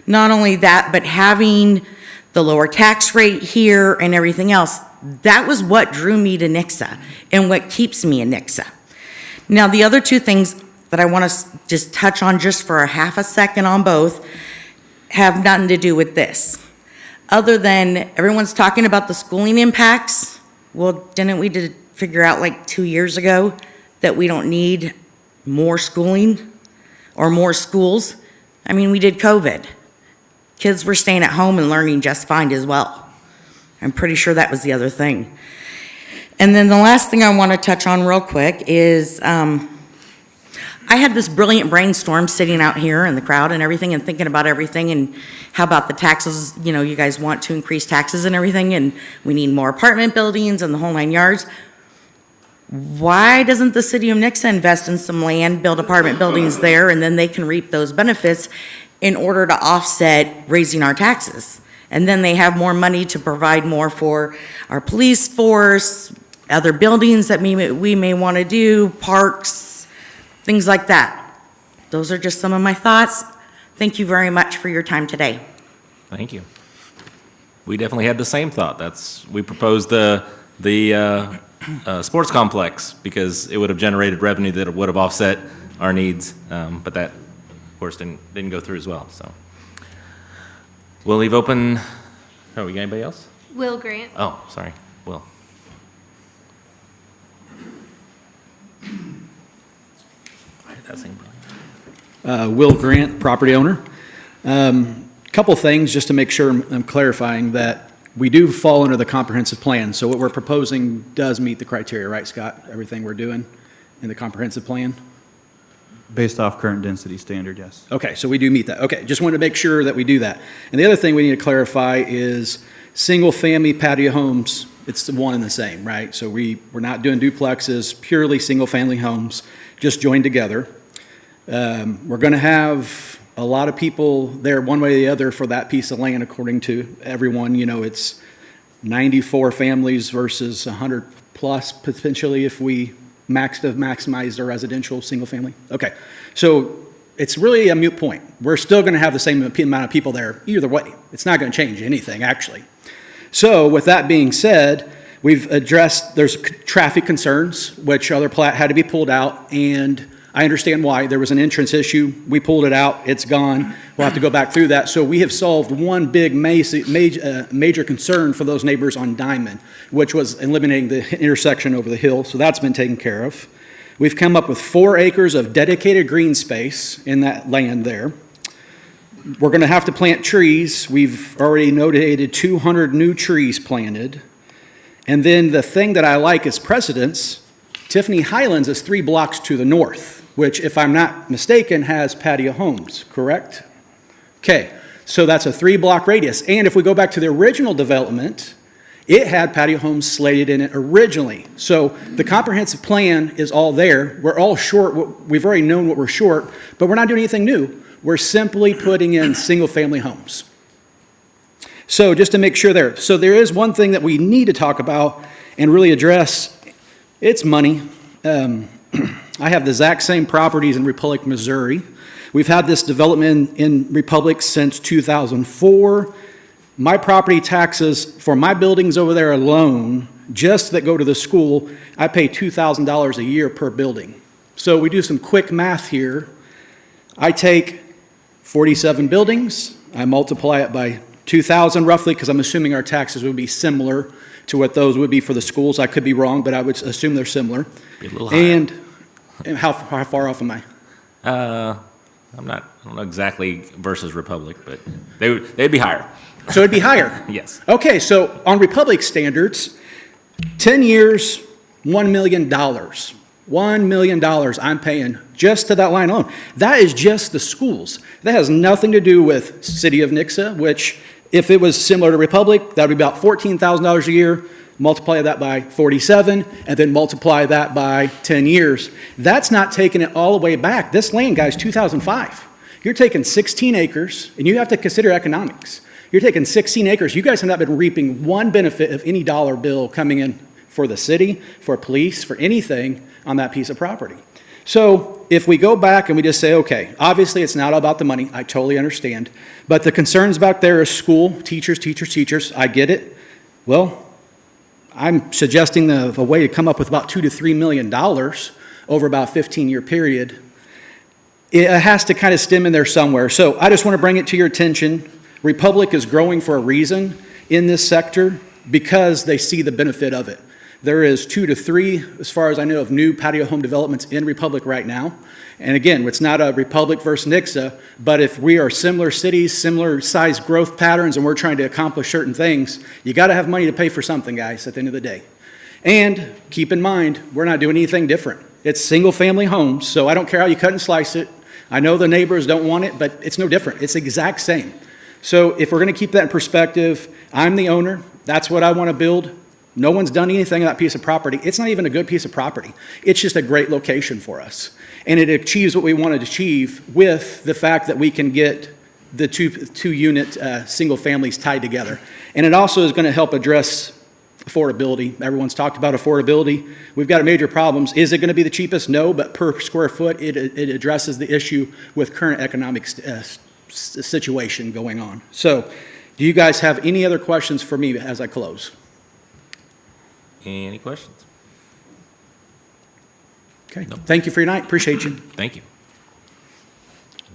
Not only that, but having the lower tax rate here and everything else, that was what drew me to Nixa and what keeps me in Nixa. Now, the other two things that I want to just touch on just for a half a second on both have nothing to do with this. Other than everyone's talking about the schooling impacts, well, didn't we figure out like 2 years ago that we don't need more schooling or more schools? I mean, we did COVID. Kids were staying at home and learning just fine as well. I'm pretty sure that was the other thing. And then the last thing I want to touch on real quick is I had this brilliant brainstorm sitting out here in the crowd and everything and thinking about everything and how about the taxes, you know, you guys want to increase taxes and everything and we need more apartment buildings and the whole 9 yards. Why doesn't the city of Nixa invest in some land, build apartment buildings there, and then they can reap those benefits in order to offset raising our taxes? And then they have more money to provide more for our police force, other buildings that we may want to do, parks, things like that. Those are just some of my thoughts. Thank you very much for your time today. Thank you. We definitely had the same thought. We proposed the sports complex because it would have generated revenue that would have offset our needs, but that, of course, didn't go through as well. So we'll leave open. Oh, we got anybody else? Will Grant. Oh, sorry, Will. Why did that seem brilliant? Will Grant, property owner. Couple things just to make sure I'm clarifying that we do fall under the comprehensive plan. So what we're proposing does meet the criteria, right, Scott? Everything we're doing in the comprehensive plan? Based off current density standard, yes. Okay, so we do meet that. Okay, just wanted to make sure that we do that. And the other thing we need to clarify is single-family patio homes, it's the one and the same, right? So we're not doing duplexes, purely single-family homes, just joined together. We're going to have a lot of people there one way or the other for that piece of land, according to everyone. You know, it's 94 families versus 100 plus potentially if we maximize the residential single family. Okay, so it's really a moot point. We're still going to have the same amount of people there either way. It's not going to change anything, actually. So with that being said, we've addressed, there's traffic concerns, which other plat had to be pulled out, and I understand why. There was an entrance issue. We pulled it out. It's gone. We'll have to go back through that. So we have solved one big major concern for those neighbors on Diamond, which was eliminating the intersection over the hill. So that's been taken care of. We've come up with 4 acres of dedicated green space in that land there. We're going to have to plant trees. We've already notated 200 new trees planted. And then the thing that I like as precedence, Tiffany Highlands is 3 blocks to the north, which, if I'm not mistaken, has patio homes, correct? Okay, so that's a 3-block radius. And if we go back to the original development, it had patio homes slated in it originally. So the comprehensive plan is all there. We're all short. We've already known what we're short, but we're not doing anything new. We're simply putting in single-family homes. So just to make sure there. So there is one thing that we need to talk about and really address. It's money. I have the exact same properties in Republic, Missouri. We've had this development in Republic since 2004. My property taxes for my buildings over there alone, just that go to the school, I pay $2,000 a year per building. So we do some quick math here. I take 47 buildings, I multiply it by 2,000 roughly, because I'm assuming our taxes would be similar to what those would be for the schools. I could be wrong, but I would assume they're similar. Be a little higher. And how far off am I? I don't know exactly versus Republic, but they'd be higher. So it'd be higher? Yes. Okay, so on Republic standards, 10 years, $1 million. $1 million I'm paying just to that line alone. That is just the schools. That has nothing to do with City of Nixa, which if it was similar to Republic, that would be about $14,000 a year. Multiply that by 47, and then multiply that by 10 years. That's not taking it all the way back. This land, guys, 2005. You're taking 16 acres, and you have to consider economics. You're taking 16 acres. You guys have not been reaping one benefit of any dollar bill coming in for the city, for police, for anything on that piece of property. So if we go back and we just say, okay, obviously it's not all about the money, I totally understand, but the concerns back there is school, teachers, I get it. Well, I'm suggesting a way to come up with about $2 to $3 million over about a 15-year period. It has to kind of stem in there somewhere. So I just want to bring it to your attention. Republic is growing for a reason in this sector because they see the benefit of it. There is 2 to 3, as far as I know, of new patio home developments in Republic right now. And again, it's not a Republic versus Nixa, but if we are similar cities, similar size growth patterns, and we're trying to accomplish certain things, you got to have money to pay for something, guys, at the end of the day. And keep in mind, we're not doing anything different. It's single-family homes, so I don't care how you cut and slice it. I know the neighbors don't want it, but it's no different. It's the exact same. So if we're going to keep that in perspective, I'm the owner. That's what I want to build. No one's done anything on that piece of property. It's not even a good piece of property. It's just a great location for us. And it achieves what we want to achieve with the fact that we can get the two-unit single families tied together. And it also is going to help address affordability. Everyone's talked about affordability. We've got major problems. Is it going to be the cheapest? No, but per square foot, it addresses the issue with current economic situation going on. So do you guys have any other questions for me as I close? Any questions? Okay. Thank you for your night. Appreciate you. Thank you.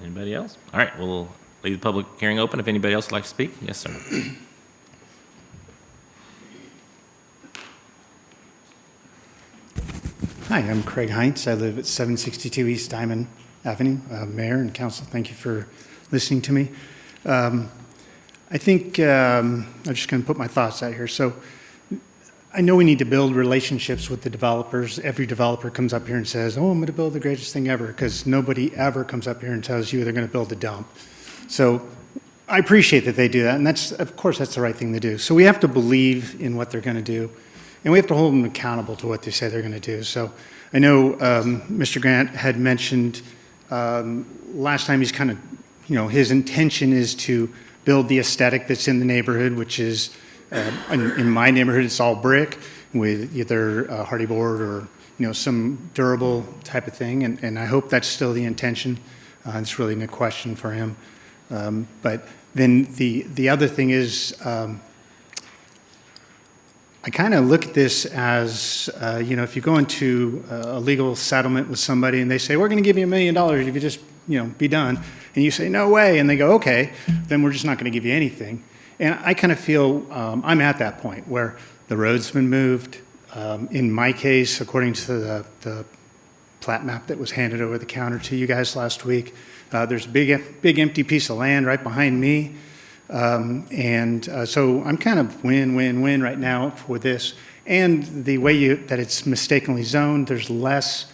Anybody else? All right, we'll leave the public hearing open. If anybody else would like to speak, yes, sir. Hi, I'm Craig Heinz. I live at 762 East Diamond Avenue. Mayor and council, thank you for listening to me. I think I'm just going to put my thoughts out here. So I know we need to build relationships with the developers. Every developer comes up here and says, oh, I'm going to build the greatest thing ever, because nobody ever comes up here and tells you they're going to build a dump. So I appreciate that they do that, and that's, of course, that's the right thing to do. So we have to believe in what they're going to do, and we have to hold them accountable to what they say they're going to do. So I know Mr. Grant had mentioned last time he's kind of, his intention is to build the aesthetic that's in the neighborhood, which is, in my neighborhood, it's all brick with either hardy board or, some durable type of thing. And I hope that's still the intention. It's really no question for him. But then the other thing is, I kind of look at this as, if you go into a legal settlement with somebody and they say, we're going to give you $1 million if you just, be done. And you say, no way. And they go, okay, then we're just not going to give you anything. And I kind of feel I'm at that point where the road's been moved. In my case, according to the plat map that was handed over the counter to you guys last week, there's a big empty piece of land right behind me. So I'm kind of win-win-win right now for this. And the way that it's mistakenly zoned, there's less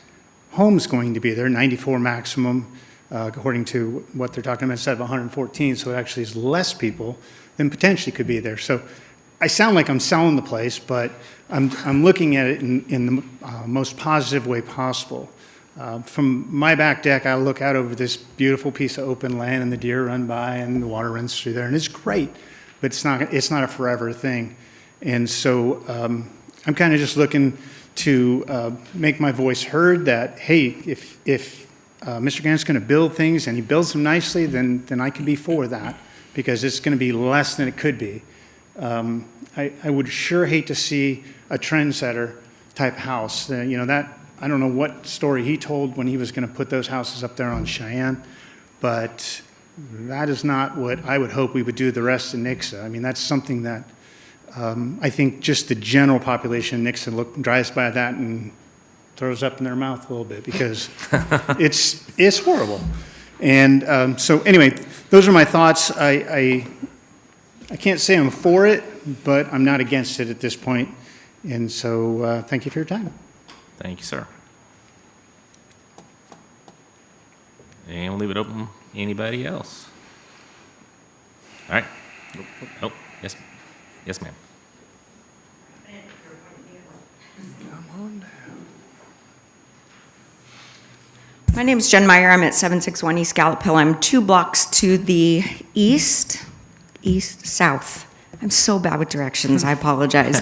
homes going to be there, 94 maximum, according to what they're talking about, instead of 114. So it actually is less people than potentially could be there. So I sound like I'm selling the place, but I'm looking at it in the most positive way possible. From my back deck, I look out over this beautiful piece of open land, and the deer run by, and the water runs through there, and it's great, but it's not a forever thing. And so I'm kind of just looking to make my voice heard that, hey, if Mr. Grant's going to build things and he builds them nicely, then I can be for that, because it's going to be less than it could be. I would sure hate to see a trendsetter type house. That I don't know what story he told when he was going to put those houses up there on Cheyenne, but that is not what I would hope we would do the rest of Nixa. I mean, that's something that I think just the general population of Nixa drives by that and throws up in their mouth a little bit, because it's horrible. And so anyway, those are my thoughts. I can't say I'm for it, but I'm not against it at this point. And so thank you for your time. Thank you, sir. And we'll leave it open. Anybody else? All right. Oh, yes. Yes, ma'am. My name is Jen Meyer. I'm at 761 East Gallup Hill. I'm 2 blocks to the south I'm so bad with directions, I apologize.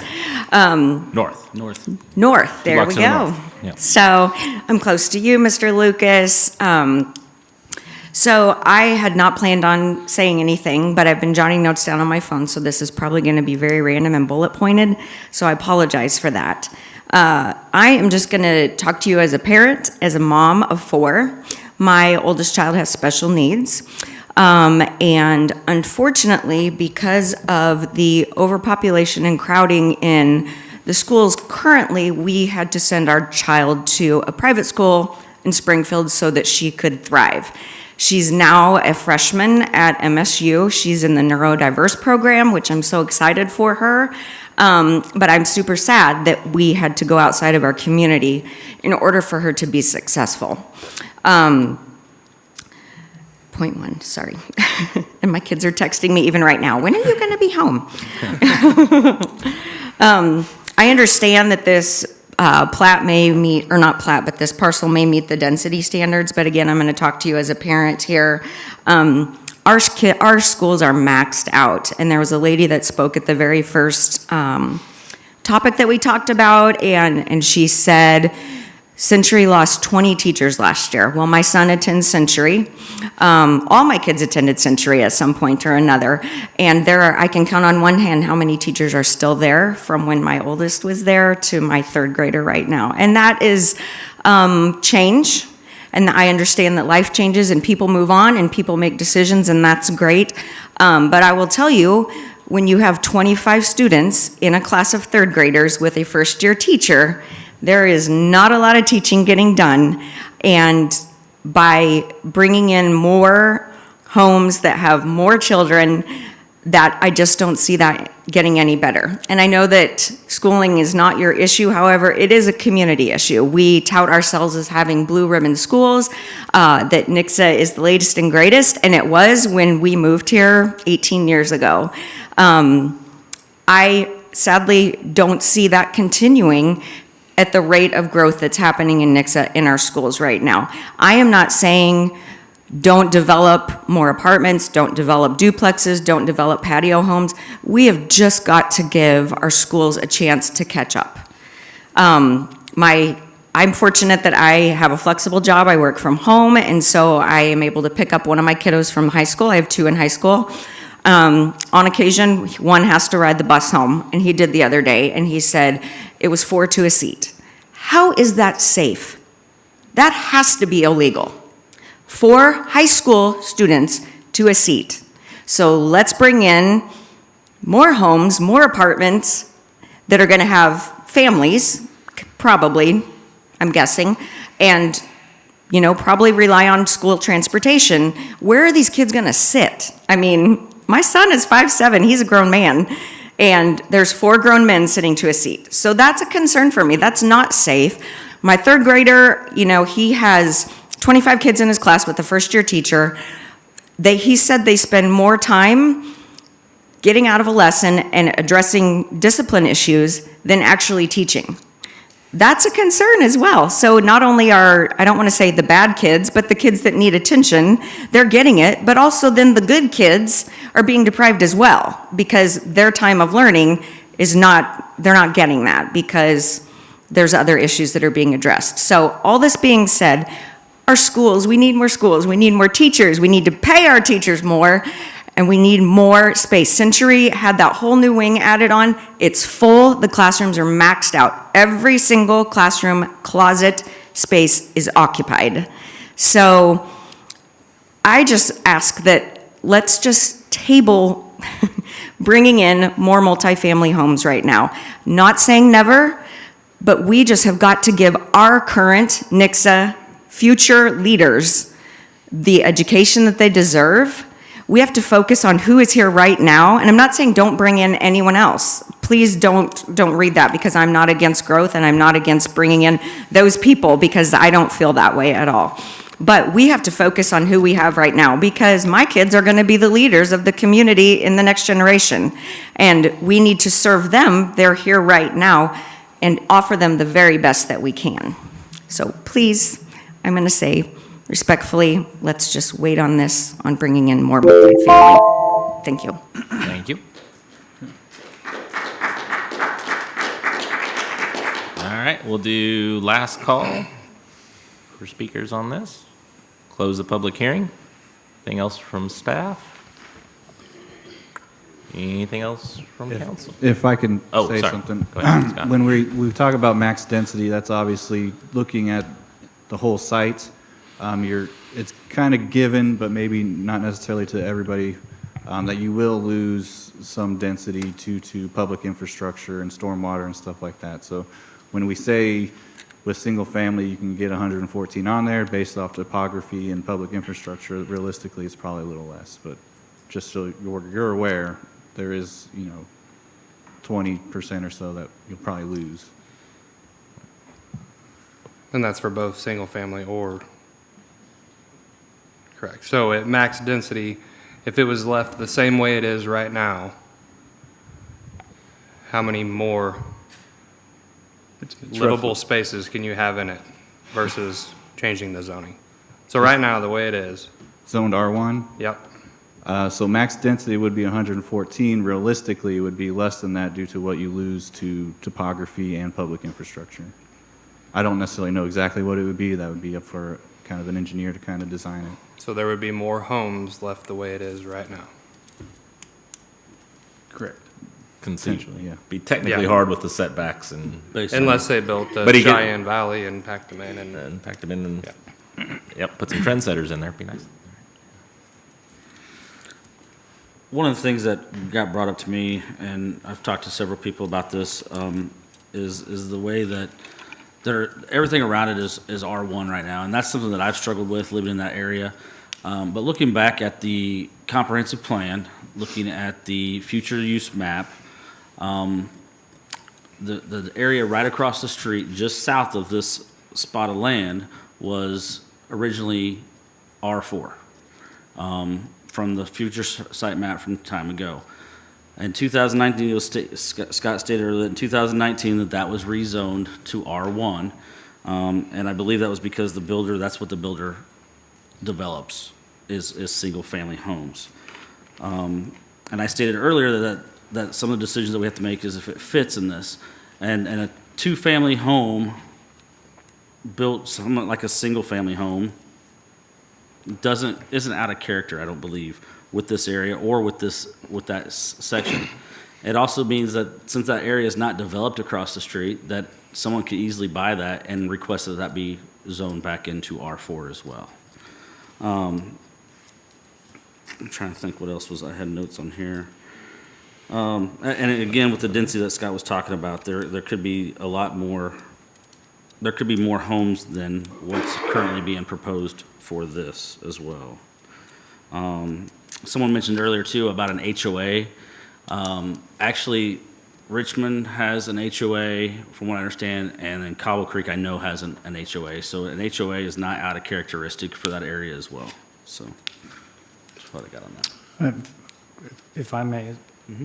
North. North, there we blocks to the go. north, yeah. So I'm close to you, Mr. Lucas. So I had not planned on saying anything, but I've been jotting notes down on my phone, so this is probably going to be very random and bullet pointed, so I apologize for that. I am just going to talk to you as a parent, as a mom of 4. My oldest child has special needs. And unfortunately, because of the overpopulation and crowding in the schools currently, we had to send our child to a private school in Springfield so that she could thrive. She's now a freshman at MSU. She's in the neurodiverse program, which I'm so excited for her. But I'm super sad that we had to go outside of our community in order for her to be successful. Point 1, sorry. And my kids are texting me even right now. When are you going to be home? I understand that this plat may meet, or not plat, but this parcel may meet the density standards. But again, I'm going to talk to you as a parent here. Our schools are maxed out. And there was a lady that spoke at the very first topic that we talked about. And she said, Century lost 20 teachers last year. Well, my son attends Century. All my kids attended Century at some point or another. And I can count on one hand how many teachers are still there from when my oldest was there to my 3rd grader right now. And that is change. And I understand that life changes and people move on and people make decisions, and that's great. But I will tell you, when you have 25 students in a class of 3rd graders with a first-year teacher, there is not a lot of teaching getting done, and by bringing in more homes that have more children, that I just don't see that getting any better. And I know that schooling is not your issue, however, it is a community issue. We tout ourselves as having blue ribbon schools, that Nixa is the latest and greatest, and it was when we moved here 18 years ago. I sadly don't see that continuing at the rate of growth that's happening in Nixa in our schools right now. I am not saying don't develop more apartments, don't develop duplexes, don't develop patio homes. We have just got to give our schools a chance to catch up. I'm fortunate that I have a flexible job. I work from home, and so I am able to pick up one of my kiddos from high school. I have 2 in high school. On occasion, one has to ride the bus home, and he did the other day, and he said it was 4 to a seat. How is that safe? That has to be illegal. 4 high school students to a seat. So let's bring in more homes, more apartments that are going to have families, probably, I'm guessing, and probably rely on school transportation. Where are these kids going to sit? I mean, my son is 5'7", he's a grown man, and there's 4 grown men sitting to a seat. So that's a concern for me. That's not safe. My 3rd grader, he has 25 kids in his class with a first-year teacher. He said they spend more time getting out of a lesson and addressing discipline issues than actually teaching. That's a concern as well. So not only are, I don't want to say the bad kids, but the kids that need attention, they're getting it, but also then the good kids are being deprived as well, because their time of learning is they're not getting that because there's other issues that are being addressed. So all this being said, our schools, we need more teachers, we need to pay our teachers more, and we need more space. Century had that whole new wing added on. It's full. The classrooms are maxed out. Every single classroom closet space is occupied. So I just ask that let's just table bringing in more multifamily homes right now. Not saying never, but we just have got to give our current Nixa future leaders the education that they deserve. We have to focus on who is here right now. And I'm not saying don't bring in anyone else. Please don't read that, because I'm not against growth and I'm not against bringing in those people, because I don't feel that way at all. But we have to focus on who we have right now, because my kids are going to be the leaders of the community in the next generation. And we need to serve them. They're here right now, and offer them the very best that we can. So please, I'm going to say, respectfully, let's just wait on this, on bringing in more multifamily. Thank you. Thank you. right, we'll do last call for speakers on this. Close the public hearing. Anything else from staff? Anything else from council? If I can Oh, say sorry. something. Go ahead, Scott. When we talk about max density, that's obviously looking at the whole site. It's kind of given, but maybe not necessarily to everybody, that you will lose some density due to public infrastructure and stormwater and stuff like that. So when we say with single family, you can get 114 on there based off topography and public infrastructure, realistically, it's probably a little less. But just so you're aware, there is, 20% or so that you'll probably lose. And that's for both single family or, correct. So at max density, if it was left the same way it is right now, how many more livable spaces can you have in it versus changing the zoning? So right now, the way it is. Zoned R1? Yep. So max density would be 114. Realistically, it would be less than that due to what you lose to topography and public infrastructure. I don't necessarily know exactly what it would be. That would be up for kind of an engineer to kind of design it. So there would be more homes left the way it is right now. Correct. Conceivably, yeah. Be technically Yeah. hard with the setbacks and. Unless they built But he Cheyenne Valley and packed them in and packed them in and, yep, put some trendsetters in there, be nice. One of the things that got brought up to me, and I've talked to several people about this, is the way that everything around it is R1 right now, and that's something that I've struggled with living in that area. But looking back at the comprehensive plan, looking at the future use map, the area right across the street, just south of this spot of land, was originally R4. From the future site map from time ago. In 2019, Scott stated earlier that in 2019 that was rezoned to R1, and I believe that was because that's what the builder develops, is single-family homes. And I stated earlier that some of the decisions that we have to make is if it fits in this, and a two-family home built somewhat like a single-family home isn't out of character, I don't believe, with this area or with that section. It also means that since that area is not developed across the street, that someone could easily buy that and request that be zoned back into R4 as well. I'm trying to think what else I had notes on here. And again, with the density that Scott was talking about, there could be a lot more. There could be more homes than what's currently being proposed for this as well. Someone mentioned earlier too about an HOA. Actually, Richmond has an HOA from what I understand, and then Cobble Creek I know has an HOA. So an HOA is not out of characteristic for that area as well. So that's what I got on that. If I may,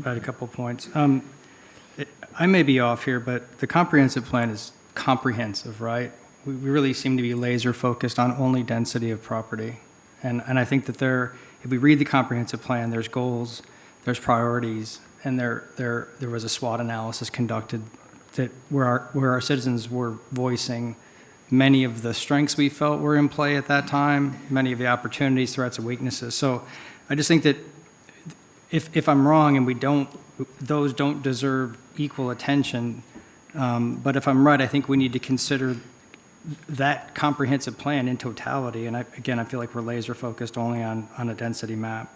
add a couple points. I may be off here, but the comprehensive plan is comprehensive, right? We really seem to be laser focused on only density of property. And I think that if we read the comprehensive plan, there's goals, there's priorities, and there was a SWOT analysis conducted where our citizens were voicing many of the strengths we felt were in play at that time, many of the opportunities, threats, and weaknesses. So I just think that if I'm wrong and those don't deserve equal attention, but if I'm right, I think we need to consider that comprehensive plan in totality. And I feel like we're laser focused only on a density map.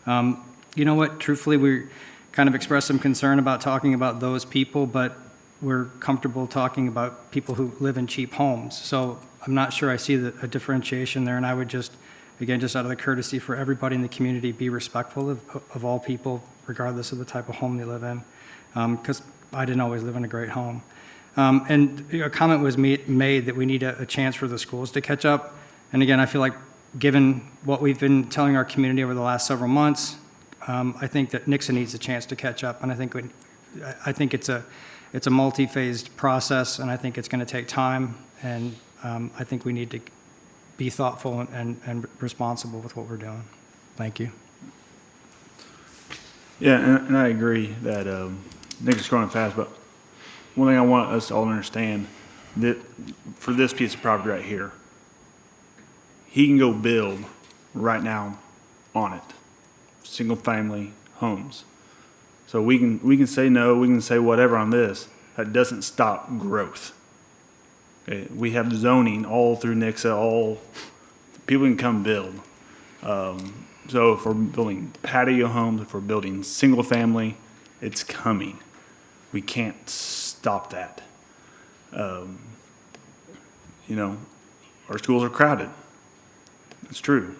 You know what? Truthfully, we kind of expressed some concern about talking about those people, but we're comfortable talking about people who live in cheap homes. So I'm not sure I see a differentiation there. And I would just out of the courtesy for everybody in the community, be respectful of all people, regardless of the type of home they live in. Because I didn't always live in a great home. And a comment was made that we need a chance for the schools to catch up. And again, I feel like given what we've been telling our community over the last several months, I think that Nixa needs a chance to catch up. And I think it's a multi-phased process, and I think it's going to take time. And I think we need to be thoughtful and responsible with what we're doing. Thank you. Yeah, and I agree that Nick's growing fast, but one thing I want us all to understand, that, for this piece of property right here, he can go build right now on it, single-family homes. So we can say no, we can say whatever on this. That doesn't stop growth. Okay, we have zoning all through Nixa, people can come build. So if we're building patio homes, if we're building single-family, it's coming. We can't stop that. You know, our schools are crowded. It's true.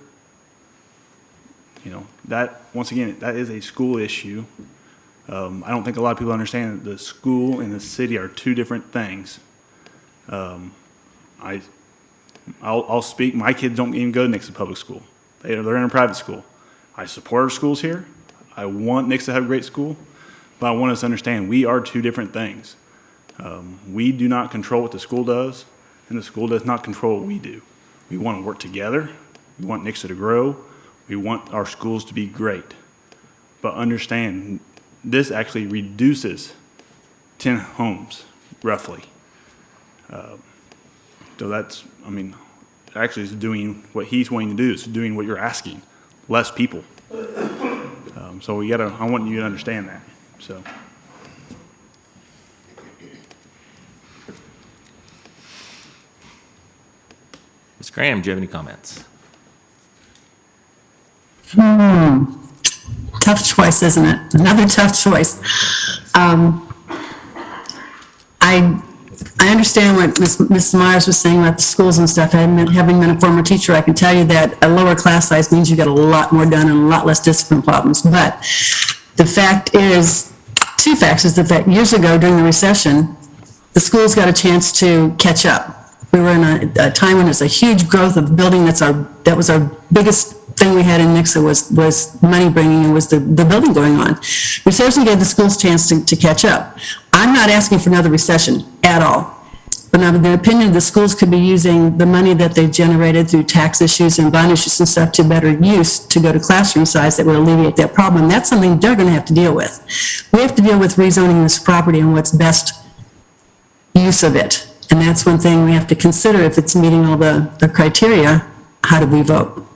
You know, that, once again, that is a school issue. I don't think a lot of people understand that the school and the city are two different things. I'll speak, my kids don't even go to Nixa Public School. They're in a private school. I support our schools here. I want Nixa to have a great school, but I want us to understand we are two different things. We do not control what the school does, and the school does not control what we do. We want to work together. We want Nixa to grow. We want our schools to be great. But understand, this actually reduces 10 homes, roughly. So that's, I mean, actually is doing what he's wanting to do. It's doing what you're asking, less people. So I want you to understand that, so. Ms. Graham, do you have any comments? Tough choice, isn't it? Another tough choice. I understand what Ms. Myers was saying about the schools and stuff. Having been a former teacher, I can tell you that a lower class size means you get a lot more done and a lot less discipline problems. But the fact is, two facts is the fact, years ago during the recession, the schools got a chance to catch up. We were in a time when there's a huge growth of building. That was our biggest thing we had in Nixa was money bringing and was the building going on. Recession gave the schools a chance to catch up. I'm not asking for another recession at all. But in the opinion, the schools could be using the money that they've generated through tax issues and bond issues and stuff to better use to go to classroom size that would alleviate that problem. That's something they're going to have to deal with. We have to deal with rezoning this property and what's best use of it. And that's one thing we have to consider if it's meeting all the criteria. How do we vote?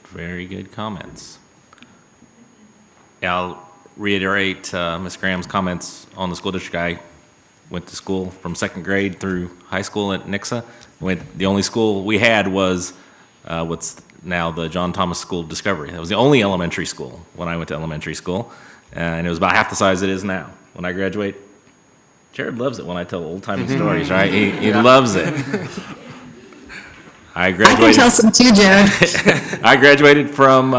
Very good comments. I'll reiterate Ms. Graham's comments on the school district. I went to school from second grade through high school at Nixa. The only school we had was what's now the John Thomas School of Discovery. That was the only elementary school when I went to elementary school, and it was about half the size it is now. When I graduate, Jared loves it when I tell old-timey stories, right? He loves it. I can tell some too, Jared. I graduated from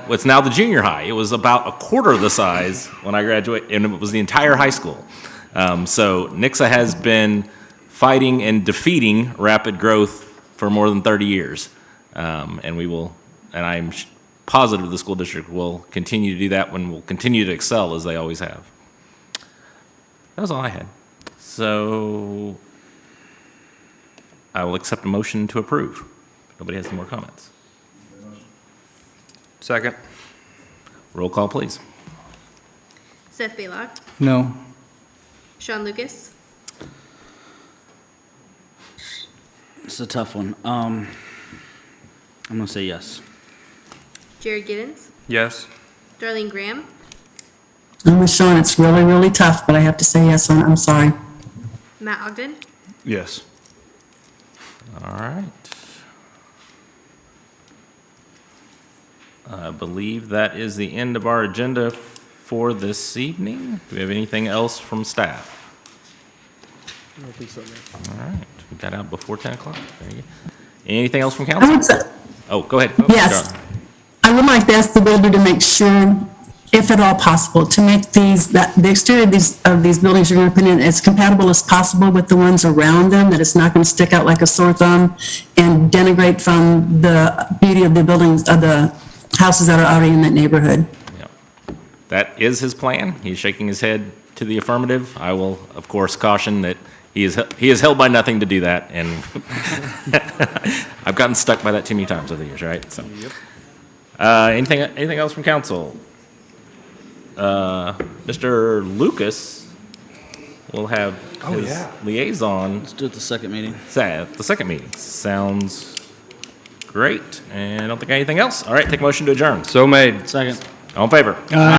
what's now the junior high. It was about a quarter of the size when I graduated, and it was the entire high school. So Nixa has been fighting and defeating rapid growth for more than 30 years. And I'm positive the school district will continue to do that and will continue to excel as they always have. That was all I had. So I will accept a motion to approve. Nobody has any more comments. Second. Roll call, please. Seth Baylock, No. Sean Lucas, It's a tough one. I'm gonna say yes. Jared Giddens, Yes. Darlene Graham, I'm with Sean, it's really, really tough, but I have to say yes, I'm sorry. Matt Ogden, Yes. All right. I believe that is the end of our agenda for this evening. Do we have anything else from staff? I don't think so, man. All right, we got out before 10 o'clock. There you go. Anything else from council? I would say, Oh, go ahead. yes, I would like to ask the builder to make sure, if at all possible, to make the exterior of these buildings you're going to put in as compatible as possible with the ones around them, that it's not going to stick out like a sore thumb and denigrate from the beauty of the buildings, of the houses that are already in that neighborhood. That is his plan. He's shaking his head to the affirmative. I will, of course, caution that he is held by nothing to do that, and I've gotten stuck by that too many times over the years, right? So, anything else from council? Mr. Lucas will have Oh, his yeah. liaison. Let's do it the second meeting. The second meeting. Sounds great. And I don't think anything else. All right, take a motion to adjourn. So made. Second. All in favor?